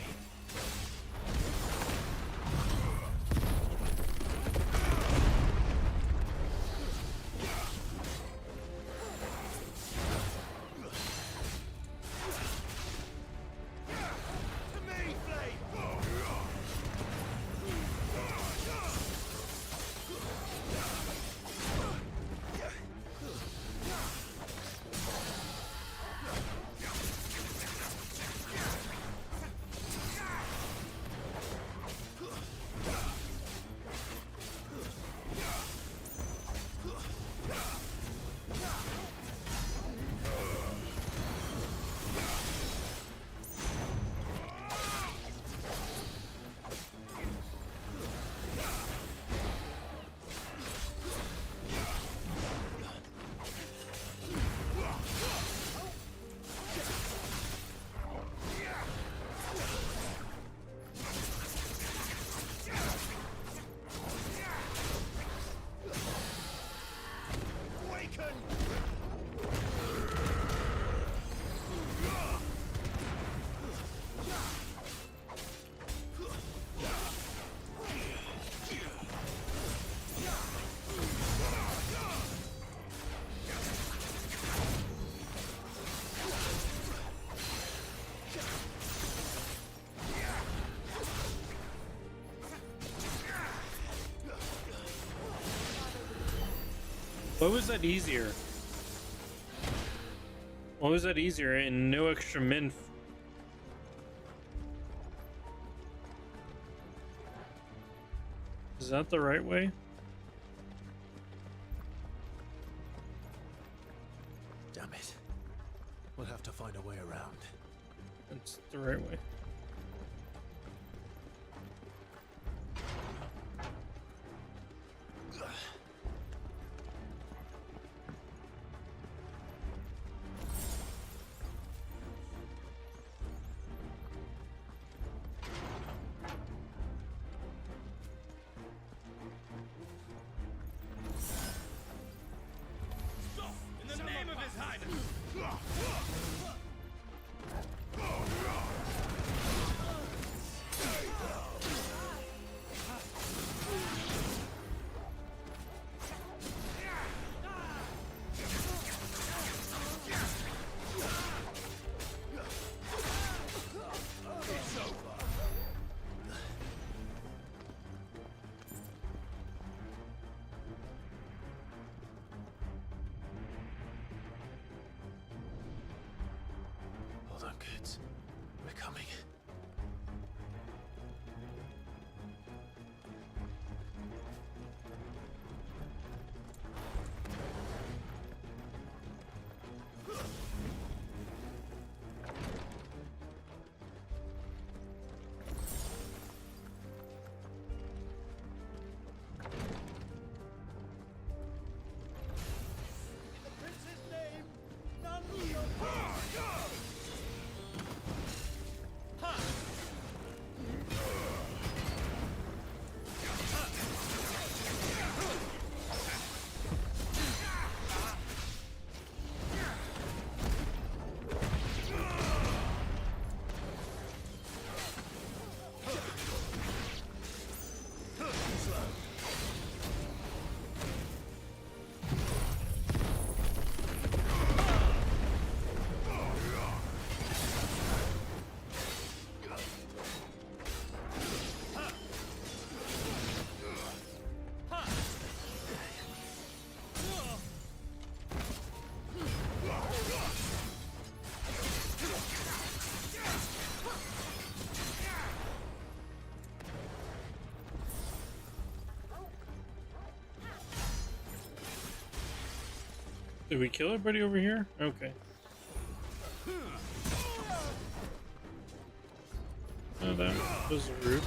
What was that easier? What was that easier and no extra min? Is that the right way? Damn it. We'll have to find a way around. That's the right way. In the name of His Highness! Hold on, kids. We're coming. Did we kill everybody over here? Okay. Oh, that was rude.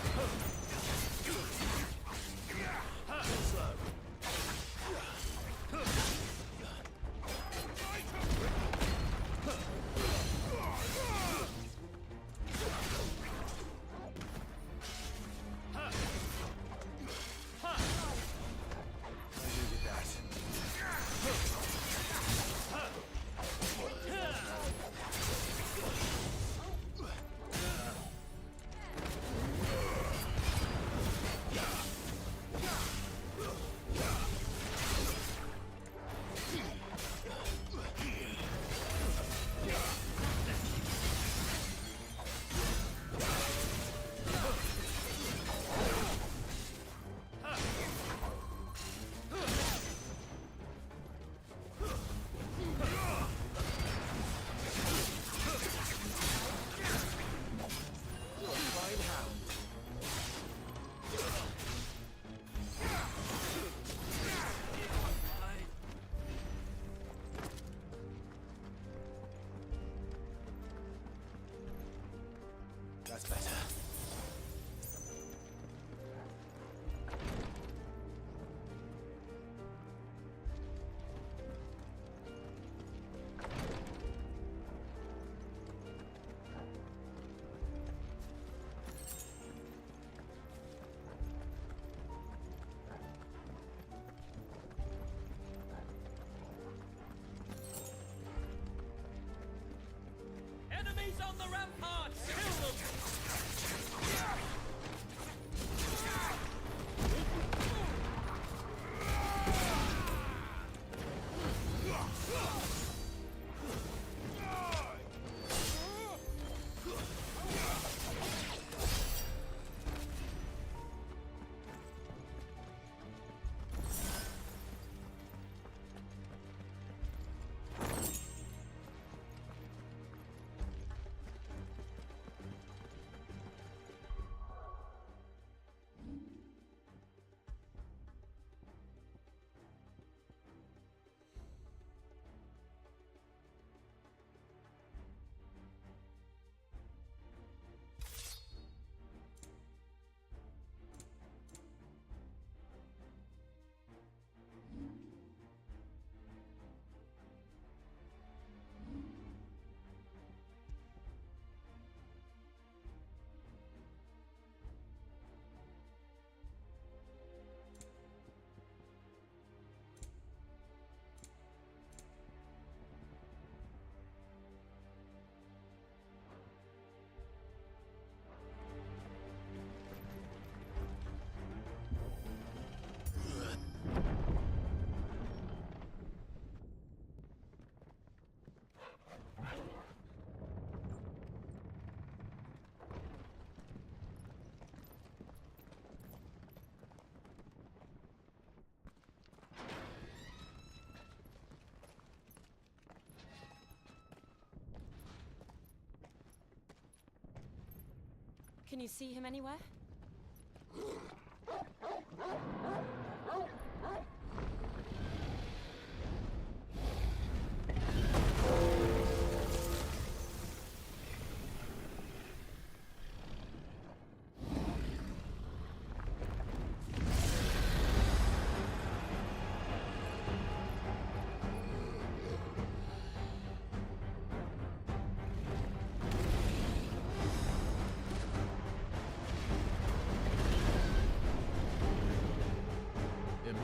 the ramparts! Kill them! Can you see him anywhere?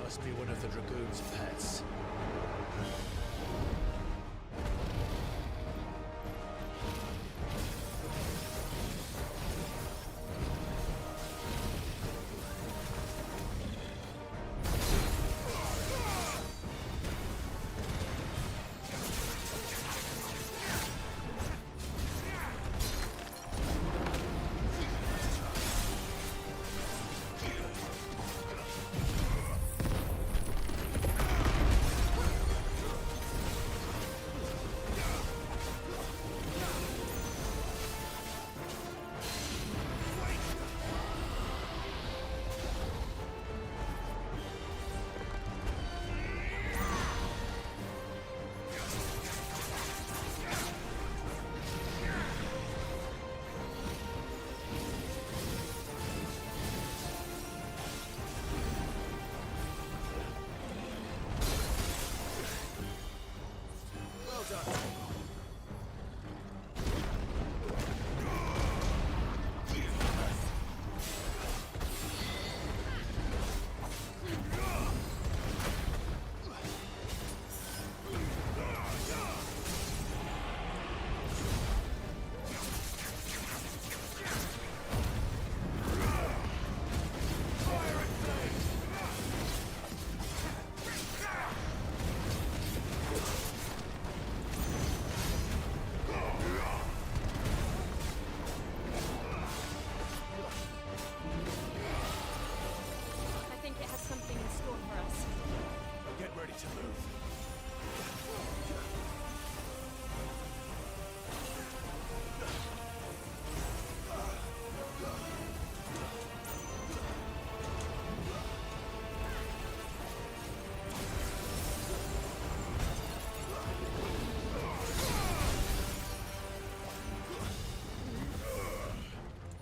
Must be one of the Dragoon's pets.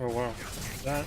Oh wow, that.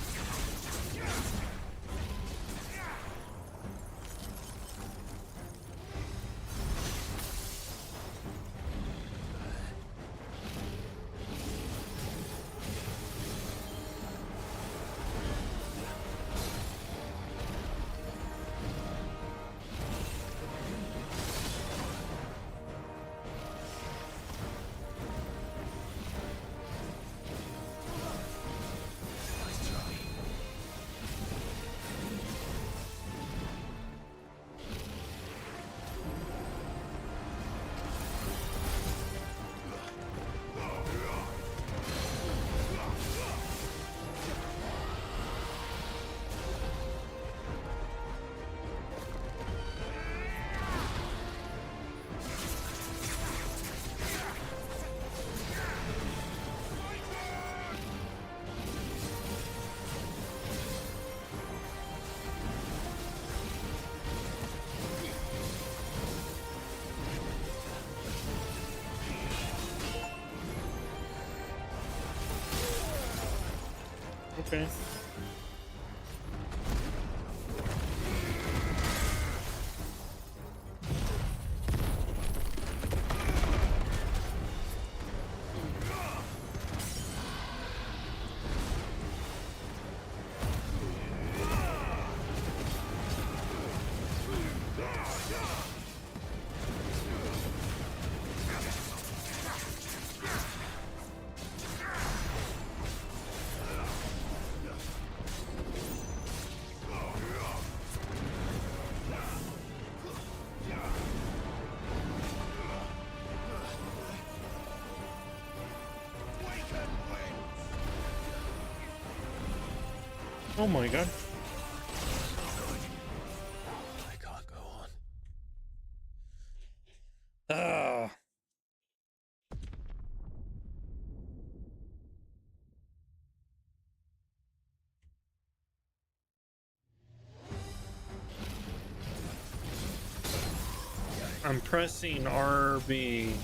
Okay. Oh my god. I can't go on. Ah. I'm pressing RB.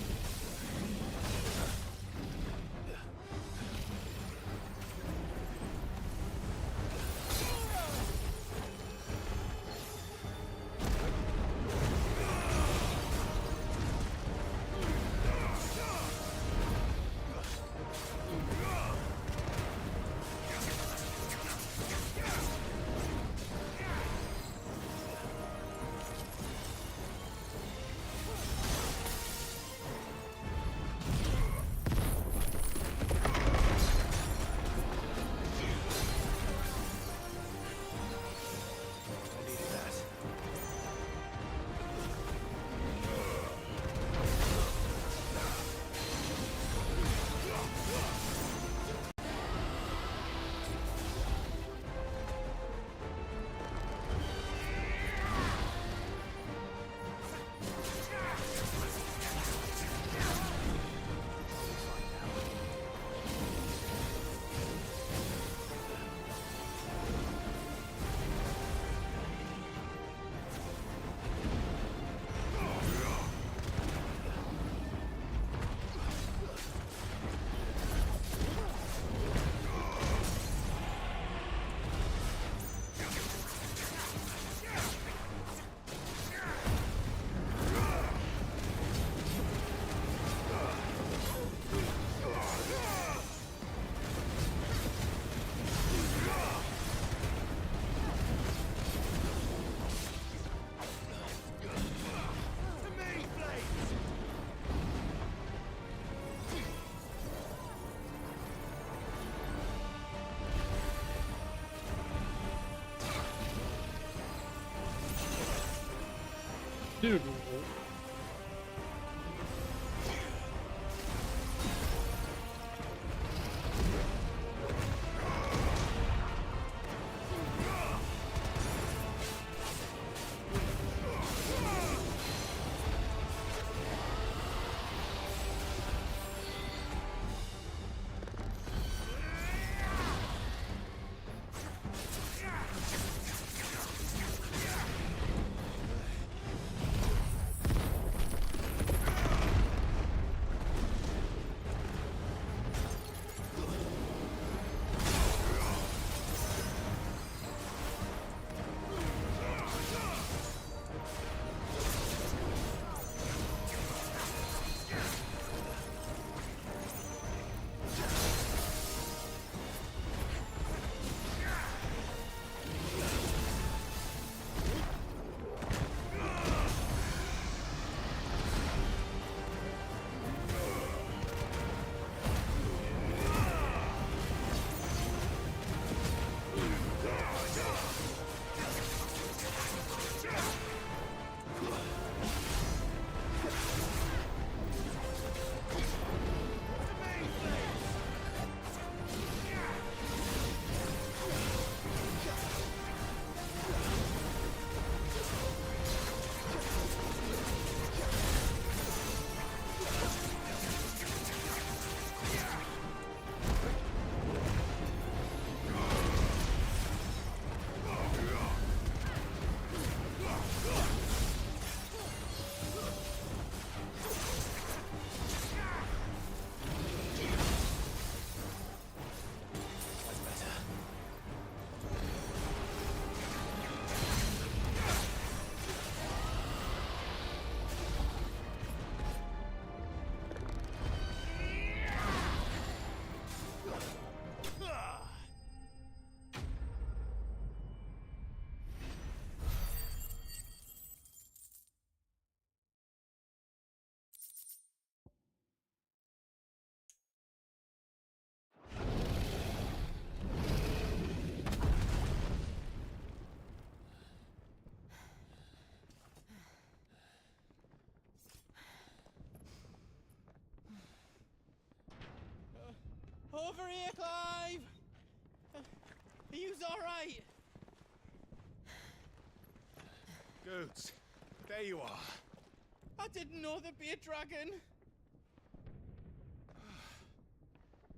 Dude. over here, Clive! Are you alright? Goats, there you are. I didn't know there'd be a dragon.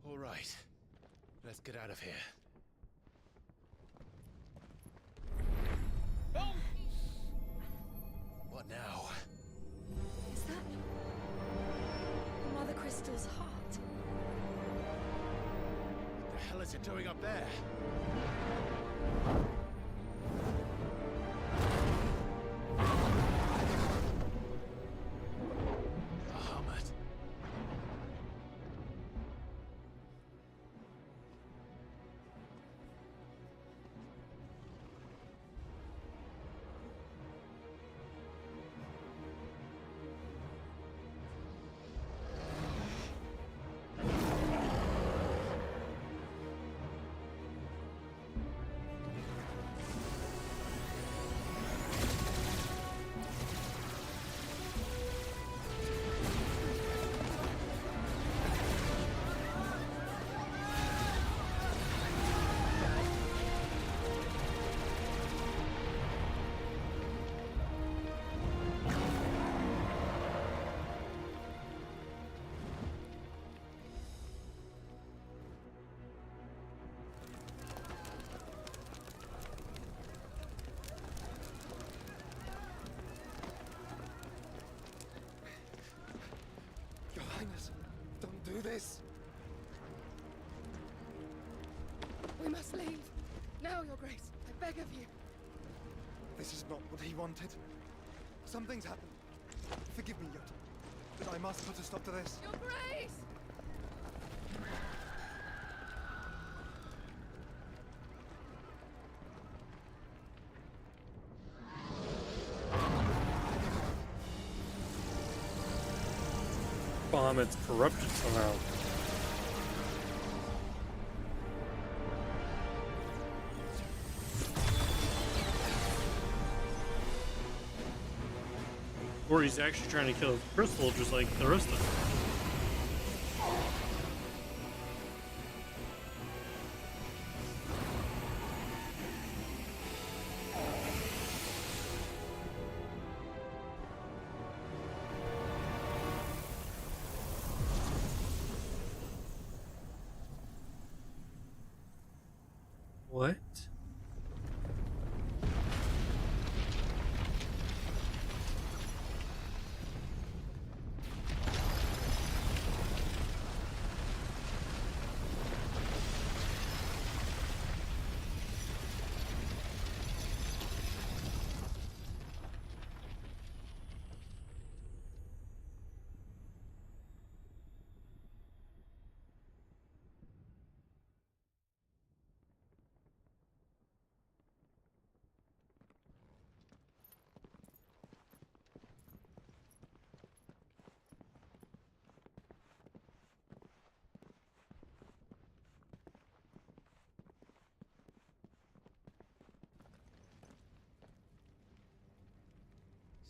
All right. Let's get out of here. Oh! What now? Is that Mother Crystal's heart? What the hell is it doing up there? Bahamut. Your Highness, don't do this. We must leave. Now, Your Grace. I beg of you. This is not what he wanted. Something's happened. Forgive me, Yot, but I must put a stop to this. Your Grace! Bahamut's corrupted somehow. Or he's actually trying to kill Crystal just like the rest of them. What?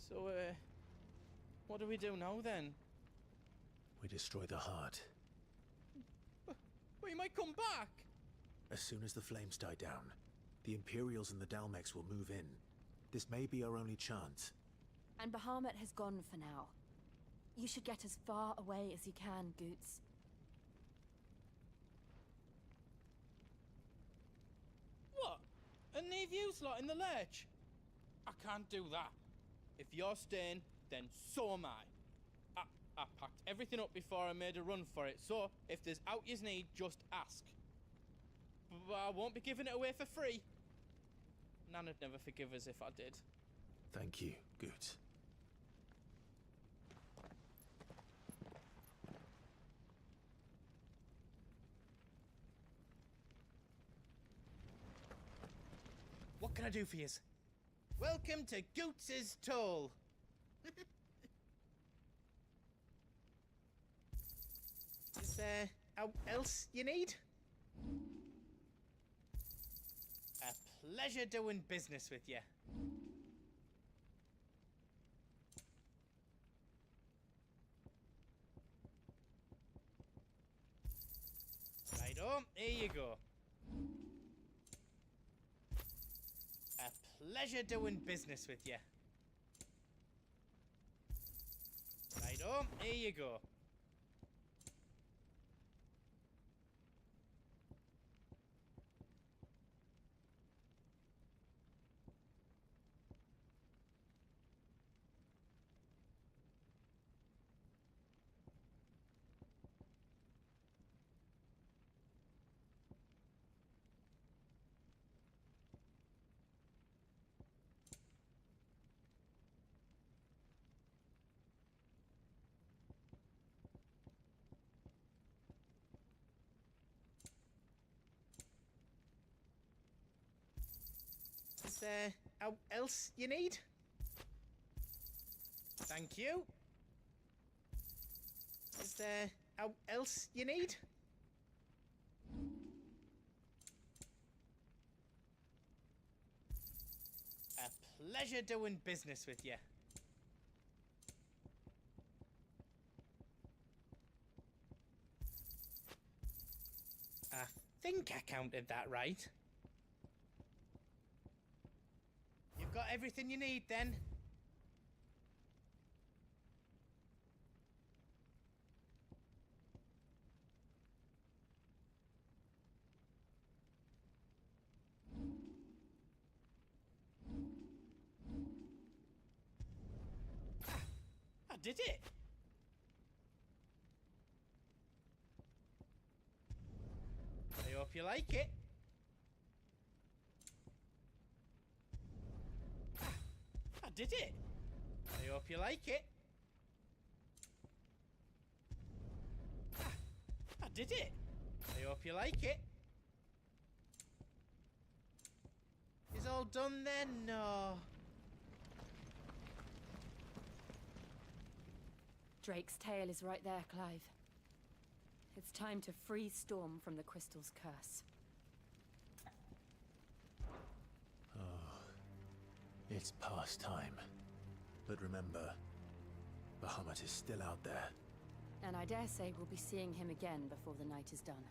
So, what do we do now then? We destroy the heart. We might come back! As soon as the flames die down, the Imperials and the Dalmex will move in. This may be our only chance. And Bahamut has gone for now. You should get as far away as you can, Goots. What? And leave you lot in the lurch? I can't do that. If you're staying, then so am I. I packed everything up before I made a run for it, so if there's out yous need, just ask. But I won't be giving it away for free. Nana'd never forgive us if I did. Thank you, Goot. What can I do for yous? Welcome to Goots's Toll. Is there out else you need? A pleasure doing business with you. Righto. here you go. A pleasure doing business with you. Righto, here you go. Is there else you need? Thank you. Is there else you need? A pleasure doing business with you. I think I counted that right. You've got everything you need then? I did it! I hope you like it. I did it! I hope you like it. I did it! I hope you like it. Is all done then? No. Drake's tail is right there, Clive. It's time to free Storm from the crystal's curse. It's past time. But remember, Bahamut is still out there. And I dare say we'll be seeing him again before the night is done.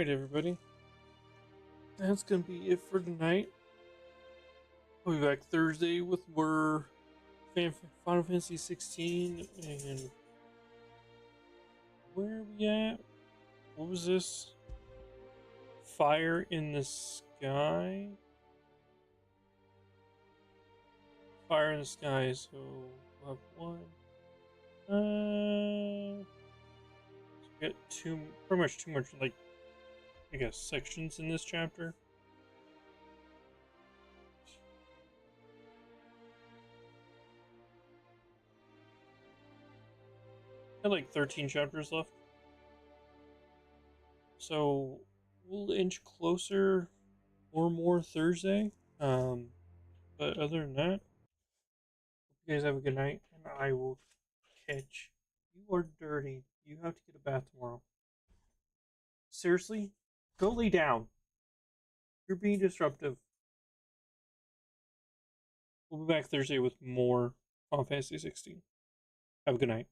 Alright, everybody. That's gonna be it for tonight. We'll be back Thursday with more Final Fantasy 16 and where are we at? What was this? Fire in the Sky? Fire in the Sky, so we'll have one. So we got pretty much too much, like, I guess, sections in this chapter. Got like 13 chapters left. So we'll inch closer or more Thursday. But other than that, hope you guys have a good night, and I will catch you. Are dirty. You have to get a bath tomorrow. Seriously? Go lay down. You're being disruptive. We'll be back Thursday with more Final Fantasy 16. Have a good night.